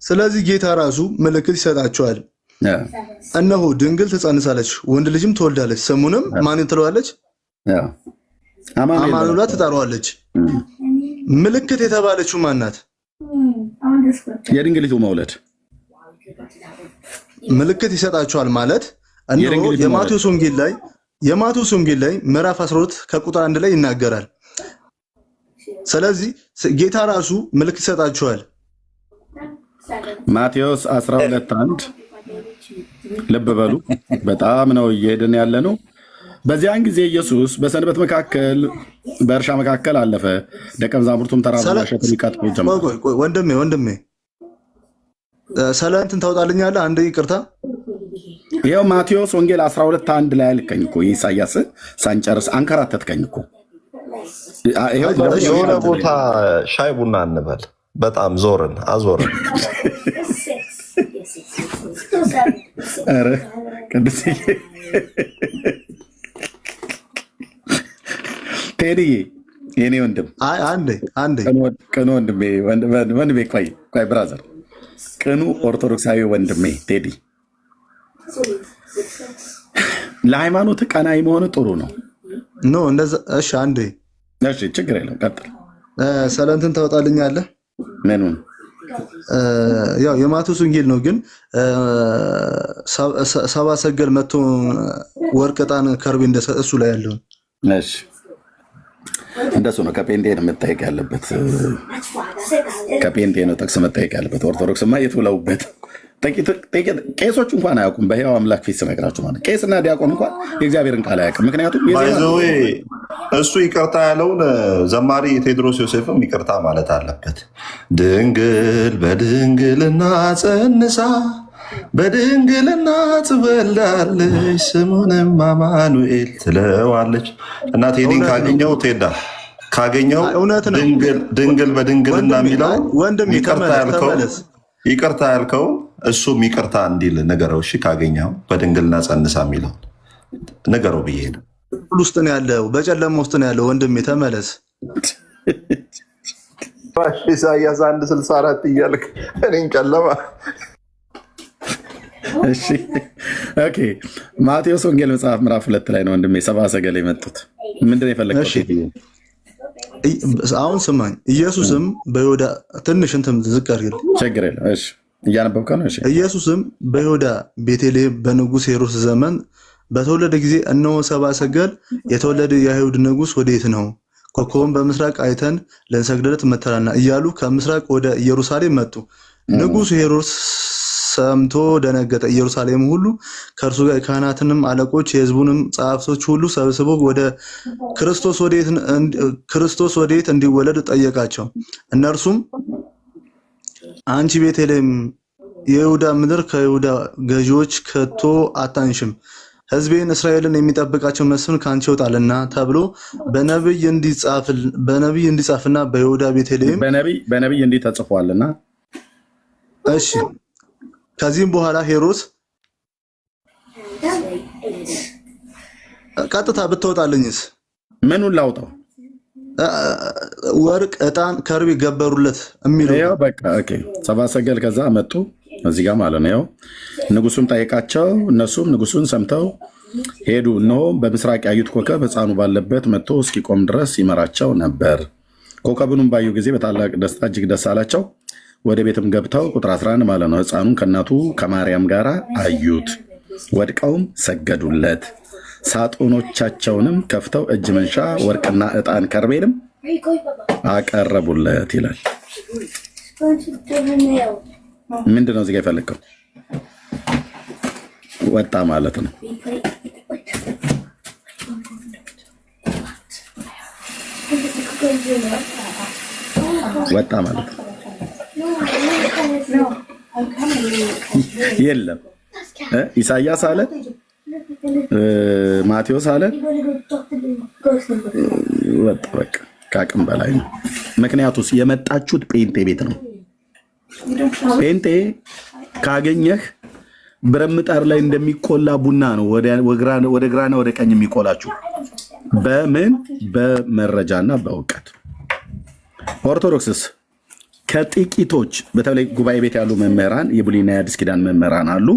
ስለዚህ ጌታ ራሱ ምልክት ይሰጣችኋል፣ እነሆ ድንግል ትጸንሳለች፣ ወንድ ልጅም ትወልዳለች፣ ስሙንም ማንን ትለዋለች? አማኑኤል ትጠራዋለች። ምልክት የተባለችው ማናት? የድንግሊቱ መውለድ። ምልክት ይሰጣችኋል ማለት እነሆ የማቴዎስ ወንጌል ላይ ምዕራፍ 12 ከቁጥር 1 ላይ ይናገራል። ስለዚህ ጌታ ራሱ ምልክት ይሰጣችኋል። ማቴዎስ 12:1 ልብ በሉ። በጣም ነው እየሄድን ያለ ነው። በዚያን ጊዜ ኢየሱስ በሰንበት መካከል በእርሻ መካከል አለፈ። ደቀ መዛሙርቱም ተራራ እሸት ሊቀጥፉ ጀመሩ። ወንድሜ ስለ እንትን ታውጣልኛለህ? አንድ ይቅርታ። ይኸው ማቴዎስ ወንጌል 12:1 ላይ አልከኝ እኮ ኢሳያስ ሳንጨርስ አንከራተትከኝ እኮ። የሆነ ቦታ ሻይ ቡና እንበል። በጣም አዞርን። ኧረ ቅዱስዬ ቴዲዬ የኔ ወንድም አንዴ ቅኑ ወንድሜ ቆይ ብራዘር፣ ቅኑ ኦርቶዶክሳዊ ወንድሜ ቴዲ፣ ለሃይማኖት ቀናይ መሆን ጥሩ ነው። ኖ እንደዛ። እሺ አንዴ፣ እሺ ችግር የለም ቀጥል። ስለ እንትን ታወጣልኛለህ? ምኑን? ያው የማቴዎስ ወንጌል ነው፣ ግን ሰባ ሰገል መጥቶ ወርቅ፣ ዕጣን፣ ከርቤ እንደሰጠ እሱ ላይ ያለውን። እሺ እንደሱ ነው። ከጴንጤ ነው መጠየቅ ያለበት። ከጴንጤ ነው ጥቅስ መጠየቅ ያለበት። ኦርቶዶክስማ የት ብለውበት። ቄሶች እንኳን አያውቁም። በሕያው አምላክ ፊት ስነግራችሁ ማለት ቄስና ዲያቆን እንኳን የእግዚአብሔርን ቃል አያውቅም። ምክንያቱም እሱ ይቅርታ ያለውን ዘማሪ ቴዎድሮስ ዮሴፍም ይቅርታ ማለት አለበት። ድንግል በድንግልና ጸንሳ በድንግልና ትወልዳለች ስሙንም አማኑኤል ትለዋለች። እና ቴዲን ካገኘው ድንግል በድንግልና የሚለው ይቅርታ ያልከው እሱም ይቅርታ እንዲል ነገረው። እሺ ካገኘው በድንግልና ጸንሳ የሚለው ነገረው ብዬ ነው። ውስጥ ነው ያለው፣ በጨለማ ውስጥ ነው ያለው። ወንድሜ ተመለስ። ኢሳያስ 1:64 እያልክ እኔን ጨለማ። እሺ ኦኬ። ማቴዎስ ወንጌል መጽሐፍ ምዕራፍ 2 ላይ ነው ወንድሜ ሰብአ ሰገል የመጡት። ምንድን ነው የፈለግከው? አሁን ስማኝ። ኢየሱስም በይሁዳ ትንሽ እንትን ዝቅ አድርግ። ችግር የለም። እሺ እያነበብከ ነው። እሺ ኢየሱስም በይሁዳ ቤተልሔም በንጉሥ ሄሮድስ ዘመን በተወለደ ጊዜ እነሆ ሰብአ ሰገል የተወለደ የአይሁድ ንጉሥ ወዴት ነው? ኮከቡን በምስራቅ አይተን ልንሰግድለት መጥተናልና እያሉ ከምስራቅ ወደ ኢየሩሳሌም መጡ። ንጉሡ ሄሮድስ ሰምቶ ደነገጠ። ኢየሩሳሌም ሁሉ ከእርሱ ጋር የካህናትንም አለቆች የሕዝቡንም ጸሐፍቶች ሁሉ ሰብስበው ወደ ክርስቶስ ወዴት እንዲወለድ ጠየቃቸው። እነርሱም አንቺ ቤተልሔም የይሁዳ ምድር ከይሁዳ ገዢዎች ከቶ አታንሽም፣ ሕዝቤን እስራኤልን የሚጠብቃቸው መስፍን ከአንቺ ይወጣልና ተብሎ በነቢይ እንዲጻፍና በይሁዳ ቤተልሔም በነቢይ እንዲህ ተጽፏልና። እሺ ከዚህም በኋላ ሄሮድስ ቀጥታ ብትወጣልኝስ ምኑን ላውጣው? ወርቅ፣ ዕጣን፣ ከርቤ ገበሩለት የሚለው ያው በቃ ኦኬ። ሰብአ ሰገል ከዛ መጡ እዚህ ጋር ማለት ነው። ያው ንጉሱን ጠየቃቸው። እነሱም ንጉሱን ሰምተው ሄዱ። እነሆ በምስራቅ ያዩት ኮከብ ሕፃኑ ባለበት መጥቶ እስኪቆም ድረስ ይመራቸው ነበር። ኮከቡንም ባዩ ጊዜ በታላቅ ደስታ እጅግ ደስ አላቸው። ወደ ቤትም ገብተው ቁጥር 11 ማለት ነው ሕፃኑን ከእናቱ ከማርያም ጋር አዩት። ወድቀውም ሰገዱለት። ሳጥኖቻቸውንም ከፍተው እጅ መንሻ ወርቅና ዕጣን ከርቤንም አቀረቡለት ይላል። ምንድን ነው እዚህ ጋ የፈለግከው? ወጣ ማለት ነው። ወጣ ማለት ነው። የለም ኢሳያስ አለ፣ ማቴዎስ አለ። ወጣ በቃ ከአቅም በላይ ነው። ምክንያቱስ የመጣችሁት ጴንጤ ቤት ነው። ጴንጤ ካገኘህ ብረምጣር ላይ እንደሚቆላ ቡና ነው ወደ ግራና ወደ ቀኝ የሚቆላችሁ። በምን በመረጃና በእውቀት። ኦርቶዶክስስ ከጥቂቶች በተለይ ጉባኤ ቤት ያሉ መምህራን የብሉይና የአዲስ ኪዳን መምህራን አሉ።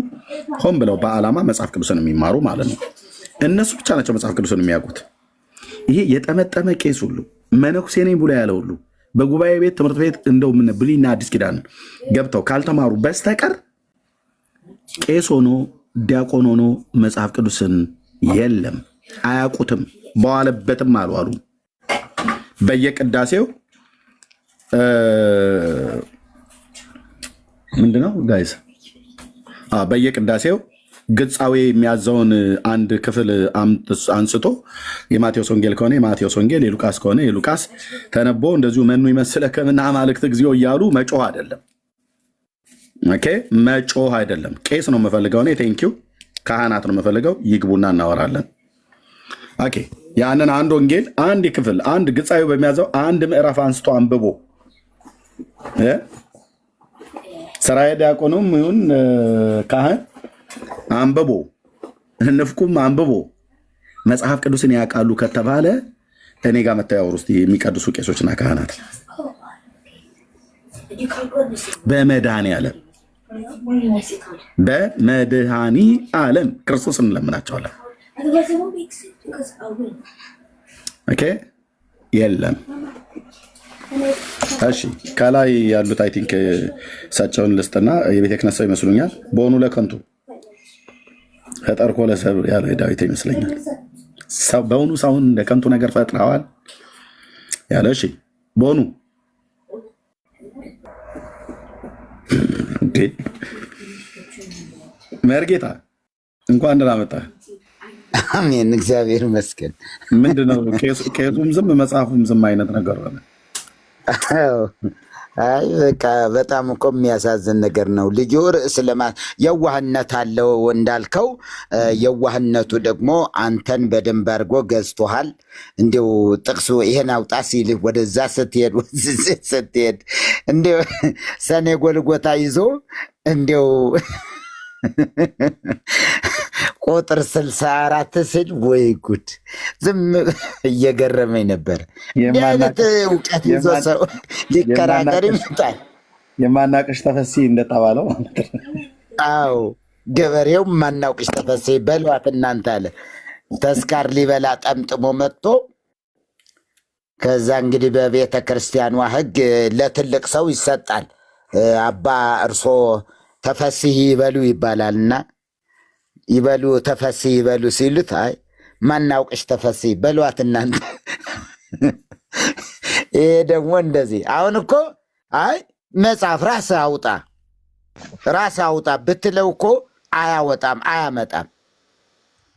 ሆን ብለው በዓላማ መጽሐፍ ቅዱስን የሚማሩ ማለት ነው። እነሱ ብቻ ናቸው መጽሐፍ ቅዱስን የሚያውቁት። ይሄ የጠመጠመ ቄስ ሁሉ መነኩሴ ነኝ ብሎ ያለ ሁሉ በጉባኤ ቤት ትምህርት ቤት እንደው ብሉይና አዲስ ኪዳን ገብተው ካልተማሩ በስተቀር ቄስ ሆኖ ዲያቆን ሆኖ መጽሐፍ ቅዱስን የለም፣ አያውቁትም። በዋለበትም አልዋሉ። በየቅዳሴው ምንድነው ጋይስ በየቅዳሴው ግጻዊ የሚያዘውን አንድ ክፍል አንስቶ የማቴዎስ ወንጌል ከሆነ የማቴዎስ ወንጌል፣ የሉቃስ ከሆነ የሉቃስ ተነቦ እንደዚሁ መኑ ይመስለከ ምነ አማልክት እግዚኦ እያሉ መጮህ አይደለም። ኦኬ መጮህ አይደለም። ቄስ ነው የምፈልገው እኔ ቴንኪው። ካህናት ነው የምፈልገው። ይግቡና እናወራለን። ኦኬ ያንን አንድ ወንጌል አንድ ክፍል አንድ ግጻዊ በሚያዘው አንድ ምዕራፍ አንስቶ አንብቦ ሰራየ ዲያቆኑም ይሁን ካህን አንብቦ ንፍቁም አንብቦ መጽሐፍ ቅዱስን ያውቃሉ ከተባለ እኔ ጋር መታወር ውስጥ የሚቀድሱ ቄሶችና ካህናት በመድኃኔዓለም በመድኃኔዓለም ክርስቶስን እንለምናቸዋለን። ኦኬ የለም። እሺ ከላይ ያሉት አይ ቲንክ እሳቸውን ልስጥና የቤተ ክህነት ሰው ይመስሉኛል። በሆኑ ለከንቱ ፈጠርኮ ለሰብ ያለው ዳዊት ይመስለኛል። በሆኑ ሰውን ለከንቱ ነገር ፈጥረዋል ያለ። እሺ በሆኑ መርጌታ እንኳን ደህና መጣህ። አሜን፣ እግዚአብሔር ይመስገን። ምንድነው ቄሱም ዝም መጽሐፉም ዝም አይነት ነገር ሆነ? አይ በቃ በጣም እኮ የሚያሳዝን ነገር ነው። ልጁ ርዕስ የዋህነት አለው እንዳልከው፣ የዋህነቱ ደግሞ አንተን በደንብ አድርጎ ገዝቶሃል። እንዲሁ ጥቅሱ ይሄን አውጣ ሲልህ ወደዛ ስትሄድ እንዲሁ ሰኔ ጎልጎታ ይዞ እንዲሁ ቁጥር 64 ስል ወይ ጉድ ዝም እየገረመኝ ነበር። አይነት እውቀት ይዞ ሰው ሊከራከር ይመጣል። የማናቅሽ ተፈሲ እንደተባለው። አዎ ገበሬው ማናውቅሽ ተፈሲ በሏት እናንተ አለ። ተስካር ሊበላ ጠምጥሞ መጥቶ ከዛ እንግዲህ በቤተ ክርስቲያኗ ሕግ ለትልቅ ሰው ይሰጣል። አባ እርሶ ተፈሲህ ይበሉ ይባላልና ይበሉ ተፈሲህ ይበሉ ሲሉት አይ ማናውቅሽ ተፈሲህ በሏት እናንተ። ይሄ ደግሞ እንደዚህ አሁን እኮ አይ መጽሐፍ ራስ አውጣ ብትለው እኮ አያወጣም አያመጣም።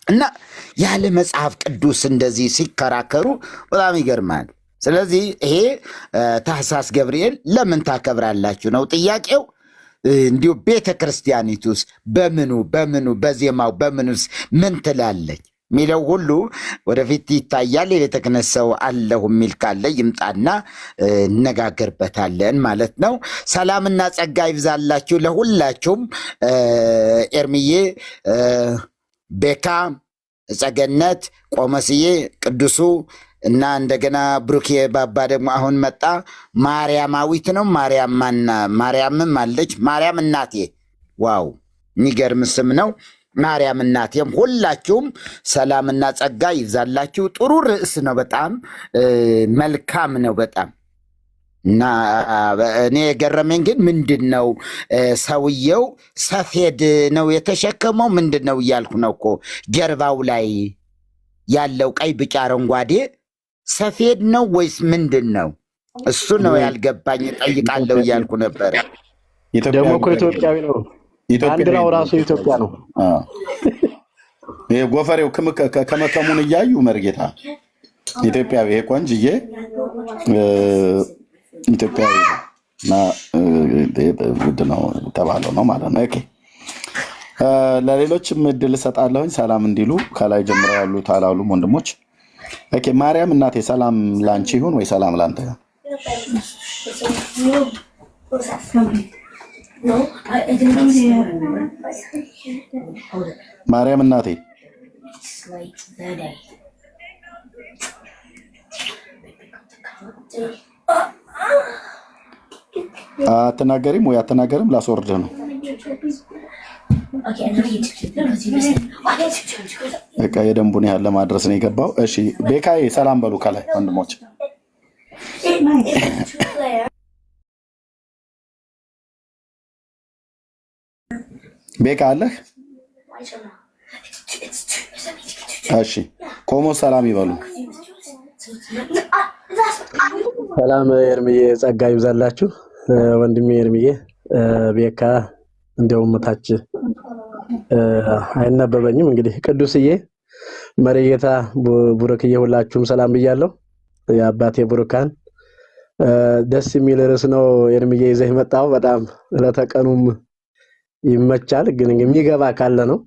እና ያለ መጽሐፍ ቅዱስ እንደዚህ ሲከራከሩ በጣም ይገርማል። ስለዚህ ይሄ ታኅሳስ ገብርኤል ለምን ታከብራላችሁ ነው ጥያቄው። እንዲሁ ቤተ ክርስቲያኒቱስ በምኑ በዜማው በምኑስ ምን ትላለች ሚለው ሁሉ ወደፊት ይታያል። የቤተ ክህነት ሰው አለሁ የሚል ካለ ይምጣና እነጋገርበታለን ማለት ነው። ሰላምና ጸጋ ይብዛላችሁ ለሁላችሁም። ኤርምዬ፣ ቤካ፣ ጸገነት፣ ቆመስዬ፣ ቅዱሱ እና እንደገና ብሩኬ ባባ ደግሞ አሁን መጣ። ማርያማዊት ነው ማርያምም አለች። ማርያም እናቴ፣ ዋው የሚገርም ስም ነው። ማርያም እናቴም ሁላችሁም ሰላምና ጸጋ ይብዛላችሁ። ጥሩ ርዕስ ነው። በጣም መልካም ነው በጣም እና እኔ የገረመኝ ግን ምንድን ነው ሰውየው ሰፌድ ነው የተሸከመው ምንድን ነው እያልኩ ነው እኮ ጀርባው ላይ ያለው ቀይ ቢጫ አረንጓዴ ሰፌድ ነው ወይስ ምንድን ነው? እሱ ነው ያልገባኝ። ጠይቃለሁ እያልኩ ነበረ። ደግሞ እኮ ኢትዮጵያዊ ነው። ባንዲራው ራሱ ኢትዮጵያ ነው። ይሄ ጎፈሬው ከመከሙን እያዩ መርጌታ ኢትዮጵያዊ፣ ይሄ ቆንጅዬ ኢትዮጵያዊ እና ውድ ነው ተባለው ነው ማለት ነው። ኦኬ ለሌሎችም እድል እሰጣለሁኝ ሰላም እንዲሉ ከላይ ጀምረው ያሉት አላሉም ወንድሞች። ኦኬ ማርያም እናቴ ሰላም ላንቺ ይሁን ወይ ሰላም ላንተ ይሁን? ማርያም እናቴ አትናገሪም ወይ አትናገርም? ላስወርድህ ነው። በቃ የደንቡን ያህል ለማድረስ ነው የገባው። እሺ ቤካዬ ሰላም በሉ ከላይ ወንድሞች። ቤካ አለህ? እሺ ቆሞ ሰላም ይበሉ። ሰላም ኤርምዬ፣ ጸጋ ይብዛላችሁ ወንድሜ ኤርምዬ። ቤካ እንደውም ታች አይነበበኝም። እንግዲህ ቅዱስዬ፣ መሪጌታ፣ ቡሩክዬ ሁላችሁም ሰላም ብያለሁ። የአባቴ ቡሩካን ደስ የሚል ርዕስ ነው ኤርምዬ ይዘህ መጣው። በጣም ለተቀኑም ይመቻል፣ ግን የሚገባ ካለ ነው።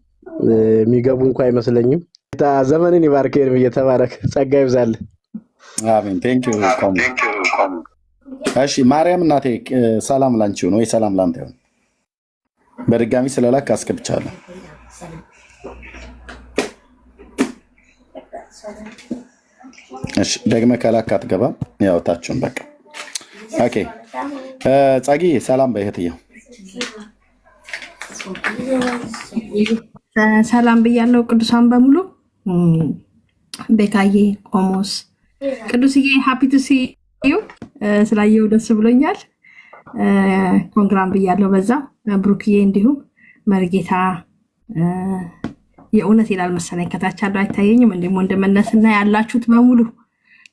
የሚገቡ እንኳን አይመስለኝም። ዘመንን ይባርክ ኤርምዬ፣ ተባረክ፣ ጸጋ ይብዛል። አሜን። ቴንክ ዩ ኮም። እሺ ማርያም እናቴ ሰላም ላንቺው ነው ወይ? ሰላም ላንተ ይሁን። በድጋሚ ስለላክ አስገብቻለሁ። እሺ ደግመህ ከላክ አትገባም። ያው ታችሁን በቃ ኦኬ። ጸጊ ሰላም በእህትየው ሰላም ብያለሁ። ቅዱሳን በሙሉ ቤካዬ፣ ቆሞስ፣ ቅዱስዬ ሃፒ ቱ ሲ ዩ ስላየው ደስ ብሎኛል። ኮንግራም ብያለሁ በዛ። ብሩክዬ እንዲሁም መርጌታ የእውነት ይላል መሰለኝ ከታች አለው አይታየኝም። እንዲሁም ወንድምነትና ያላችሁት በሙሉ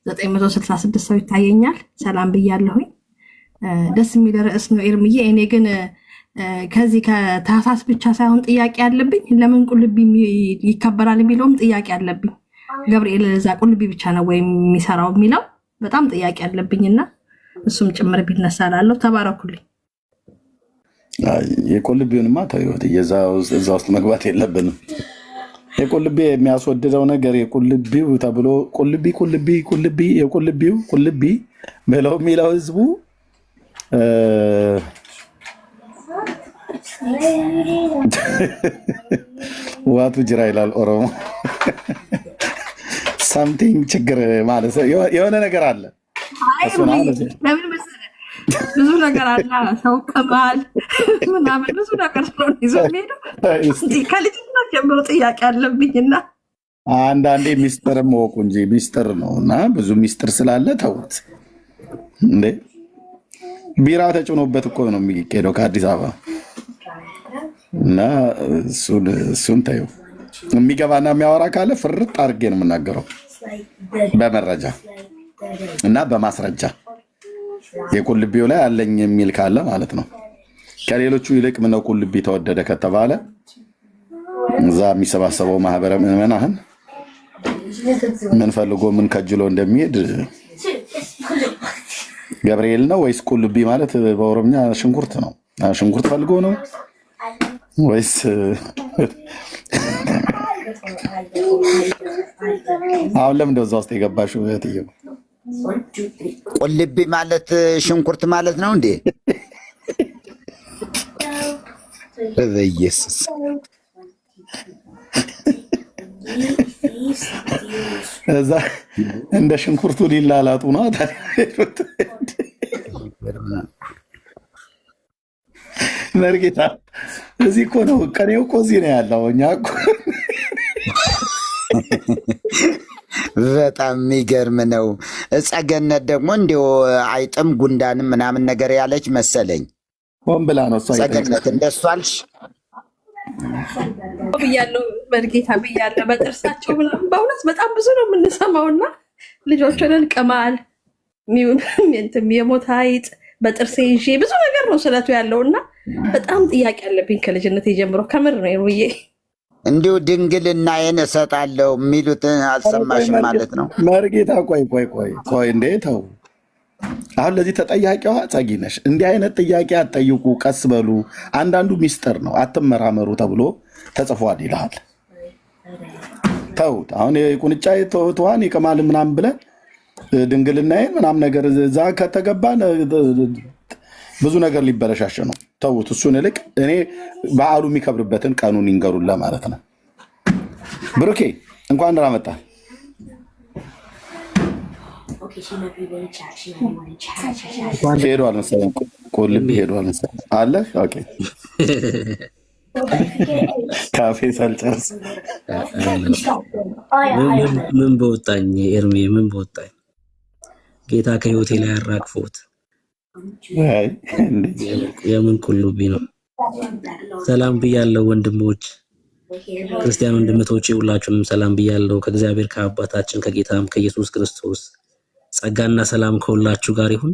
966 ሰው ይታየኛል። ሰላም ብያለሁኝ። ደስ የሚል ርዕስ ነው ኤርምዬ። እኔ ግን ከዚህ ከታህሳስ ብቻ ሳይሆን ጥያቄ አለብኝ። ለምን ቁልቢ ይከበራል የሚለውም ጥያቄ አለብኝ። ገብርኤል እዛ ቁልቢ ብቻ ነው ወይም የሚሰራው የሚለው በጣም ጥያቄ አለብኝና እሱም ጭምር ቢነሳላለሁ። ተባረኩልኝ። የቁልቢውንማ ተይወት እዛ ውስጥ መግባት የለብንም። የቁልቢ የሚያስወድደው ነገር የቁልቢው ተብሎ ቁልቢ ቁልቢ ቁልቢ የቁልቢው ቁልቢ ብለው የሚለው ህዝቡ ዋቱ ጅራ ይላል ኦሮሞ። ሳምቲንግ ችግር ማለት የሆነ ነገር አለ። ብዙ ነገር አለ። ሰው ቅማል ምናምን ብዙ ነገር ስለሆነ ይዞ ሄዱ። ከልጅነት ጀምሮ ጥያቄ አለብኝና አንዳንዴ ሚስጥርም ወቁ እንጂ ሚስጥር ነው እና ብዙ ሚስጥር ስላለ ተውት እንዴ። ቢራ ተጭኖበት እኮ ነው የሚሄደው ከአዲስ አበባ እና እሱን ተይው። የሚገባና የሚያወራ ካለ ፍርጥ አድርጌ ነው የምናገረው በመረጃ እና በማስረጃ። የቁልቢው ላይ አለኝ የሚል ካለ ማለት ነው። ከሌሎቹ ይልቅ ምነው ቁልቢ ተወደደ ከተባለ እዛ የሚሰባሰበው ማህበረ ምዕመናን ምን ፈልጎ ምን ከጅሎ እንደሚሄድ ገብርኤል ነው ወይስ ቁልቢ ማለት በኦሮምኛ ሽንኩርት ነው? ሽንኩርት ፈልጎ ነው ወይስ አሁን ለምን እንደዛ ውስጥ የገባሽው? እህትዬው ቁልቢ ማለት ሽንኩርት ማለት ነው እንዴ? በኢየሱስ እዛ እንደ ሽንኩርቱ ሊላላጡ ነው። መርጌታ እዚህ እኮ ነው። ቀኔው እኮ እዚህ ነው ያለው። እኛ እኮ በጣም የሚገርም ነው። ጸገነት ደግሞ እንዲሁ አይጥም ጉንዳንም ምናምን ነገር ያለች መሰለኝ። ሆን ብላ ነው ጸገነት እንደሱ አልሽ ብያለሁ። መርጌታ ብያለሁ። በጥርሳቸው ምናምን በእውነት በጣም ብዙ ነው የምንሰማውና ልጆችን ቅማል የሞት አይጥ በጥርሴ ይዤ ብዙ ነገር ነው ስለቱ ያለውና በጣም ጥያቄ አለብኝ ከልጅነት ጀምሮ። ከምር ነው ውዬ እንዲሁ ድንግልናዬን እሰጣለሁ የሚሉትን አልሰማሽም ማለት ነው? መርጌታ ቆይ እንዴ ተው። አሁን ለዚህ ተጠያቂዋ ጸጊ ነሽ። እንዲህ አይነት ጥያቄ አትጠይቁ፣ ቀስ በሉ። አንዳንዱ ሚስጥር ነው አትመራመሩ ተብሎ ተጽፏል ይልሃል። ተውት። አሁን የቁንጫ ትኋን የቅማል ምናምን ብለን ድንግልናዬን ምናምን ነገር እዛ ከተገባን ብዙ ነገር ሊበለሻሸ ነው። ተውት። እሱን ይልቅ እኔ በዓሉ የሚከብርበትን ቀኑን ይንገሩላ ማለት ነው። ብሩኬ እንኳን ደህና መጣ። ሄዷል መሰለኝ፣ ቁልቢ ሄዷል መሰለኝ አለ። ኦኬ ካፌ ሳልጨርስ ምን በወጣኝ ኤርሜ፣ ምን በወጣኝ ጌታ ከህይወቴ ላይ ያራግፎት። የምን ቁልቢ ነው? ሰላም ብያለሁ ወንድሞች፣ ክርስቲያን ወንድሞቼ ሁላችሁንም ሰላም ብያለሁ። ከእግዚአብሔር ከአባታችን ከጌታም ከኢየሱስ ክርስቶስ ጸጋና ሰላም ከሁላችሁ ጋር ይሁን።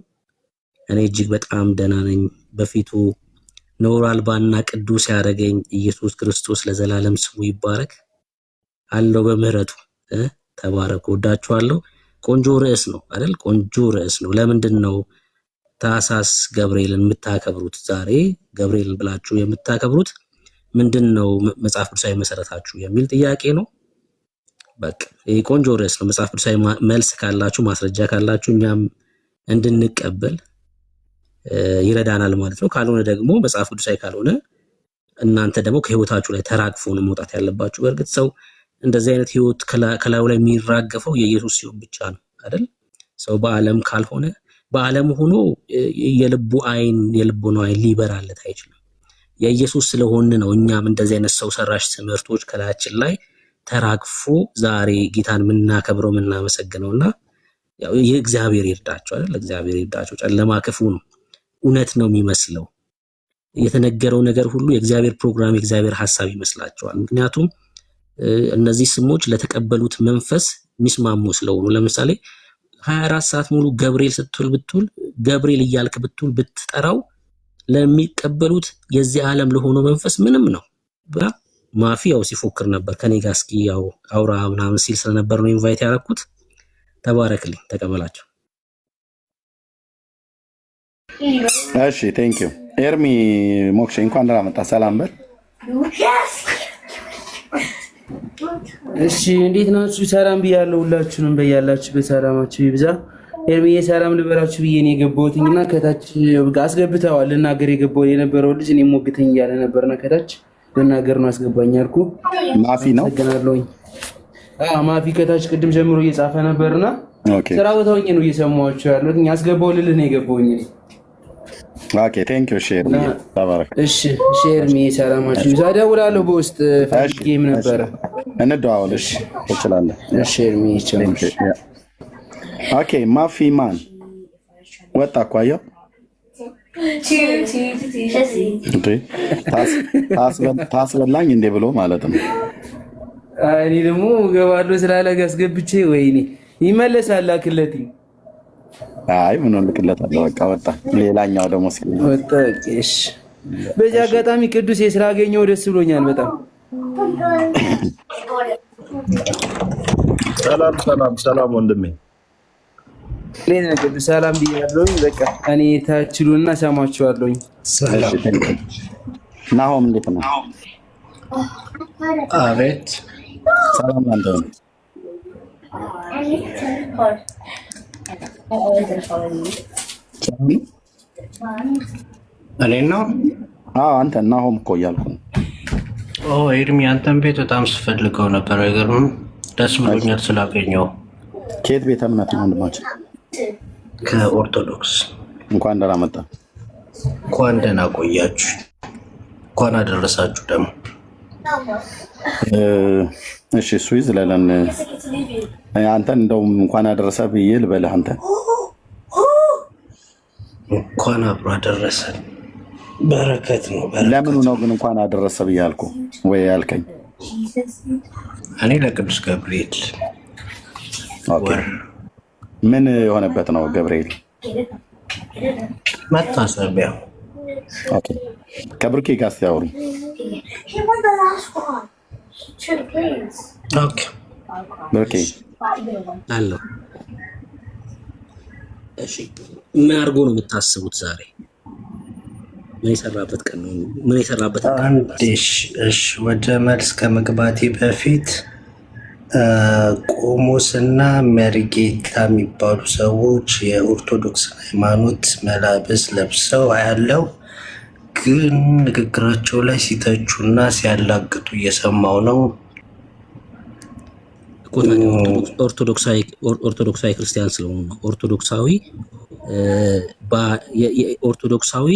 እኔ እጅግ በጣም ደህና ነኝ። በፊቱ ነውር አልባና ቅዱስ ያደረገኝ ኢየሱስ ክርስቶስ ለዘላለም ስሙ ይባረክ። አለው በምህረቱ ተባረኩ። ወዳችኋለሁ። ቆንጆ ርዕስ ነው አይደል? ቆንጆ ርዕስ ነው። ለምንድን ነው ታኅሳስ ገብርኤልን የምታከብሩት? ዛሬ ገብርኤልን ብላችሁ የምታከብሩት ምንድን ነው መጽሐፍ ቅዱሳዊ መሰረታችሁ የሚል ጥያቄ ነው። በቃ ይሄ ቆንጆ ርዕስ ነው። መጽሐፍ ቅዱሳዊ መልስ ካላችሁ ማስረጃ ካላችሁ እኛም እንድንቀበል ይረዳናል ማለት ነው። ካልሆነ ደግሞ መጽሐፍ ቅዱሳዊ ካልሆነ እናንተ ደግሞ ከህይወታችሁ ላይ ተራግፎ ነው መውጣት ያለባችሁ። በእርግጥ ሰው እንደዚህ አይነት ህይወት ከላዩ ላይ የሚራገፈው የኢየሱስ ሲሆን ብቻ ነው አይደል? ሰው በዓለም ካልሆነ በዓለም ሆኖ የልቡን አይን ሊበራለት አይችልም። የኢየሱስ ስለሆነ ነው እኛም እንደዚህ አይነት ሰው ሰራሽ ትምህርቶች ከላያችን ላይ ተራግፎ ዛሬ ጌታን የምናከብረው የምናመሰግነውና ያው የእግዚአብሔር ይርዳቸው አይደል? እግዚአብሔር ይርዳቸው። ጨለማ ክፉ ነው፣ እውነት ነው የሚመስለው። የተነገረው ነገር ሁሉ የእግዚአብሔር ፕሮግራም የእግዚአብሔር ሐሳብ ይመስላቸዋል። ምክንያቱም እነዚህ ስሞች ለተቀበሉት መንፈስ የሚስማሙ ስለሆኑ ለምሳሌ 24 ሰዓት ሙሉ ገብርኤል ስትል ብትል ገብርኤል እያልክ ብትል ብትጠራው ለሚቀበሉት የዚህ ዓለም ለሆነው መንፈስ ምንም ነው። ማፊ ያው ሲፎክር ነበር ከኔ ጋር እስኪ ያው አውራ ምናምን ሲል ስለነበር ነው ኢንቫይት ያደረኩት። ተባረክልኝ፣ ተቀበላቸው። እሺ ቴንክ ዩ ኤርሚ ሞክሼ እንኳን ደህና መጣ። ሰላም በል። እሺ እንዴት ናችሁ? ሰላም ብያለሁ። ሁላችሁንም በያላችሁበት ሰላማችሁ ይብዛ። ኤርሚዬ ሰላም ልበላችሁ ብዬ ነው የገባሁትና ከታች አስገብተዋል። ልናገር የነበረው ልጅ እኔ ሞግተኝ እያለ ነበርና ከታች ልናገር ነው አስገባኝ አልኩ። ማፊ ነው አመሰግናለሁኝ። ማፊ ከታች ቅድም ጀምሮ እየጻፈ ነበርና ስራ ቦታው ነው እየሰማችሁ ያሉት። አስገባው ልልህ ነው የገባሁኝ። ኦኬ ቴንክ ዩ ሼር ተባረክ። እሺ ሼር ሚ ሰላማችሁ ይብዛ። ደውላለሁ በውስጥ ፈልጌም ነበረ። እንደዋወል። እሺ ትችላለህ። እሺ ሼር ሚ ይችላል። ኦኬ ማፊ ማን ወጣ እኮ አየው። ታስበላኝ እንዴ ብሎ ማለት ነው። እኔ ደግሞ ገባለሁ ስላለ አስገብቼ ወይኔ ይመለሳል አክለቲ። አይ ምን ልክለታለሁ። በቃ ወጣ። ሌላኛው ደግሞ ወጣ። እሺ በዚህ አጋጣሚ ቅዱስ ስላገኘው ደስ ብሎኛል በጣም። ሰላም ወንድሜ። ሌላ ቅዱስ ሰላም ብያለሁኝ። በቃ እኔ ታችሉና ሰማችኋለሁኝ። ናሆም እንዴት ነው? አቤት ሰላም አንተ ነው? እኔ ነው? አዎ አንተ ናሆም እኮ እያልኩ ነው። ኤርሚ አንተን ቤት በጣም ስፈልገው ነበር። አይገርምም? ደስ ብሎኛል ስላገኘው። ከየት ቤተ እምነት ነው ወንድማችን? ከኦርቶዶክስ። እንኳን ደህና መጣ። እንኳን ደህና ቆያችሁ። እንኳን አደረሳችሁ ደግሞ። እሺ እሱ ይዝለለን። አንተን እንደውም እንኳን አደረሰ ብዬ ልበልህ። አንተ እንኳን አብሮ አደረሰን። በረከት ነው። ለምኑ ነው ግን እንኳን አደረሰ ብዬ አልኩ ወይ ያልከኝ? እኔ ለቅዱስ ገብርኤል። ኦኬ ምን የሆነበት ነው ገብርኤል? መታሰቢያ። ኦኬ ከብሩኬ ጋር ሲያወሩ ኦኬ ብሩኬ አለው። እሺ ምን አድርጎ ነው የምታስቡት ዛሬ? ምን የሰራበት ቀን ነው? ምን የሰራበት እሺ ወደ መልስ ከመግባቴ በፊት ቆሞስና መሪጌታ የሚባሉ ሰዎች የኦርቶዶክስ ሃይማኖት መላበስ ለብሰው አያለው፣ ግን ንግግራቸው ላይ ሲተቹና ሲያላግጡ እየሰማው ነው። ኦርቶዶክሳዊ ክርስቲያን ስለሆኑ ነው። ኦርቶዶክሳዊ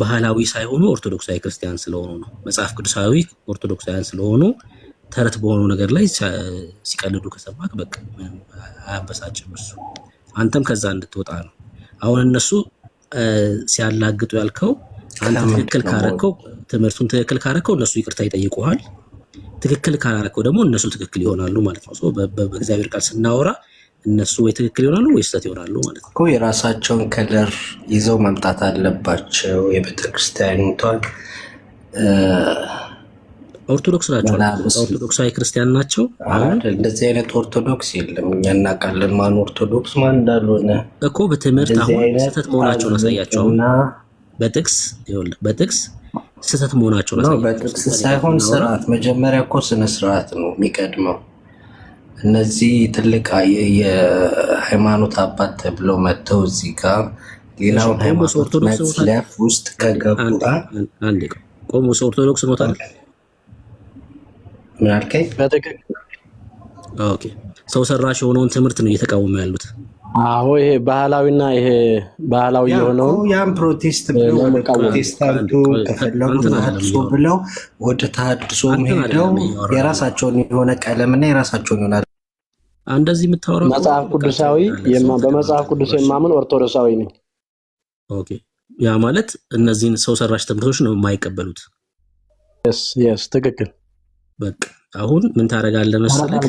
ባህላዊ ሳይሆኑ ኦርቶዶክሳዊ ክርስቲያን ስለሆኑ ነው። መጽሐፍ ቅዱሳዊ ኦርቶዶክሳውያን ስለሆኑ ተረት በሆኑ ነገር ላይ ሲቀልዱ ከሰማክ በቃ አያበሳጭም እሱ። አንተም ከዛ እንድትወጣ ነው። አሁን እነሱ ሲያላግጡ ያልከው አንተ ትክክል ካረከው፣ ትምህርቱን ትክክል ካረከው እነሱ ይቅርታ ይጠይቁሃል። ትክክል ካላልከው ደግሞ እነሱ ትክክል ይሆናሉ ማለት ነው። በእግዚአብሔር ቃል ስናወራ እነሱ ወይ ትክክል ይሆናሉ ወይ ስህተት ይሆናሉ ማለት ነው። እኮ የራሳቸውን ከለር ይዘው መምጣት አለባቸው። የቤተክርስቲያኒቷን ኦርቶዶክስ ናቸው፣ ኦርቶዶክሳዊ ክርስቲያን ናቸው። እንደዚህ አይነት ኦርቶዶክስ የለም። እኛ እናውቃለን ማን ኦርቶዶክስ ማን እንዳልሆነ እኮ በትምህርት አሁን ስህተት መሆናቸውን አሳያቸው። አሁን በጥቅስ ይኸውልህ፣ በጥቅስ ስህተት መሆናቸውን አሳያቸው። በጥቅስ ሳይሆን ስርዓት፣ መጀመሪያ እኮ ስነ ስርዓት ነው የሚቀድመው። እነዚህ ትልቅ የሃይማኖት አባት ተብለው መጥተው እዚህ ጋር ሌላውን ሃይማኖት መጽለፍ ውስጥ ከገቡ አንዴ ቆሞስ ኦርቶዶክስ ነው ታዲያ? ምን አልከኝ? ኦኬ፣ ሰው ሰራሽ የሆነውን ትምህርት ነው እየተቃወሙ ያሉት። አዎ ይሄ ባህላዊና ይሄ ባህላዊ የሆነው ያን ፕሮቴስታንቱ ከፈለጉ ተሐድሶ ብለው ወደ ተሐድሶ ሄደው የራሳቸውን የሆነ ቀለምና የራሳቸውን ይሆናል። እንደዚህ የምታወራው መጽሐፍ ቅዱሳዊ በመጽሐፍ ቅዱስ የማምን ኦርቶዶክሳዊ ነኝ። ኦኬ፣ ያ ማለት እነዚህን ሰው ሰራሽ ትምህርቶች ነው የማይቀበሉት። yes ትክክል። በቃ አሁን ምን ታደርጋለህ መሰለህ?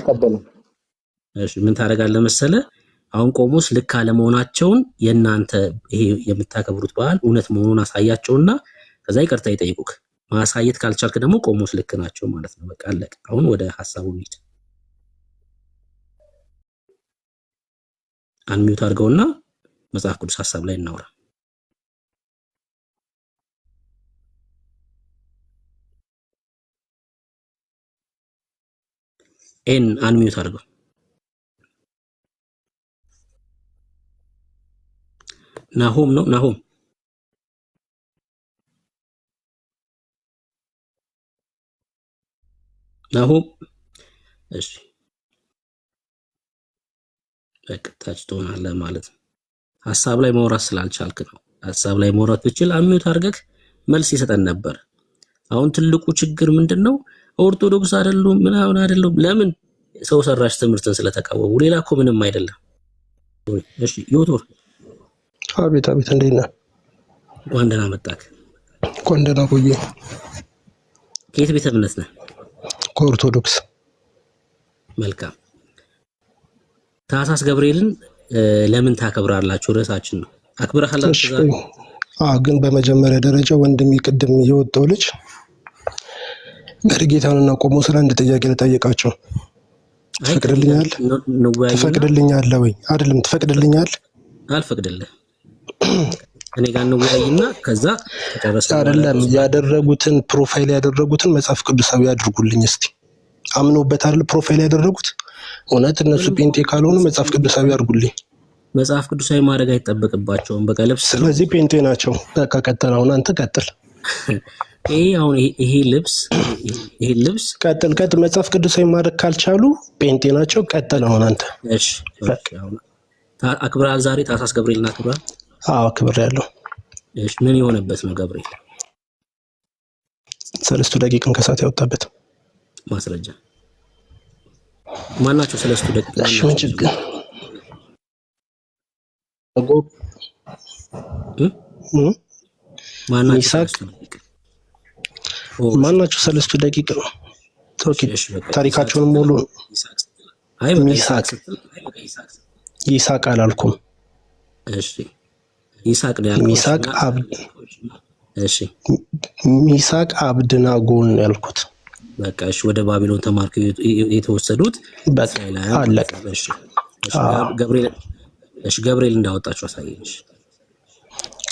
እሺ ምን ታደርጋለህ መሰለህ? አሁን ቆሞስ ልክ አለመሆናቸውን የእናንተ ይሄ የምታከብሩት በዓል እውነት መሆኑን አሳያቸውና ከዛ ይቅርታ ይጠይቁክ። ማሳየት ካልቻልክ ደግሞ ቆሞስ ልክ ናቸው ማለት ነው። በቃ አለቀ። አሁን ወደ ሐሳቡ እንሂድ። አንሚዩት አድርገውና መጽሐፍ ቅዱስ ሐሳብ ላይ እናውራ። አንሚዩት አድርገው። ናሆም ነው ናሆም እሺ በቅታች ትሆናለህ ማለት ነው። ሐሳብ ላይ ማውራት ስላልቻልክ ነው። ሐሳብ ላይ ማውራት ብችል አንሚዩት አድርገህ መልስ ይሰጠን ነበር። አሁን ትልቁ ችግር ምንድነው? ኦርቶዶክስ አይደሉም ምናምን አይደሉም። ለምን? ሰው ሰራሽ ትምህርትን ስለተቃወሙ። ሌላ እኮ ምንም አይደለም። እሺ ዮቶር አቤት አቤት፣ እንዴት ነህ? እንኳን ደህና መጣህ። እንኳን ደህና ቆየህ። ከየት ቤተ እምነት ነህ? ከኦርቶዶክስ። መልካም። ታኅሳስ ገብርኤልን ለምን ታከብራላችሁ? ርዕሳችን ነው። አክብረሃላችሁ? ግን በመጀመሪያ ደረጃ ወንድሜ ቅድም የወጣው ልጅ መሪጌታንና ቆሞስን አንድ ጥያቄ ልጠይቃቸው። ትፈቅድልኛል? ትፈቅድልኛለህ ወይ? አይደለም ትፈቅድልኛል? አልፈቅድልህ። እኔ ጋር ነው ወያይና ከዛ ተጨረሰ። አይደለም ያደረጉትን ፕሮፋይል ያደረጉትን መጽሐፍ ቅዱሳዊ ያድርጉልኝ እስቲ። አምኖበት አይደል ፕሮፋይል ያደረጉት? እውነት እነሱ ጴንጤ ካልሆኑ መጽሐፍ ቅዱሳዊ ያድርጉልኝ። መጽሐፍ ቅዱሳዊ ማድረግ አይጠበቅባቸውም። በቃ ልብስ። ስለዚህ ጴንጤ ናቸው። በቃ ቀጥል። አሁን አንተ ቀጥል። ይሄ ልብስ ቀጥል። መጽሐፍ ቅዱሳዊ ማድረግ ካልቻሉ ጴንጤ ናቸው። ቀጥል አሁን አንተ። እሺ አክብራል። ዛሬ ታኅሳስ ገብርኤልን አክብራል? አዎ አክብሬያለሁ። እሺ ምን የሆነበት ነው ገብርኤል? 3 ደቂቃን ከሰዓት ያወጣበት ማስረጃ ማናቸው? 3 ደቂቃ። እሺ ምን ችግር ማናቸው? 3 ደቂቃ ነው። ታሪካቸውን ሙሉ ይስሐቅ አላልኩም። እሺ ይስሐቅ ነው ያልኩት። ሚሳቅ አብድናጎን ያልኩት። በቃ እሺ ወደ ባቢሎን ተማርከው የተወሰዱት አለቀ። ገብርኤል እንዳወጣቸው አሳየኝ።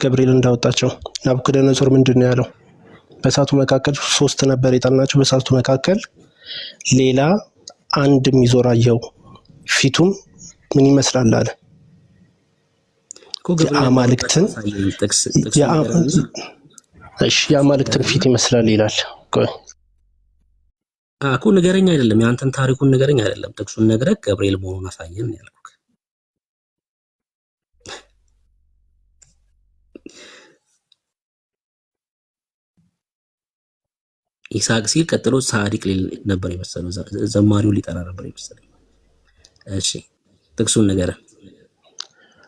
ገብርኤል እንዳወጣቸው ናቡከደነጾር ምንድን ነው ያለው? በእሳቱ መካከል 3 ነበር የጣልናቸው። በእሳቱ መካከል ሌላ አንድ የሚዞር አየሁ፣ ፊቱም ምን ይመስላል አለ። የአማልክትን ፊት ይመስላል ይላል። እኮ ንገረኝ አይደለም፣ የአንተን ታሪኩን ንገረኝ አይደለም፣ ጥቅሱን ነግረህ ገብርኤል መሆኑን አሳየን ያልኩህ። ይስሐቅ ሲል ቀጥሎ ጻድቅ ሊል ነበር የመሰለው፣ ዘማሪው ሊጠራ ነበር የመሰለኝ። እሺ ጥቅሱን ንገረን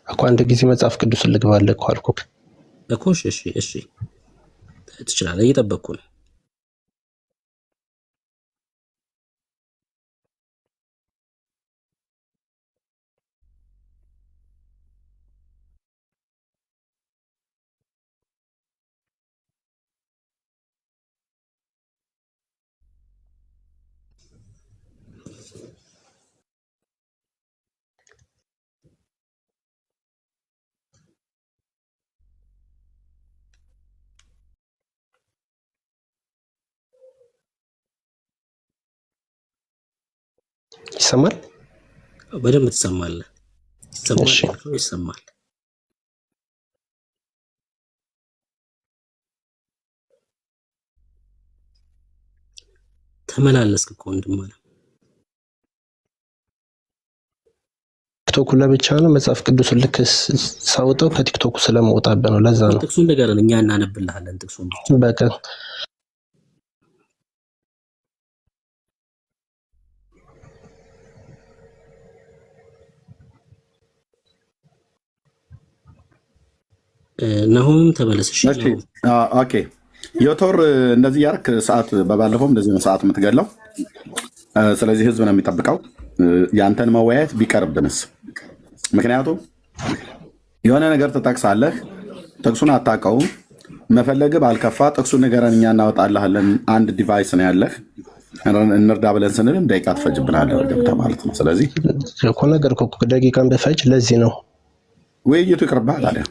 እኮ። አንድ ጊዜ መጽሐፍ ቅዱስን ልግባልህ እኮ አልኩህ እኮ። እሺ ትችላለህ፣ እየጠበቅኩ ነው። ይሰማል? በደንብ ትሰማለህ። ይሰማል እሺ ያልከው ይሰማል። ተመላለስክ እኮ ወንድም አለ። ቲክቶኩ ለብቻ ነው መጽሐፍ ቅዱስን ልክ ሳውጠው ከቲክቶኩ ስለመውጣበት ነው። ለዛ ነው ጥቅሱን ንገረን፣ እኛ እናነብልሃለን ጥቅሱን ብቻ። በቃ ነሆም ተመለስ። እሺ ኦኬ ዮቶር እንደዚህ ያርክ ሰዓት በባለፈው እንደዚህ ነው ሰዓት የምትገለው። ስለዚህ ህዝብ ነው የሚጠብቀው ያንተን መወያየት ቢቀርብንስ? ምክንያቱም የሆነ ነገር ትጠቅሳለህ፣ ጥቅሱን አታውቀውም። መፈለግ ባልከፋ ጥቅሱን ንገረን እኛ እናወጣልሃለን። አንድ ዲቫይስ ነው ያለህ፣ እንርዳ ብለን ስንልም ደቂቃ ትፈጅብናለህ ገብተህ ማለት ነው። ስለዚህ እኮ ነገር ደቂቃን በፈጅ ለዚህ ነው ውይይቱ ይቅርብሃል። ታዲያ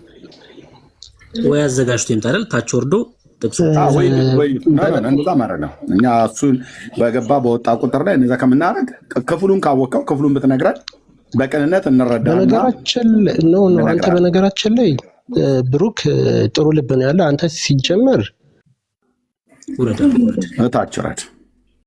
ወይ አዘጋጅቶ ይምጣል ታች ወርዶ ጥቅሱ እንደዛ ማድረግ ነው። እኛ እሱን በገባ በወጣ ቁጥር ላይ እነዛ ከምናደርግ ክፍሉን ካወቀው ክፍሉን ብትነግረን በቅንነት እንረዳና በነገራችን ነው አንተ በነገራችን ላይ ብሩክ ጥሩ ልብ ነው ያለ። አንተ ሲጀመር እታች ረድ